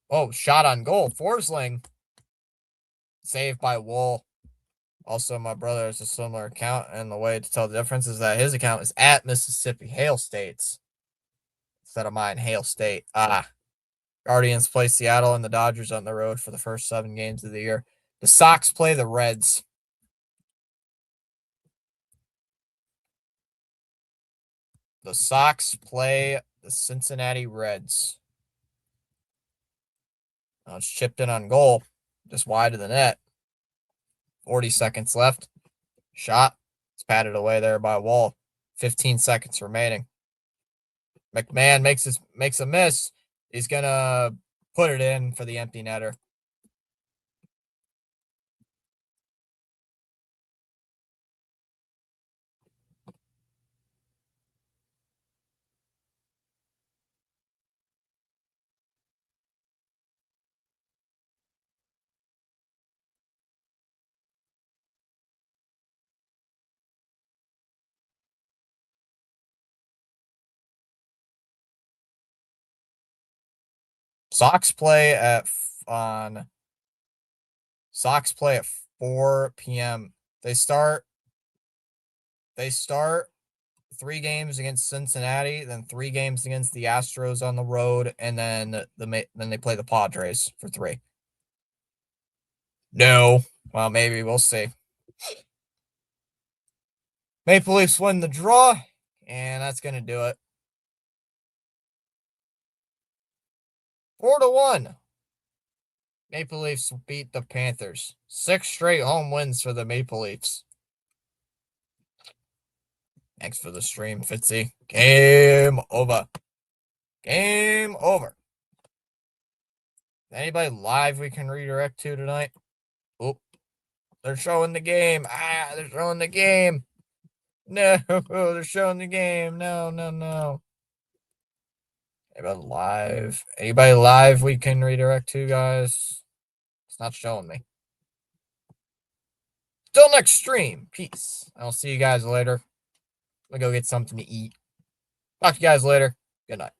Oh, shot on goal. Forsling. Saved by Wool. Also, my brother has a similar account, and the way to tell the difference is that his account is at Mississippi Hail States instead of mine, Hail State. Guardians play Seattle and the Dodgers on the road for the first 7 games of the year. The Sox play the Reds. The Sox play the Cincinnati Reds. Now it's chipped in on goal, just wide of the net. 40 seconds left. Shot. It's patted away there by Wall. 15 seconds remaining. McMahon makes a miss. He's gonna put it in for the empty netter. Sox play at 4 p.m. They start 3 games against Cincinnati, then 3 games against the Astros on the road, and then they play the Padres for 3. No. Well, maybe we'll see. Maple Leafs win the draw, and that's going to do it. 4-1. Maple Leafs beat the Panthers. 6 straight home wins for the Maple Leafs. Thanks for the stream, Fitzy. Game over. Game over. Anybody live we can redirect to tonight? Oop. They're showing the game. They're showing the game. No, they're showing the game. No. Anybody live we can redirect to, guys? It's not showing me. Till next stream. Peace. I'll see you guys later. I'm gonna go get something to eat. Talk to you guys later. Good night.